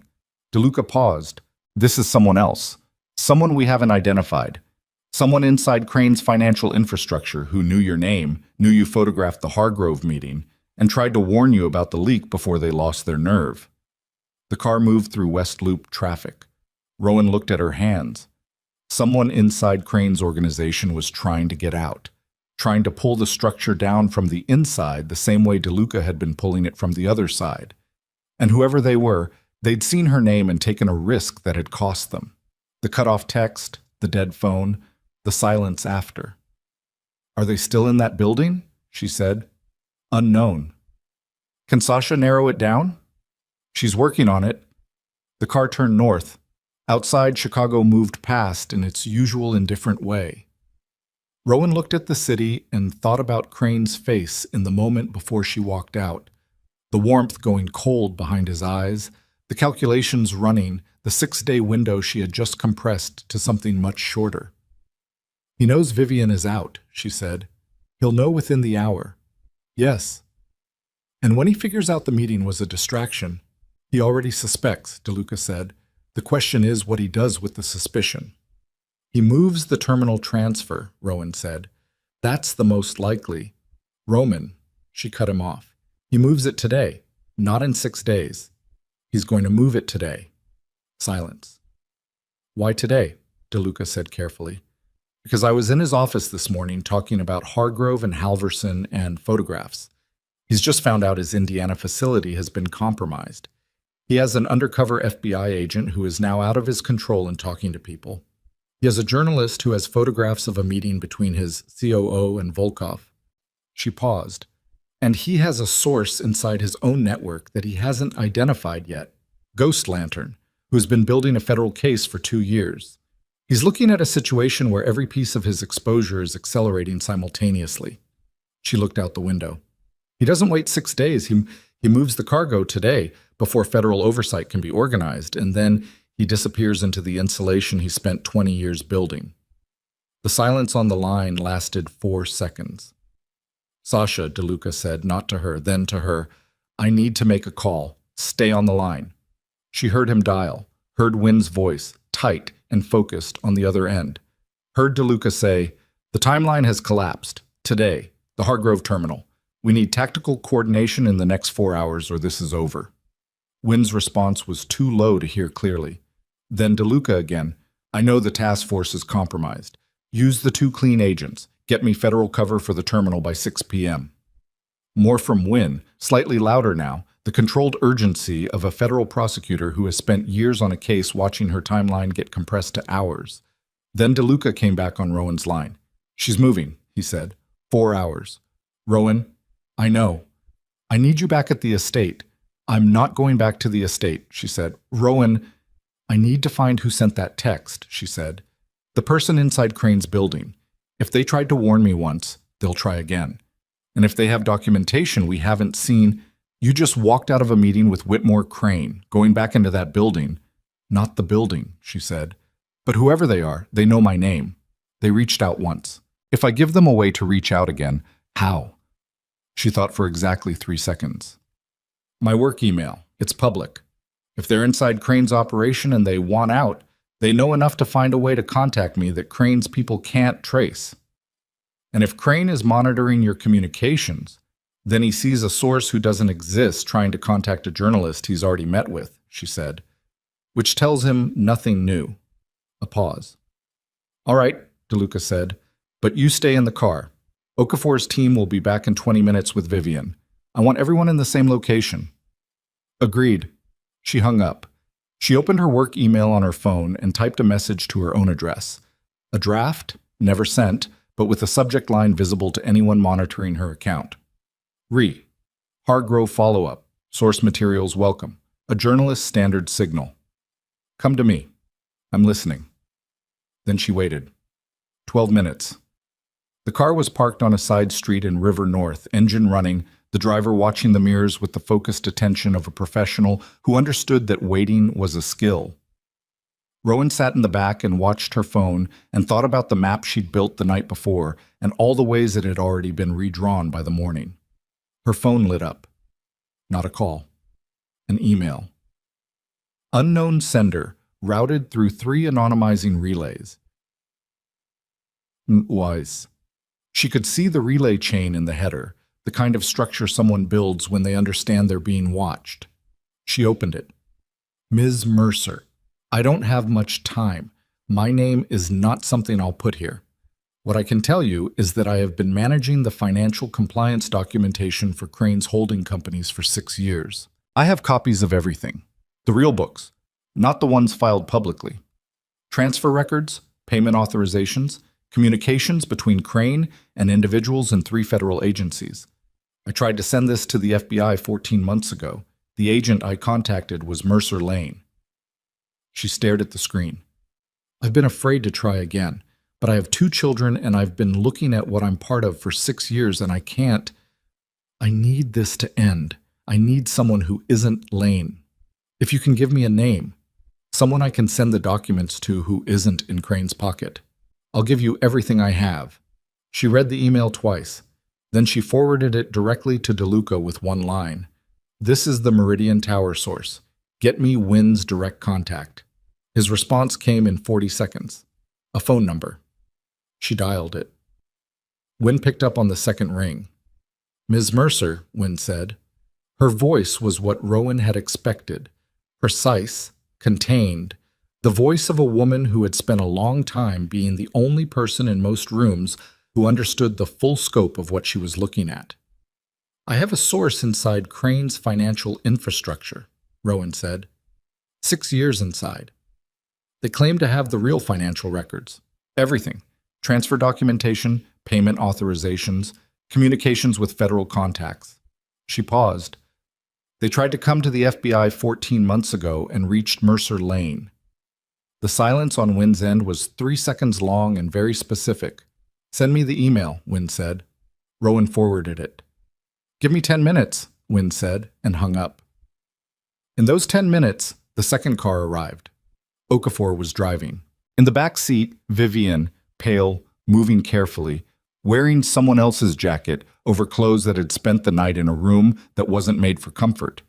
DeLuca paused. This is someone else. Someone we haven't identified. Someone inside Crane's financial infrastructure who knew your name, knew you photographed the Hargrove meeting, and tried to warn you about the leak before they lost their nerve. The car moved through West Loop traffic. Rowan looked at her hands. Someone inside Crane's organization was trying to get out, trying to pull the structure down from the inside the same way DeLuca had been pulling it from the other side. And whoever they were, they'd seen her name and taken a risk that had cost them. The cut-off text, the dead phone, the silence after. Are they still in that building? She said. Unknown. Can Sasha narrow it down? She's working on it. The car turned north. Outside, Chicago moved past in its usual indifferent way. Rowan looked at the city and thought about Crane's face in the moment before she walked out, the warmth going cold behind his eyes, the calculations running, the 6-day window she had just compressed to something much shorter. He knows Vivian is out, she said. He'll know within the hour. Yes. And when he figures out the meeting was a distraction, he already suspects, DeLuca said. The question is what he does with the suspicion. He moves the terminal transfer, Rowan said. That's the most likely. Roman, she cut him off. He moves it today, not in 6 days. He's going to move it today. Silence. Why today? DeLuca said carefully. Because I was in his office this morning talking about Hargrove and Halverson and photographs. He's just found out his Indiana facility has been compromised. He has an undercover FBI agent who is now out of his control and talking to people. He has a journalist who has photographs of a meeting between his COO and Volkov. She paused. And he has a source inside his own network that he hasn't identified yet, Ghost Lantern, who has been building a federal case for 2 years. He's looking at a situation where every piece of his exposure is accelerating simultaneously. She looked out the window. He doesn't wait 6 days. He moves the cargo today before federal oversight can be organized, and then he disappears into the insulation he spent 20 years building. The silence on the line lasted 4 seconds. Sasha, DeLuca said, not to her, then to her, I need to make a call. Stay on the line. She heard him dial, heard Wynn's voice, tight and focused on the other end. Heard DeLuca say, the timeline has collapsed. Today, the Hargrove terminal. We need tactical coordination in the next 4 hours or this is over. Wynn's response was too low to hear clearly. Then DeLuca again, I know the task force is compromised. Use the 2 clean agents. Get me federal cover for the terminal by 6 p.m. More from Wynn, slightly louder now, the controlled urgency of a federal prosecutor who has spent years on a case watching her timeline get compressed to hours. Then DeLuca came back on Rowan's line. She's moving, he said. 4 hours. Rowan, I know. I need you back at the estate. I'm not going back to the estate, she said. Rowan, I need to find who sent that text, she said. The person inside Crane's building. If they tried to warn me once, they'll try again. And if they have documentation we haven't seen, you just walked out of a meeting with Whitmore Crane, going back into that building. Not the building, she said. But whoever they are, they know my name. They reached out once. If I give them a way to reach out again, how? She thought for exactly 3 seconds. My work email. It's public. If they're inside Crane's operation and they want out, they know enough to find a way to contact me that Crane's people can't trace. And if Crane is monitoring your communications, Then he sees a source who doesn't exist trying to contact a journalist he's already met with, she said, which tells him nothing new. A pause. All right, DeLuca said, but you stay in the car. Okafor's team will be back in 20 minutes with Vivian. I want everyone in the same location. Agreed. She hung up. She opened her work email on her phone and typed a message to her own address. A draft, never sent, but with a subject line visible to anyone monitoring her account. Re. Hargrove follow-up. Source materials welcome. A journalist's standard signal. Come to me. I'm listening. Then she waited. 12 minutes. The car was parked on a side street in River North, engine running, the driver watching the mirrors with the focused attention of a professional who understood that waiting was a skill. Rowan sat in the back and watched her phone and thought about the map she'd built the night before and all the ways it had already been redrawn by the morning. Her phone lit up. Not a call. An email. Unknown sender, routed through 3 anonymizing relays. Wise. She could see the relay chain in the header, the kind of structure someone builds when they understand they're being watched. She opened it. Ms. Mercer, I don't have much time. My name is not something I'll put here. What I can tell you is that I have been managing the financial compliance documentation for Crane's holding companies for 6 years. I have copies of everything. The real books, not the ones filed publicly. Transfer records, payment authorizations, communications between Crane and individuals in 3 federal agencies. I tried to send this to the FBI 14 months ago. The agent I contacted was Mercer Lane. She stared at the screen. I've been afraid to try again, but I have 2 children and I've been looking at what I'm part of for 6 years and I can't. I need this to end. I need someone who isn't Lane. If you can give me a name, someone I can send the documents to who isn't in Crane's pocket. I'll give you everything I have. She read the email twice. Then she forwarded it directly to DeLuca with one line. This is the Meridian Tower source. Get me Wynn's direct contact. His response came in 40 seconds. A phone number. She dialed it. Wynn picked up on the second ring. Ms. Mercer, Wynn said. Her voice was what Rowan had expected. Precise, contained, the voice of a woman who had spent a long time being the only person in most rooms who understood the full scope of what she was looking at. I have a source inside Crane's financial infrastructure, Rowan said. 6 years inside. They claim to have the real financial records. Everything. Transfer documentation, payment authorizations, communications with federal contacts. She paused. They tried to come to the FBI 14 months ago and reached Mercer Lane. The silence on Wynn's end was 3 seconds long and very specific. Send me the email, Wynn said. Rowan forwarded it. Give me 10 minutes, Wynn said, and hung up. In those 10 minutes, the second car arrived. Okafor was driving. In the back seat, Vivian, pale, moving carefully, wearing someone else's jacket over clothes that had spent the night in a room that wasn't made for comfort.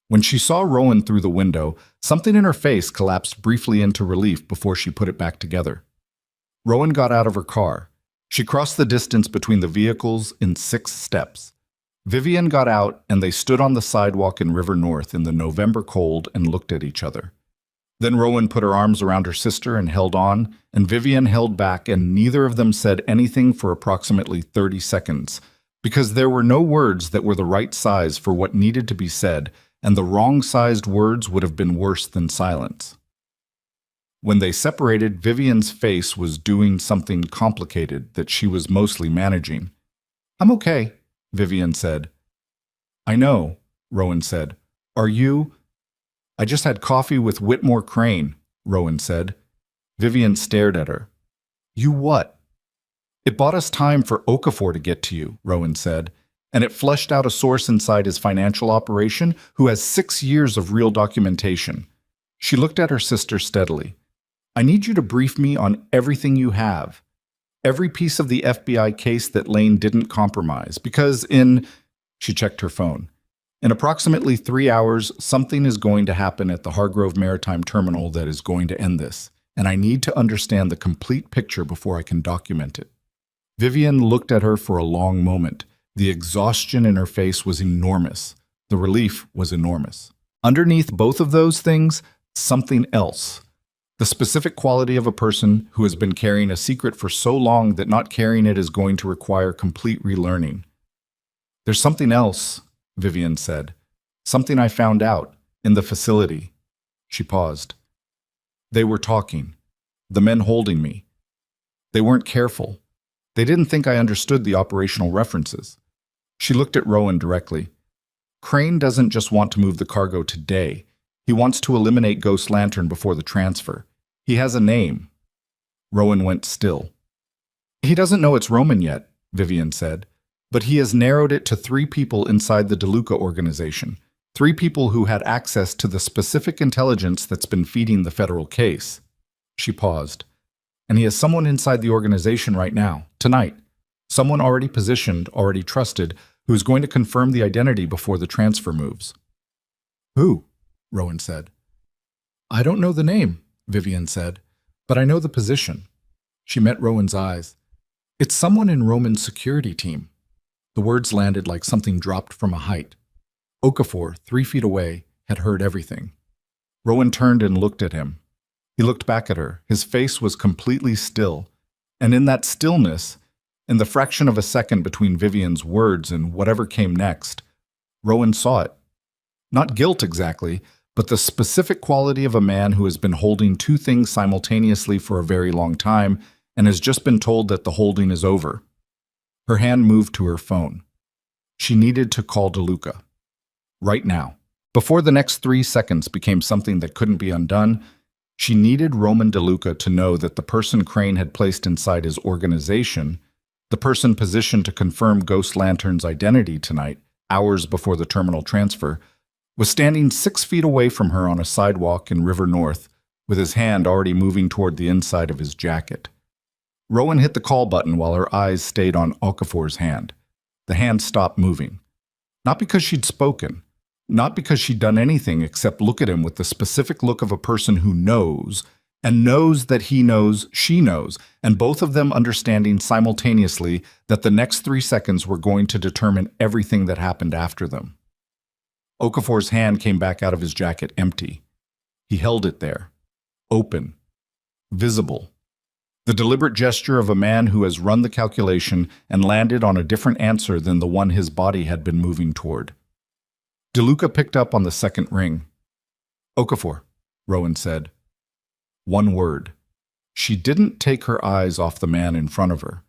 When she saw Rowan through the window, something in her face collapsed briefly into relief before she put it back together. Rowan got out of her car. She crossed the distance between the vehicles in 6 steps. Vivian got out and they stood on the sidewalk in River North in the November cold and looked at each other. Then Rowan put her arms around her sister and held on, and Vivian held back, and neither of them said anything for approximately 30 seconds, because there were no words that were the right size for what needed to be said, and the wrong-sized words would have been worse than silence. When they separated, Vivian's face was doing something complicated that she was mostly managing. I'm okay, Vivian said. I know, Rowan said. Are you? I just had coffee with Whitmore Crane, Rowan said. Vivian stared at her. You what? It bought us time for Okafor to get to you, Rowan said, and it flushed out a source inside his financial operation who has 6 years of real documentation. She looked at her sister steadily. I need you to brief me on everything you have. Every piece of the FBI case that Lane didn't compromise, because she checked her phone. In approximately 3 hours, something is going to happen at the Hargrove Maritime Terminal that is going to end this, and I need to understand the complete picture before I can document it. Vivian looked at her for a long moment, The exhaustion in her face was enormous. The relief was enormous. Underneath both of those things, something else. The specific quality of a person who has been carrying a secret for so long that not carrying it is going to require complete relearning. There's something else, Vivian said. Something I found out in the facility. She paused. They were talking. The men holding me. They weren't careful. They didn't think I understood the operational references. She looked at Rowan directly. Crane doesn't just want to move the cargo today. He wants to eliminate Ghost Lantern before the transfer. He has a name. Rowan went still. He doesn't know it's Roman yet, Vivian said, but he has narrowed it to 3 people inside the DeLuca organization, 3 people who had access to the specific intelligence that's been feeding the federal case. She paused. And he has someone inside the organization right now, tonight. Someone already positioned, already trusted, who is going to confirm the identity before the transfer moves. Who? Rowan said. I don't know the name, Vivian said, but I know the position. She met Rowan's eyes. It's someone in Roman's security team. The words landed like something dropped from a height. Okafor, 3 feet away, had heard everything. Rowan turned and looked at him. He looked back at her. His face was completely still. And in that stillness, in the fraction of a second between Vivian's words and whatever came next, Rowan saw it. Not guilt exactly, but the specific quality of a man who has been holding 2 things simultaneously for a very long time and has just been told that the holding is over. Her hand moved to her phone. She needed to call DeLuca. Right now. Before the next 3 seconds became something that couldn't be undone, she needed Roman DeLuca to know that the person Crane had placed inside his organization, the person positioned to confirm Ghost Lantern's identity tonight, hours before the terminal transfer, was standing 6 feet away from her on a sidewalk in River North, with his hand already moving toward the inside of his jacket. Rowan hit the call button while her eyes stayed on Okafor's hand. The hand stopped moving. Not because she'd spoken, not because she'd done anything except look at him with the specific look of a person who knows, and knows that he knows she knows, and both of them understanding simultaneously that the next 3 seconds were going to determine everything that happened after them. Okafor's hand came back out of his jacket empty. He held it there, open, visible. The deliberate gesture of a man who has run the calculation and landed on a different answer than the one his body had been moving toward. DeLuca picked up on the second ring. Okafor, Rowan said. 1 word. She didn't take her eyes off the man in front of her.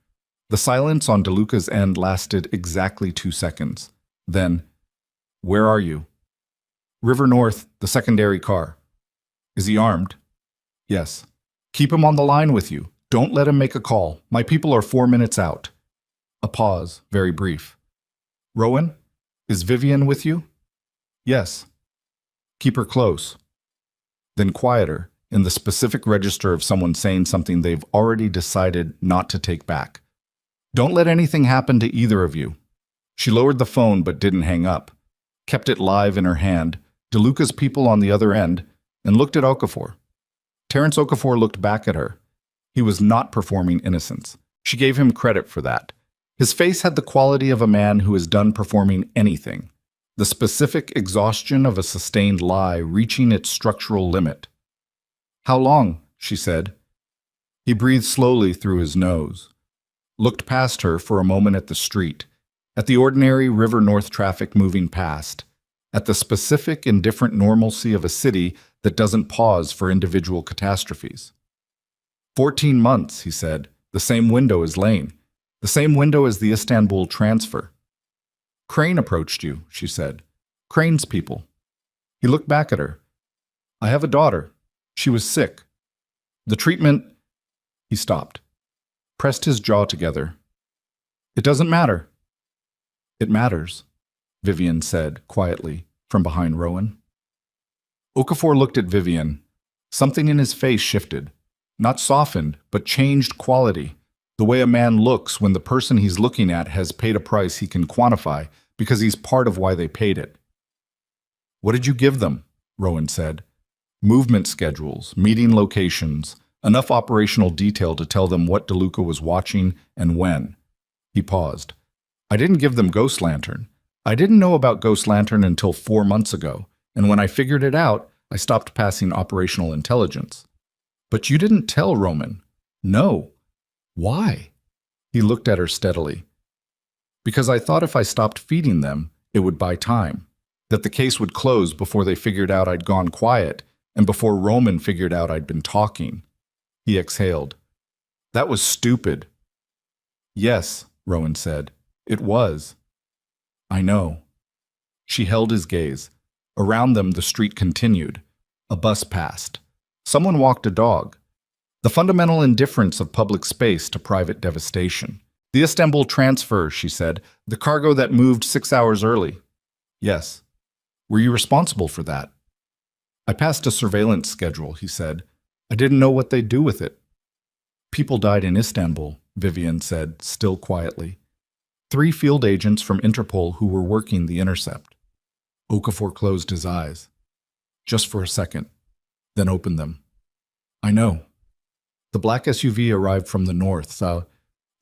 The silence on DeLuca's end lasted exactly 2 seconds. Then, where are you? River North, the secondary car. Is he armed? Yes. Keep him on the line with you. Don't let him make a call. My people are 4 minutes out. A pause, very brief. Rowan, is Vivian with you? Yes. Keep her close. Then quieter, in the specific register of someone saying something they've already decided not to take back. Don't let anything happen to either of you. She lowered the phone but didn't hang up, kept it live in her hand, DeLuca's people on the other end, and looked at Okafor. Terrence Okafor looked back at her. He was not performing innocence. She gave him credit for that. His face had the quality of a man who is done performing anything, the specific exhaustion of a sustained lie reaching its structural limit. How long? She said. He breathed slowly through his nose, looked past her for a moment at the street, at the ordinary River North traffic moving past, at the specific indifferent normalcy of a city that doesn't pause for individual catastrophes. 14 months, he said, the same window as Lane, the same window as the Istanbul transfer. Crane approached you, she said. Crane's people. He looked back at her. I have a daughter. She was sick. The treatment... He stopped, pressed his jaw together. It doesn't matter. It matters, Vivian said quietly from behind Rowan. Okafor looked at Vivian. Something in his face shifted, not softened, but changed quality, the way a man looks when the person he's looking at has paid a price he can quantify because he's part of why they paid it. What did you give them? Rowan said. Movement schedules, meeting locations, enough operational detail to tell them what DeLuca was watching and when. He paused. I didn't give them Ghost Lantern. I didn't know about Ghost Lantern until 4 months ago, and when I figured it out, I stopped passing operational intelligence. But you didn't tell Roman. No. Why? He looked at her steadily. Because I thought if I stopped feeding them, it would buy time. That the case would close before they figured out I'd gone quiet, and before Roman figured out I'd been talking. He exhaled. That was stupid. Yes, Rowan said. It was. I know. She held his gaze. Around them, the street continued. A bus passed. Someone walked a dog. The fundamental indifference of public space to private devastation. The Istanbul transfer, she said. The cargo that moved 6 hours early. Yes. Were you responsible for that? I passed a surveillance schedule, he said. I didn't know what they'd do with it. People died in Istanbul, Vivian said, still quietly. 3 field agents from Interpol who were working the intercept. Okafor closed his eyes. Just for a second, then opened them. I know. The black SUV arrived from the north.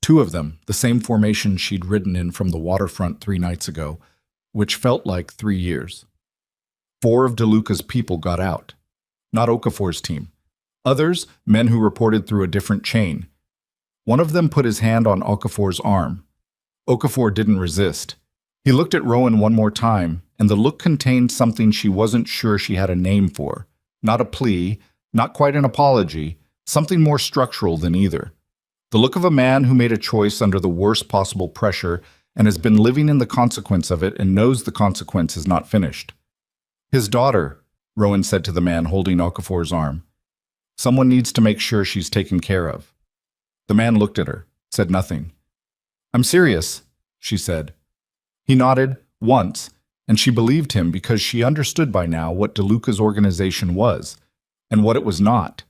2 of them, the same formation she'd ridden in from the waterfront 3 nights ago, which felt like 3 years. 4 of DeLuca's people got out. Not Okafor's team. Others, men who reported through a different chain. One of them put his hand on Okafor's arm. Okafor didn't resist. He looked at Rowan one more time, and the look contained something she wasn't sure she had a name for. Not a plea, not quite an apology, something more structural than either. The look of a man who made a choice under the worst possible pressure and has been living in the consequence of it and knows the consequence is not finished. His daughter, Rowan said to the man holding Okafor's arm. Someone needs to make sure she's taken care of. The man looked at her, said nothing. I'm serious, she said. He nodded, once, and she believed him because she understood by now what DeLuca's organization was, and what it was not.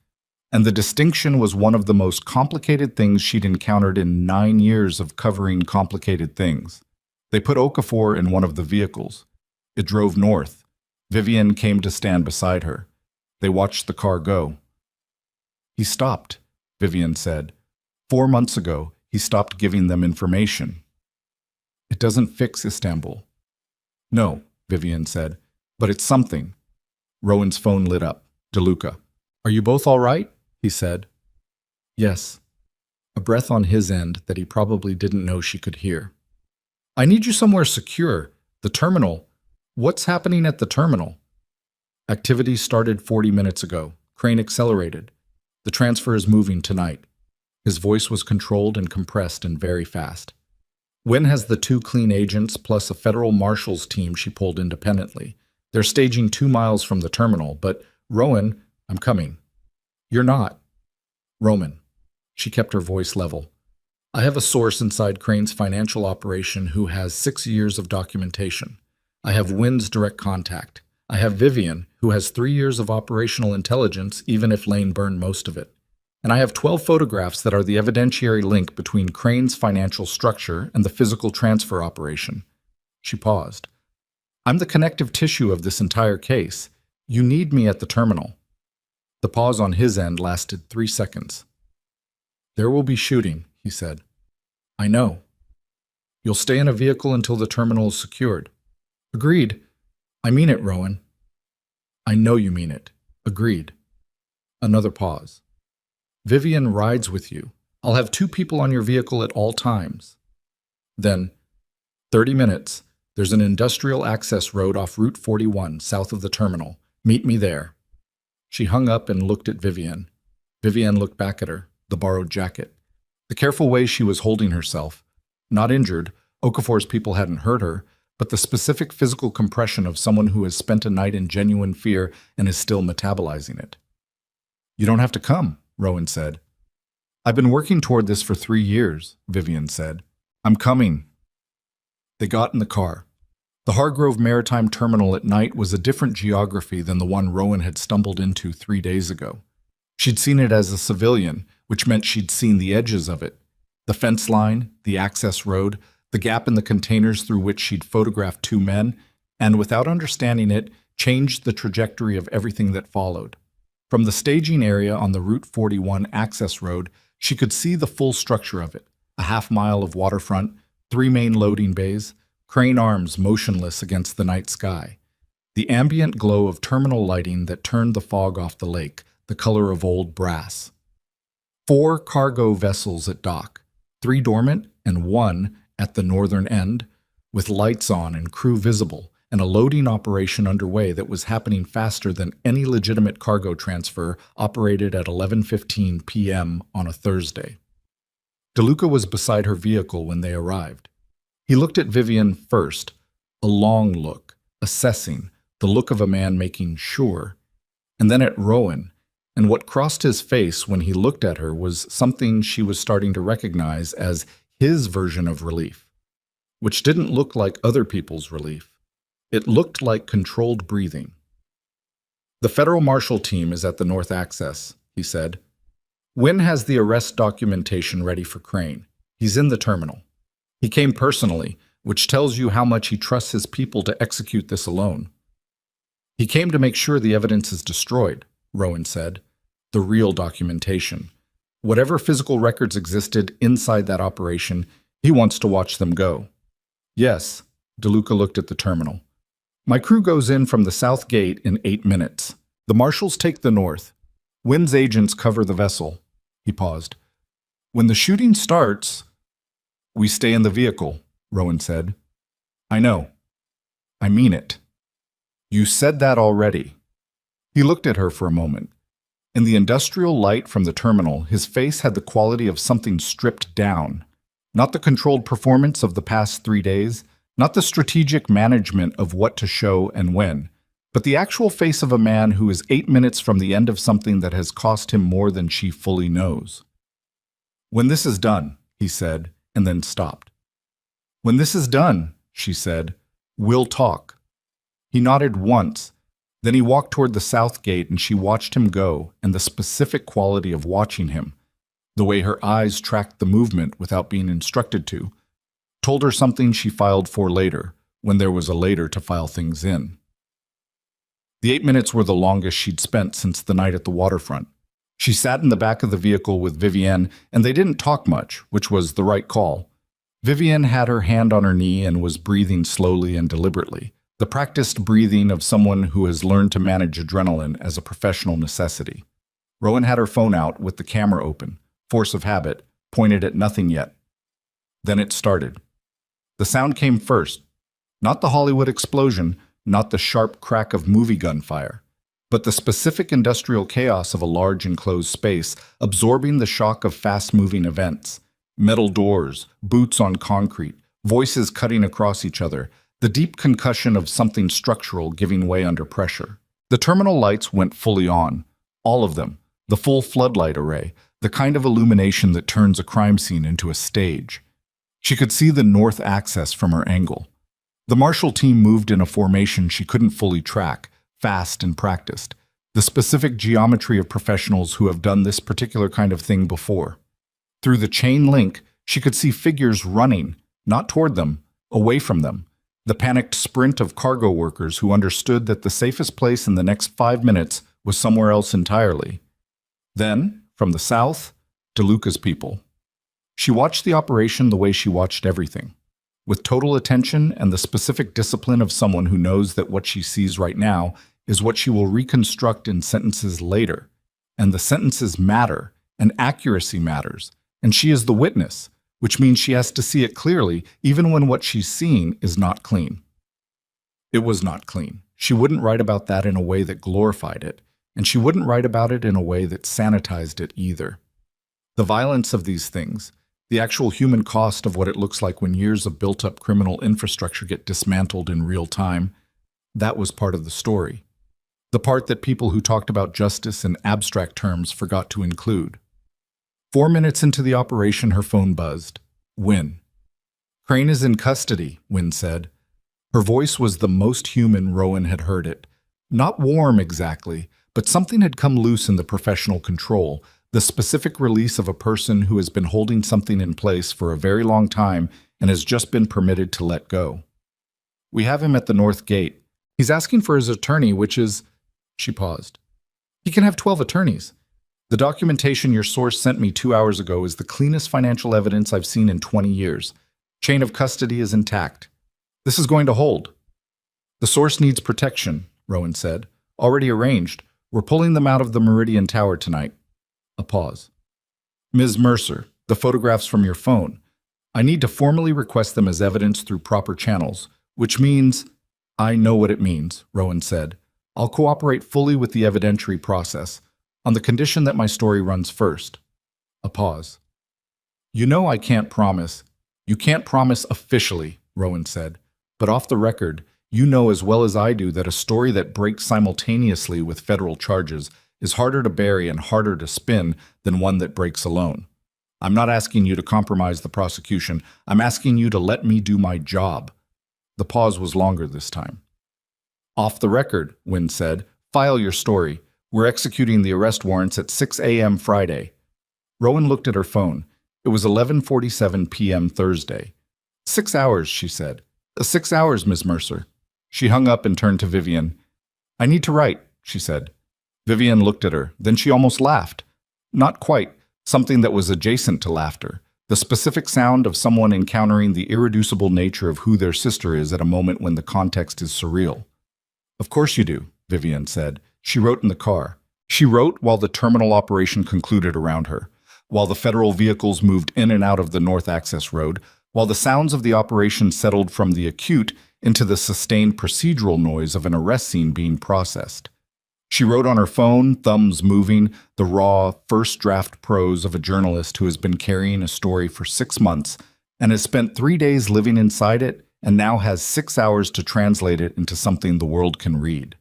And the distinction was one of the most complicated things she'd encountered in 9 years of covering complicated things. They put Okafor in one of the vehicles. It drove north. Vivian came to stand beside her. They watched the car go. He stopped, Vivian said. 4 months ago, he stopped giving them information. It doesn't fix Istanbul. No, Vivian said, but it's something. Rowan's phone lit up. DeLuca. Are you both all right? He said. Yes. A breath on his end that he probably didn't know she could hear. I need you somewhere secure. The terminal. What's happening at the terminal? Activity started 40 minutes ago. Crane accelerated. The transfer is moving tonight. His voice was controlled and compressed and very fast. When has the 2 clean agents plus a federal marshal's team she pulled independently? They're staging 2 miles from the terminal, but Rowan, I'm coming. You're not. Roman. She kept her voice level. I have a source inside Crane's financial operation who has 6 years of documentation. I have Wynn's direct contact. I have Vivian, who has 3 years of operational intelligence, even if Lane burned most of it. And I have 12 photographs that are the evidentiary link between Crane's financial structure and the physical transfer operation. She paused. I'm the connective tissue of this entire case. You need me at the terminal. The pause on his end lasted 3 seconds. There will be shooting, he said. I know. You'll stay in a vehicle until the terminal is secured. Agreed. I mean it, Rowan. I know you mean it. Agreed. Another pause. Vivian rides with you. I'll have 2 people on your vehicle at all times. Then, 30 minutes. There's an industrial access road off Route 41, south of the terminal. Meet me there. She hung up and looked at Vivian. Vivian looked back at her, the borrowed jacket. The careful way she was holding herself. Not injured, Okafor's people hadn't hurt her, but the specific physical compression of someone who has spent a night in genuine fear and is still metabolizing it. You don't have to come, Rowan said. I've been working toward this for 3 years, Vivian said. I'm coming. They got in the car. The Hargrove Maritime Terminal at night was a different geography than the one Rowan had stumbled into 3 days ago. She'd seen it as a civilian, which meant she'd seen the edges of it. The fence line, the access road, the gap in the containers through which she'd photographed 2 men, and without understanding it, changed the trajectory of everything that followed. From the staging area on the Route 41 access road, she could see the full structure of it, a half mile of waterfront, Three main loading bays, crane arms motionless against the night sky. The ambient glow of terminal lighting that turned the fog off the lake, the color of old brass. Four cargo vessels at dock, three dormant and one at the northern end, with lights on and crew visible, and a loading operation underway that was happening faster than any legitimate cargo transfer operated at 11:15 p.m. on a Thursday. DeLuca was beside her vehicle when they arrived. He looked at Vivian first, a long look, assessing, the look of a man making sure, and then at Rowan, and what crossed his face when he looked at her was something she was starting to recognize as his version of relief, which didn't look like other people's relief. It looked like controlled breathing. "The Federal Marshal team is at the North Access," he said. "Wynn has the arrest documentation ready for Crane. He's in the terminal. He came personally, which tells you how much he trusts his people to execute this alone." "He came to make sure the evidence is destroyed," Rowan said. "The real documentation. Whatever physical records existed inside that operation, he wants to watch them go." "Yes," DeLuca looked at the terminal. "My crew goes in from the south gate in 8 minutes. The marshals take the north. Wynn's agents cover the vessel." He paused. "When the shooting starts, we stay in the vehicle," Rowan said. "I know. I mean it." "You said that already." He looked at her for a moment. In the industrial light from the terminal, his face had the quality of something stripped down. Not the controlled performance of the past 3 days, not the strategic management of what to show and when, but the actual face of a man who is 8 minutes from the end of something that has cost him more than she fully knows. "When this is done," he said, and then stopped. "When this is done," she said, "we'll talk." He nodded once. Then he walked toward the south gate and she watched him go, and the specific quality of watching him, the way her eyes tracked the movement without being instructed to, told her something she filed for later, when there was a later to file things in. The 8 minutes were the longest she'd spent since the night at the waterfront. She sat in the back of the vehicle with Vivienne, and they didn't talk much, which was the right call. Vivienne had her hand on her knee and was breathing slowly and deliberately, the practiced breathing of someone who has learned to manage adrenaline as a professional necessity. Rowan had her phone out with the camera open, force of habit, pointed at nothing yet. Then it started. The sound came first, not the Hollywood explosion, not the sharp crack of movie gunfire, but the specific industrial chaos of a large enclosed space, absorbing the shock of fast-moving events. Metal doors, boots on concrete, voices cutting across each other, the deep concussion of something structural giving way under pressure. The terminal lights went fully on, all of them, the full floodlight array, the kind of illumination that turns a crime scene into a stage. She could see the north access from her angle. The Marshal team moved in a formation she couldn't fully track, fast and practiced, the specific geometry of professionals who have done this particular kind of thing before. Through the chain link, she could see figures running, not toward them, away from them, the panicked sprint of cargo workers who understood that the safest place in the next 5 minutes was somewhere else entirely. Then, from the south, DeLuca's people. She watched the operation the way she watched everything, with total attention and the specific discipline of someone who knows that what she sees right now is what she will reconstruct in sentences later. And the sentences matter, and accuracy matters, and she is the witness, which means she has to see it clearly even when what she's seeing is not clean. It was not clean. She wouldn't write about that in a way that glorified it, and she wouldn't write about it in a way that sanitized it either. The violence of these things, the actual human cost of what it looks like when years of built-up criminal infrastructure get dismantled in real time, that was part of the story. The part that people who talked about justice in abstract terms forgot to include. 4 minutes into the operation, her phone buzzed. Wynn. "Crane is in custody," Wynn said. Her voice was the most human Rowan had heard it. Not warm exactly, but something had come loose in the professional control, the specific release of a person who has been holding something in place for a very long time and has just been permitted to let go. "We have him at the north gate. He's asking for his attorney, which is..." She paused. "He can have 12 attorneys. The documentation your source sent me 2 hours ago is the cleanest financial evidence I've seen in 20 years. Chain of custody is intact. This is going to hold. The source needs protection, Rowan said. Already arranged. We're pulling them out of the Meridian Tower tonight. A pause. Ms. Mercer, the photographs from your phone. I need to formally request them as evidence through proper channels, which means— I know what it means, Rowan said. I'll cooperate fully with the evidentiary process, on the condition that my story runs first. A pause. You know I can't promise. You can't promise officially, Rowan said, but off the record, you know as well as I do that a story that breaks simultaneously with federal charges is harder to bury and harder to spin than one that breaks alone. I'm not asking you to compromise the prosecution. I'm asking you to let me do my job. The pause was longer this time. Off the record, Wynne said, file your story. We're executing the arrest warrants at 6 a.m. Friday. Rowan looked at her phone. It was 11:47 p.m. Thursday. 6 hours, she said. 6 hours, Ms. Mercer. She hung up and turned to Vivian. I need to write, she said. Vivian looked at her. Then she almost laughed. Not quite, something that was adjacent to laughter. The specific sound of someone encountering the irreducible nature of who their sister is at a moment when the context is surreal. Of course you do, Vivian said. She wrote in the car. She wrote while the terminal operation concluded around her, while the federal vehicles moved in and out of the North Access Road, while the sounds of the operation settled from the acute into the sustained procedural noise of an arrest scene being processed. She wrote on her phone, thumbs moving, the raw, first draft prose of a journalist who has been carrying a story for 6 months and has spent 3 days living inside it and now has 6 hours to translate it into something the world can read.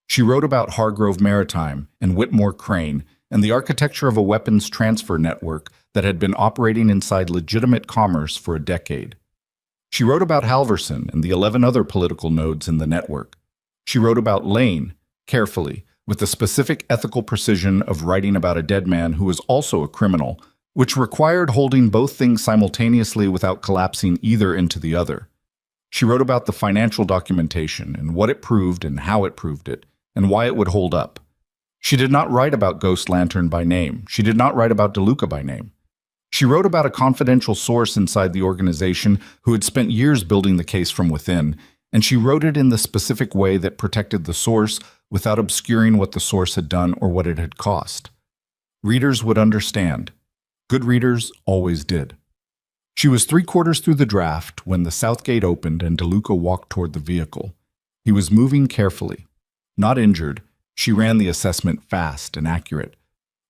She wrote about Hargrove Maritime and Whitmore Crane and the architecture of a weapons transfer network that had been operating inside legitimate commerce for a decade. She wrote about Halverson and the 11 other political nodes in the network. She wrote about Lane, carefully, with the specific ethical precision of writing about a dead man who was also a criminal, which required holding both things simultaneously without collapsing either into the other. She wrote about the financial documentation and what it proved and how it proved it, and why it would hold up. She did not write about Ghost Lantern by name. She did not write about DeLuca by name. She wrote about a confidential source inside the organization who had spent years building the case from within, and she wrote it in the specific way that protected the source without obscuring what the source had done or what it had cost. Readers would understand. Good readers always did. She was 3/4 through the draft when the south gate opened and DeLuca walked toward the vehicle. He was moving carefully. Not injured, she ran the assessment fast and accurate,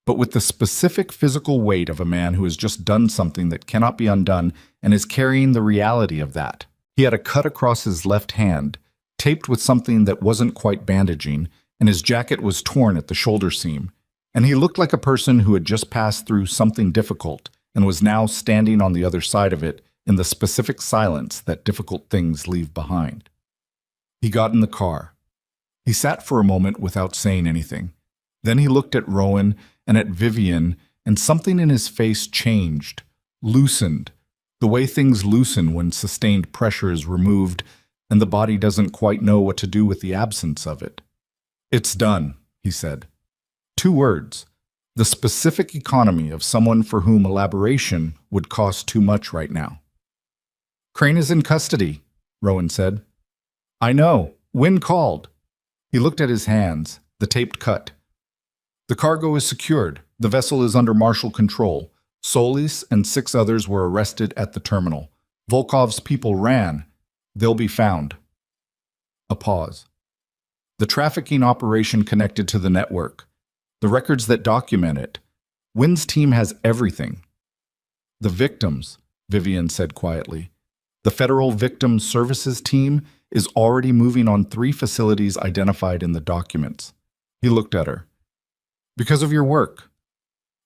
but with the specific physical weight of a man who has just done something that cannot be undone and is carrying the reality of that. He had a cut across his left hand, taped with something that wasn't quite bandaging, and his jacket was torn at the shoulder seam, and he looked like a person who had just passed through something difficult and was now standing on the other side of it in the specific silence that difficult things leave behind. He got in the car. He sat for a moment without saying anything. Then he looked at Rowan and at Vivian, and something in his face changed, loosened, the way things loosen when sustained pressure is removed and the body doesn't quite know what to do with the absence of it. It's done, he said. 2 words. The specific economy of someone for whom elaboration would cost too much right now. Crane is in custody, Rowan said. I know. Wynne called. He looked at his hands, the taped cut. The cargo is secured. The vessel is under martial control. Solis and 6 others were arrested at the terminal. Volkov's people ran. They'll be found. A pause. The trafficking operation connected to the network. The records that document it. Wynne's team has everything. The victims, Vivian said quietly. The Federal Victim Services Team is already moving on 3 facilities identified in the documents. He looked at her. Because of your work.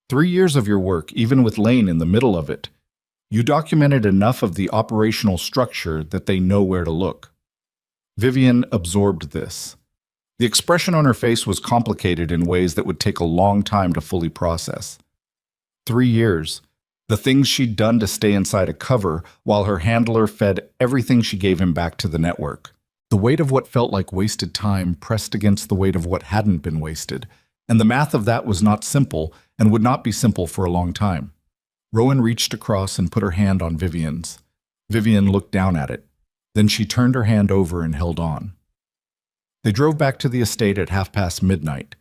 3 years of your work, even with Lane in the middle of it. You documented enough of the operational structure that they know where to look. Vivian absorbed this. The expression on her face was complicated in ways that would take a long time to fully process. 3 years. The things she'd done to stay inside a cover while her handler fed everything she gave him back to the network. The weight of what felt like wasted time pressed against the weight of what hadn't been wasted, and the math of that was not simple and would not be simple for a long time. Rowan reached across and put her hand on Vivian's. Vivian looked down at it. Then she turned her hand over and held on. They drove back to the estate at midnight.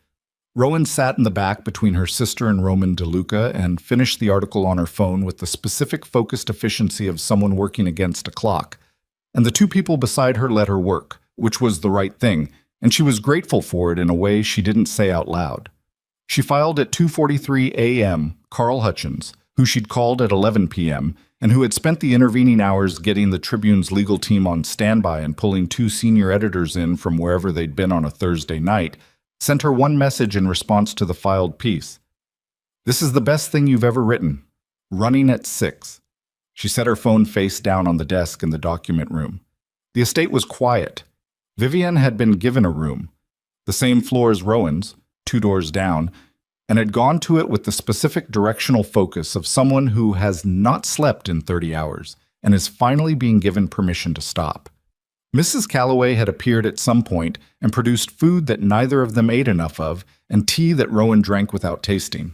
Rowan sat in the back between her sister and Roman DeLuca and finished the article on her phone with the specific focused efficiency of someone working against a clock. And the two people beside her let her work, which was the right thing, and she was grateful for it in a way she didn't say out loud. She filed at 2:43 a.m. Carl Hutchins, who she'd called at 11 p.m., and who had spent the intervening hours getting the Tribune's legal team on standby and pulling two senior editors in from wherever they'd been on a Thursday night, sent her one message in response to the filed piece. "This is the best thing you've ever written. Running at 6. She set her phone face down on the desk in the document room. The estate was quiet. Vivian had been given a room, the same floor as Rowan's, 2 doors down, and had gone to it with the specific directional focus of someone who has not slept in 30 hours and is finally being given permission to stop. Mrs. Calloway had appeared at some point and produced food that neither of them ate enough of and tea that Rowan drank without tasting.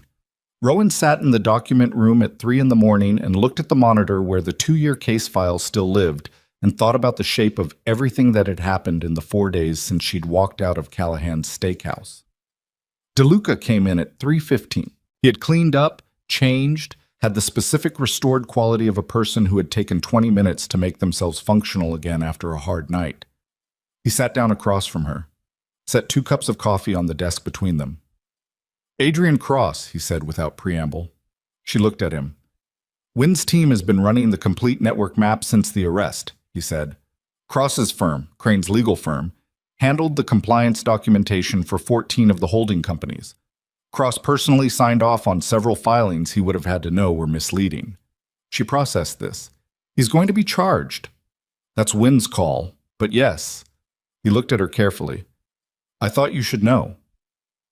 Rowan sat in the document room at 3 in the morning and looked at the monitor where the 2-year case file still lived and thought about the shape of everything that had happened in the 4 days since she'd walked out of Callahan's steakhouse. DeLuca came in at 3:15. He had cleaned up, changed, had the specific restored quality of a person who had taken 20 minutes to make themselves functional again after a hard night. He sat down across from her, set 2 cups of coffee on the desk between them. "Adrian Cross," he said without preamble. She looked at him. "Wynn's team has been running the complete network map since the arrest," he said. "Cross's firm, Crane's legal firm, handled the compliance documentation for 14 of the holding companies. Cross personally signed off on several filings he would have had to know were misleading. She processed this. He's going to be charged. That's Wynn's call, but yes." He looked at her carefully. "I thought you should know."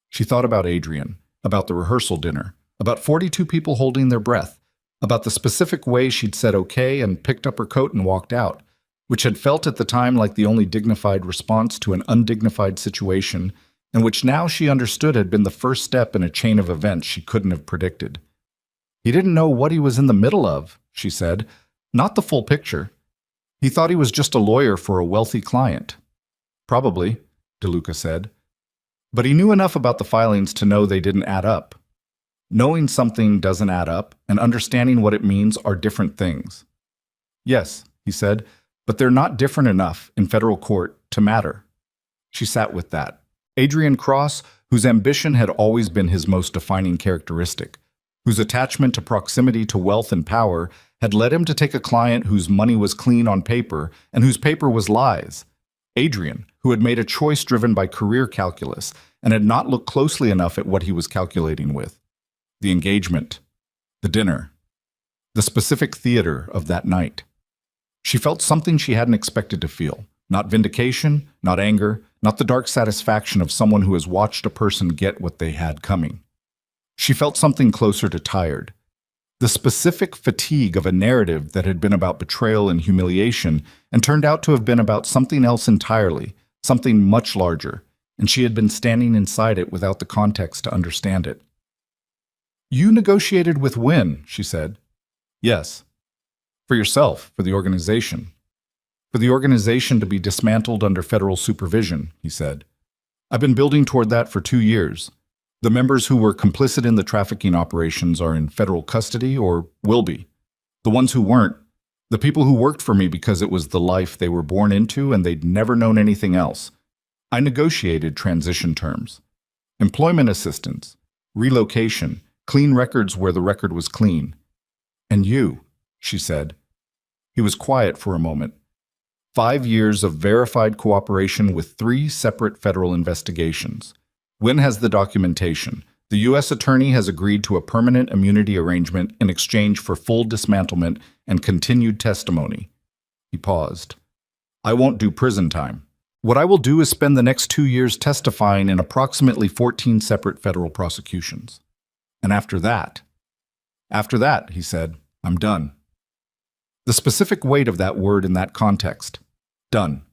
She thought about Adrian, about the rehearsal dinner, about 42 people holding their breath, about the specific way she'd said okay and picked up her coat and walked out, which had felt at the time like the only dignified response to an undignified situation, and which now she understood had been the first step in a chain of events she couldn't have predicted. "He didn't know what he was in the middle of," she said, "not the full picture. He thought he was just a lawyer for a wealthy client." "Probably," DeLuca said. "But he knew enough about the filings to know they didn't add up. Knowing something doesn't add up and understanding what it means are different things." "Yes," he said, "but they're not different enough in federal court to matter." She sat with that. Adrian Cross, whose ambition had always been his most defining characteristic, whose attachment to proximity to wealth and power had led him to take a client whose money was clean on paper and whose paper was lies. Adrian, who had made a choice driven by career calculus and had not looked closely enough at what he was calculating with. The engagement, the dinner, the specific theater of that night. She felt something she hadn't expected to feel. Not vindication, not anger, not the dark satisfaction of someone who has watched a person get what they had coming. She felt something closer to tired. The specific fatigue of a narrative that had been about betrayal and humiliation and turned out to have been about something else entirely, something much larger, and she had been standing inside it without the context to understand it. "You negotiated with Wynn," she said. "Yes." "For yourself, for the organization." "For the organization to be dismantled under federal supervision," he said. "I've been building toward that for 2 years. The members who were complicit in the trafficking operations are in federal custody or will be. The ones who weren't, the people who worked for me because it was the life they were born into and they'd never known anything else. I negotiated transition terms. Employment assistance, relocation, clean records where the record was clean. And you," she said. He was quiet for a moment. 5 years of verified cooperation with 3 separate federal investigations. Wynn has the documentation. The U.S. Attorney has agreed to a permanent immunity arrangement in exchange for full dismantlement and continued testimony. He paused. "I won't do prison time. What I will do is spend the next 2 years testifying in approximately 14 separate federal prosecutions. And after that, he said, "I'm done." The specific weight of that word in that context. Done.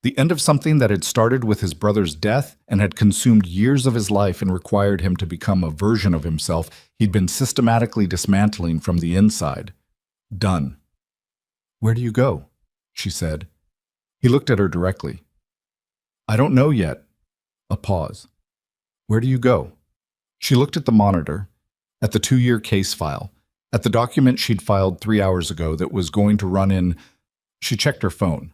The end of something that had started with his brother's death and had consumed years of his life and required him to become a version of himself he'd been systematically dismantling from the inside. Done. Where do you go? She said. He looked at her directly. I don't know yet. A pause. Where do you go? She looked at the monitor, at the 2-year case file, at the document she'd filed 3 hours ago that was going to run in. She checked her phone.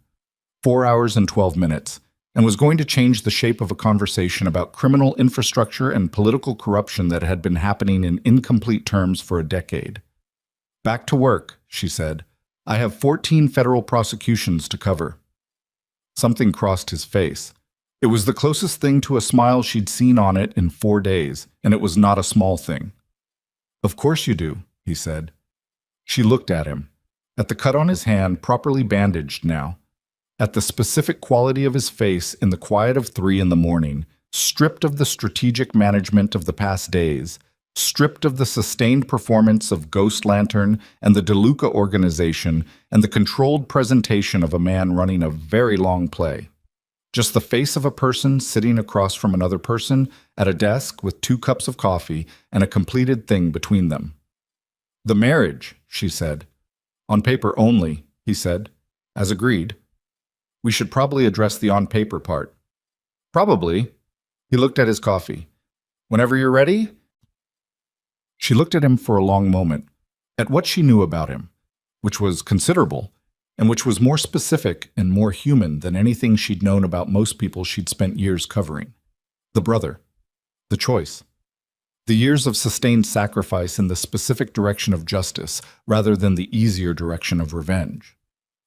4 hours and 12 minutes, and was going to change the shape of a conversation about criminal infrastructure and political corruption that had been happening in incomplete terms for a decade. Back to work, she said. I have 14 federal prosecutions to cover. Something crossed his face. It was the closest thing to a smile she'd seen on it in 4 days, and it was not a small thing. Of course you do, he said. She looked at him, at the cut on his hand properly bandaged now, at the specific quality of his face in the quiet of 3 in the morning, stripped of the strategic management of the past days, stripped of the sustained performance of Ghost Lantern and the DeLuca organization and the controlled presentation of a man running a very long play. Just the face of a person sitting across from another person at a desk with 2 cups of coffee and a completed thing between them. The marriage, she said. On paper only, he said, as agreed. We should probably address the on-paper part. Probably. He looked at his coffee. Whenever you're ready? She looked at him for a long moment, at what she knew about him, which was considerable, and which was more specific and more human than anything she'd known about most people she'd spent years covering. The brother. The choice. The years of sustained sacrifice in the specific direction of justice rather than the easier direction of revenge.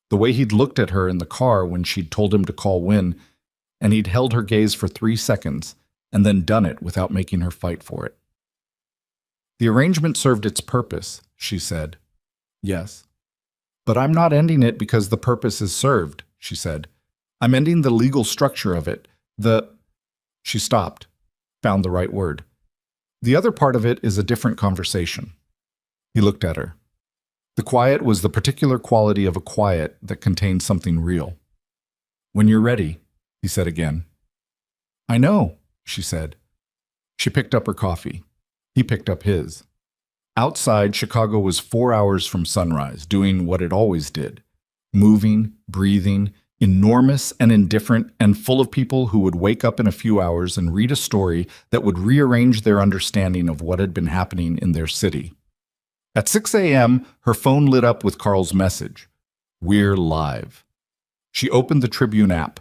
The way he'd looked at her in the car when she'd told him to call Win, and he'd held her gaze for 3 seconds and then done it without making her fight for it. The arrangement served its purpose, she said. Yes. But I'm not ending it because the purpose is served, she said. I'm ending the legal structure of it. She stopped, found the right word. The other part of it is a different conversation. He looked at her. The quiet was the particular quality of a quiet that contained something real. When you're ready, he said again. I know, she said. She picked up her coffee. He picked up his. Outside, Chicago was 4 hours from sunrise, doing what it always did. Moving, breathing, enormous and indifferent, and full of people who would wake up in a few hours and read a story that would rearrange their understanding of what had been happening in their city. At 6 a.m., her phone lit up with Carl's message. We're live. She opened the Tribune app,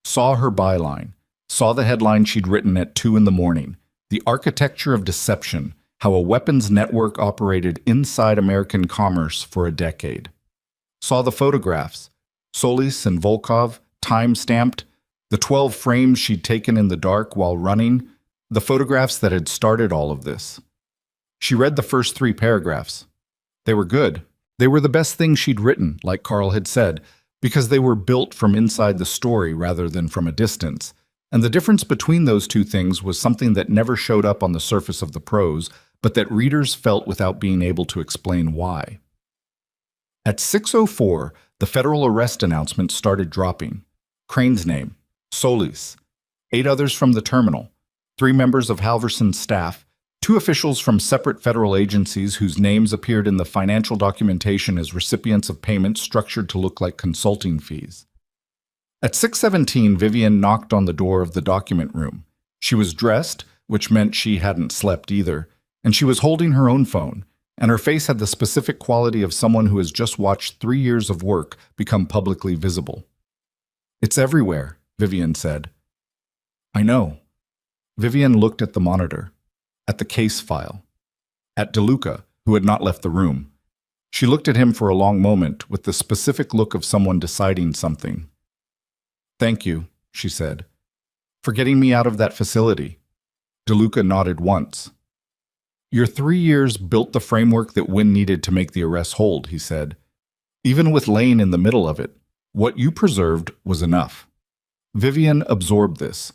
saw her byline, saw the headline she'd written at 2 in the morning. The architecture of deception, how a weapons network operated inside American commerce for a decade. Saw the photographs, Solis and Volkov, time-stamped, the 12 frames she'd taken in the dark while running, the photographs that had started all of this. She read the first 3 paragraphs. They were good. They were the best thing she'd written, like Carl had said, because they were built from inside the story rather than from a distance. And the difference between those 2 things was something that never showed up on the surface of the prose, but that readers felt without being able to explain why. At 6:04, the federal arrest announcement started dropping. Crane's name, Solis, 8 others from the terminal, 3 members of Halverson's staff, 2 officials from separate federal agencies whose names appeared in the financial documentation as recipients of payments structured to look like consulting fees. At 6:17, Vivian knocked on the door of the document room. She was dressed, which meant she hadn't slept either, and she was holding her own phone, and her face had the specific quality of someone who has just watched 3 years of work become publicly visible. It's everywhere, Vivian said. I know. Vivian looked at the monitor, at the case file, at DeLuca, who had not left the room. She looked at him for a long moment with the specific look of someone deciding something. Thank you, she said, for getting me out of that facility. DeLuca nodded once. Your 3 years built the framework that Wynne needed to make the arrest hold, he said. Even with Lane in the middle of it, what you preserved was enough. Vivian absorbed this.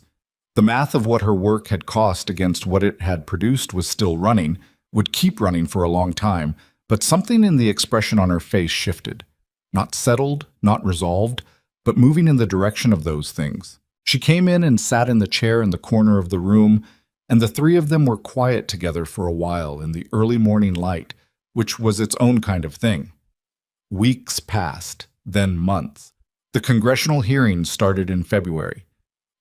The math of what her work had cost against what it had produced was still running, would keep running for a long time, but something in the expression on her face shifted. Not settled, not resolved, but moving in the direction of those things. She came in and sat in the chair in the corner of the room, and the 3 of them were quiet together for a while in the early morning light, which was its own kind of thing. Weeks passed, then months. The congressional hearings started in February.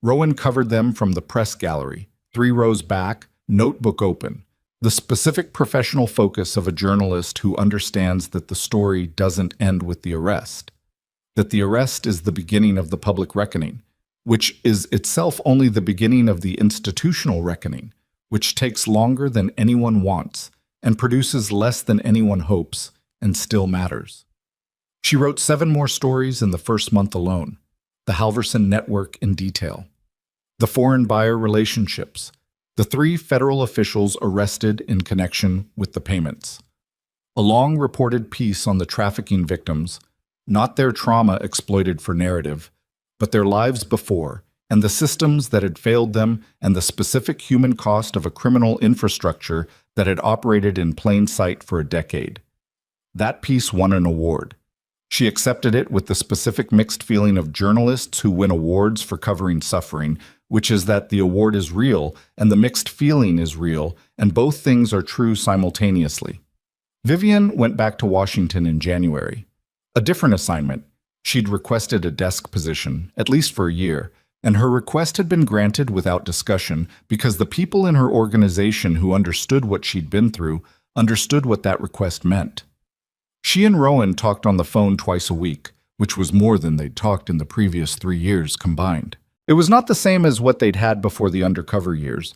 Rowan covered them from the press gallery, 3 rows back, notebook open, the specific professional focus of a journalist who understands that the story doesn't end with the arrest, that the arrest is the beginning of the public reckoning, which is itself only the beginning of the institutional reckoning, which takes longer than anyone wants and produces less than anyone hopes and still matters. She wrote 7 more stories in the first month alone, the Halverson network in detail, the foreign buyer relationships, the 3 federal officials arrested in connection with the payments, a long reported piece on the trafficking victims, not their trauma exploited for narrative, but their lives before, and the systems that had failed them, and the specific human cost of a criminal infrastructure that had operated in plain sight for a decade. That piece won an award. She accepted it with the specific mixed feeling of journalists who win awards for covering suffering, which is that the award is real and the mixed feeling is real, and both things are true simultaneously. Vivian went back to Washington in January. A different assignment. She'd requested a desk position, at least for a year, and her request had been granted without discussion because the people in her organization who understood what she'd been through understood what that request meant. She and Rowan talked on the phone twice a week, which was more than they'd talked in the previous 3 years combined. It was not the same as what they'd had before the undercover years.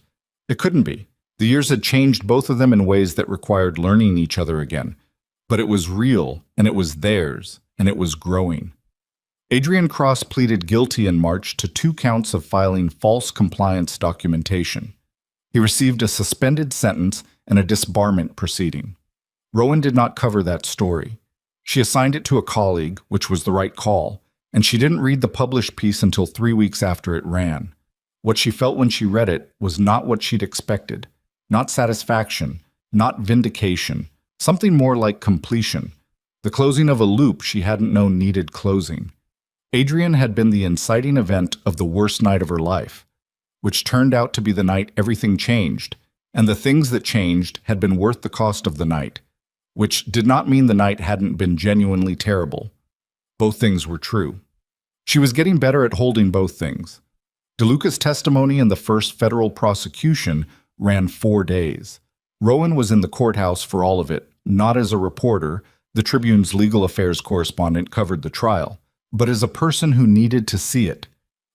It couldn't be. The years had changed both of them in ways that required learning each other again. But it was real, and it was theirs, and it was growing. Adrian Cross pleaded guilty in March to 2 counts of filing false compliance documentation. He received a suspended sentence and a disbarment proceeding. Rowan did not cover that story. She assigned it to a colleague, which was the right call, and she didn't read the published piece until 3 weeks after it ran. What she felt when she read it was not what she'd expected, not satisfaction, not vindication, something more like completion, the closing of a loop she hadn't known needed closing. Adrian had been the inciting event of the worst night of her life, which turned out to be the night everything changed, and the things that changed had been worth the cost of the night, which did not mean the night hadn't been genuinely terrible. Both things were true. She was getting better at holding both things. DeLuca's testimony in the first federal prosecution ran 4 days. Rowan was in the courthouse for all of it, not as a reporter. The Tribune's legal affairs correspondent covered the trial, but as a person who needed to see it.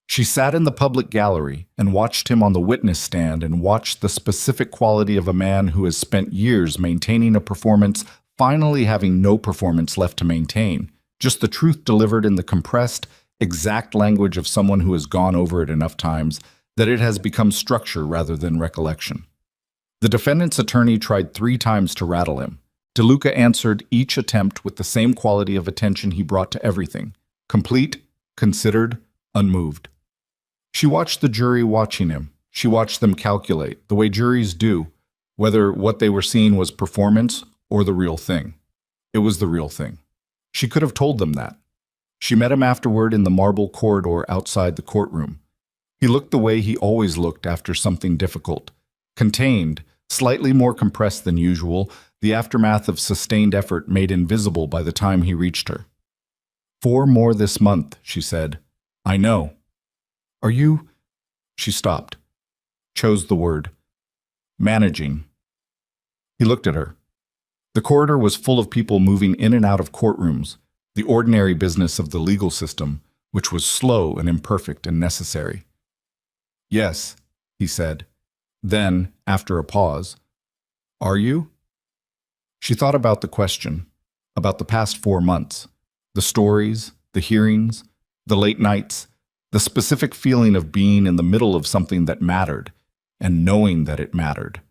She sat in the public gallery and watched him on the witness stand and watched the specific quality of a man who has spent years maintaining a performance, finally having no performance left to maintain, just the truth delivered in the compressed, exact language of someone who has gone over it enough times that it has become structure rather than recollection. The defendant's attorney tried 3 times to rattle him. DeLuca answered each attempt with the same quality of attention he brought to everything. Complete, considered, unmoved. She watched the jury watching him. She watched them calculate, the way juries do, whether what they were seeing was performance or the real thing. It was the real thing. She could have told them that. She met him afterward in the marble corridor outside the courtroom. He looked the way he always looked after something difficult. Contained, slightly more compressed than usual, the aftermath of sustained effort made invisible by the time he reached her. 4 more this month, she said. I know. Are you? She stopped. Chose the word. Managing. He looked at her. The corridor was full of people moving in and out of courtrooms, the ordinary business of the legal system, which was slow and imperfect and necessary. Yes, he said. Then, after a pause, are you? She thought about the question, about the past 4 months, the stories, the hearings, the late nights, the specific feeling of being in the middle of something that mattered, and knowing that it mattered.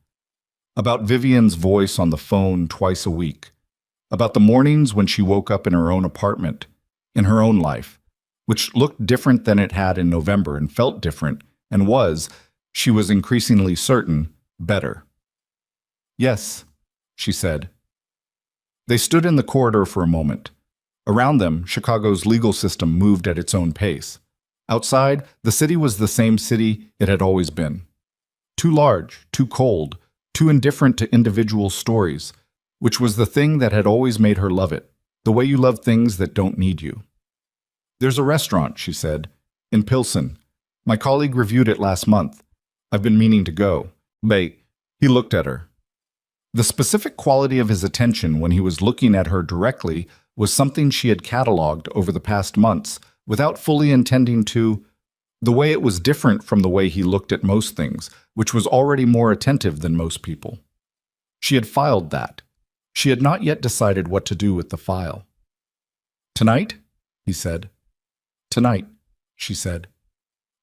About Vivian's voice on the phone twice a week, about the mornings when she woke up in her own apartment, in her own life, which looked different than it had in November and felt different, and was, she was increasingly certain, better. Yes, she said. They stood in the corridor for a moment. Around them, Chicago's legal system moved at its own pace. Outside, the city was the same city it had always been. Too large, too cold, too indifferent to individual stories, which was the thing that had always made her love it, the way you love things that don't need you. There's a restaurant, she said, in Pilsen. My colleague reviewed it last month. I've been meaning to go. Bait. He looked at her. The specific quality of his attention when he was looking at her directly was something she had catalogued over the past months without fully intending to. The way it was different from the way he looked at most things, which was already more attentive than most people. She had filed that. She had not yet decided what to do with the file. Tonight? He said. Tonight, she said.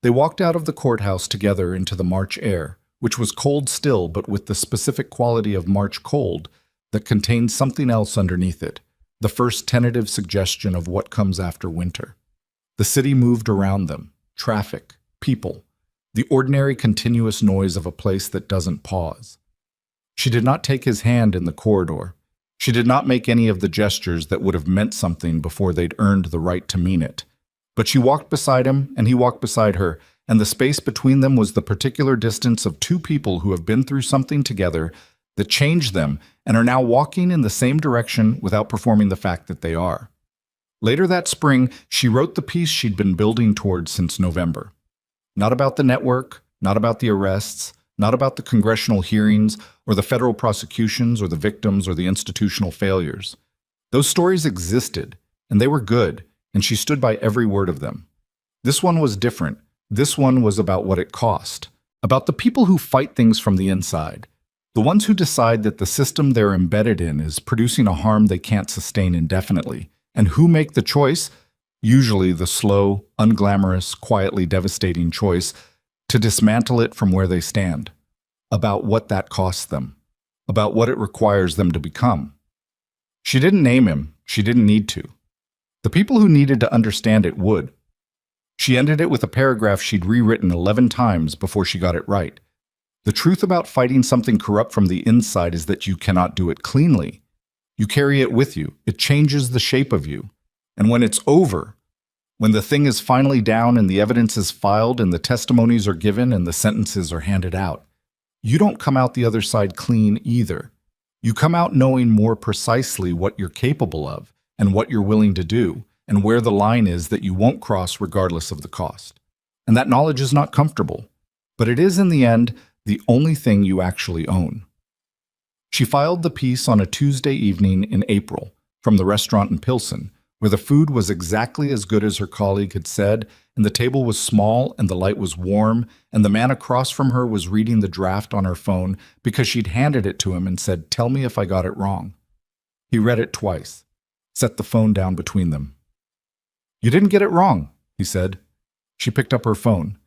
They walked out of the courthouse together into the March air, which was cold still but with the specific quality of March cold that contained something else underneath it, the first tentative suggestion of what comes after winter. The city moved around them, traffic, people, the ordinary continuous noise of a place that doesn't pause. She did not take his hand in the corridor. She did not make any of the gestures that would have meant something before they'd earned the right to mean it. But she walked beside him, and he walked beside her, and the space between them was the particular distance of two people who have been through something together that changed them and are now walking in the same direction without performing the fact that they are. Later that spring, she wrote the piece she'd been building towards since November. Not about the network, not about the arrests, not about the congressional hearings or the federal prosecutions or the victims or the institutional failures. Those stories existed, and they were good, and she stood by every word of them. This one was different. This one was about what it cost, about the people who fight things from the inside, the ones who decide that the system they're embedded in is producing a harm they can't sustain indefinitely, and who make the choice, usually the slow, unglamorous, quietly devastating choice, to dismantle it from where they stand, about what that costs them, about what it requires them to become. She didn't name him. She didn't need to. The people who needed to understand it would. She ended it with a paragraph she'd rewritten 11 times before she got it right. The truth about fighting something corrupt from the inside is that you cannot do it cleanly. You carry it with you. It changes the shape of you. And when it's over, when the thing is finally down and the evidence is filed and the testimonies are given and the sentences are handed out, you don't come out the other side clean either. You come out knowing more precisely what you're capable of and what you're willing to do, and where the line is that you won't cross regardless of the cost. And that knowledge is not comfortable, but it is in the end the only thing you actually own. She filed the piece on a Tuesday evening in April from the restaurant in Pilsen, where the food was exactly as good as her colleague had said, and the table was small and the light was warm, and the man across from her was reading the draft on her phone because she'd handed it to him and said, "Tell me if I got it wrong." He read it twice, set the phone down between them. "You didn't get it wrong," he said. She picked up her phone.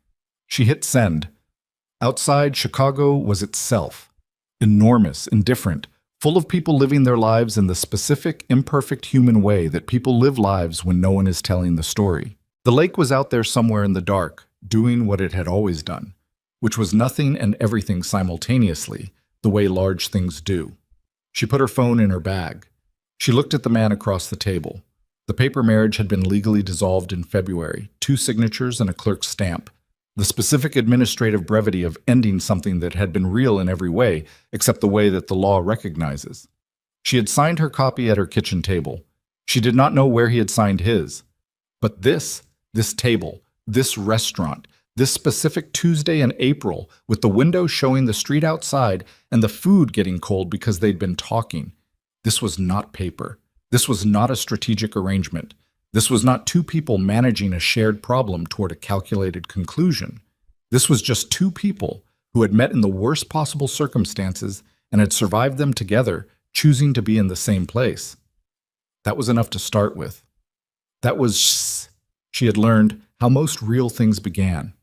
She hit send. Outside, Chicago was itself. Enormous, indifferent, full of people living their lives in the specific, imperfect human way that people live lives when no one is telling the story. The lake was out there somewhere in the dark, doing what it had always done, which was nothing and everything simultaneously, the way large things do. She put her phone in her bag. She looked at the man across the table. The paper marriage had been legally dissolved in February, 2 signatures and a clerk's stamp. The specific administrative brevity of ending something that had been real in every way, except the way that the law recognizes. She had signed her copy at her kitchen table. She did not know where he had signed his. But this table, this restaurant, this specific Tuesday in April, with the window showing the street outside and the food getting cold because they'd been talking. This was not paper. This was not a strategic arrangement. This was not 2 people managing a shared problem toward a calculated conclusion. This was just 2 people who had met in the worst possible circumstances and had survived them together, choosing to be in the same place. That was enough to start with. That was, she had learned, how most real things began.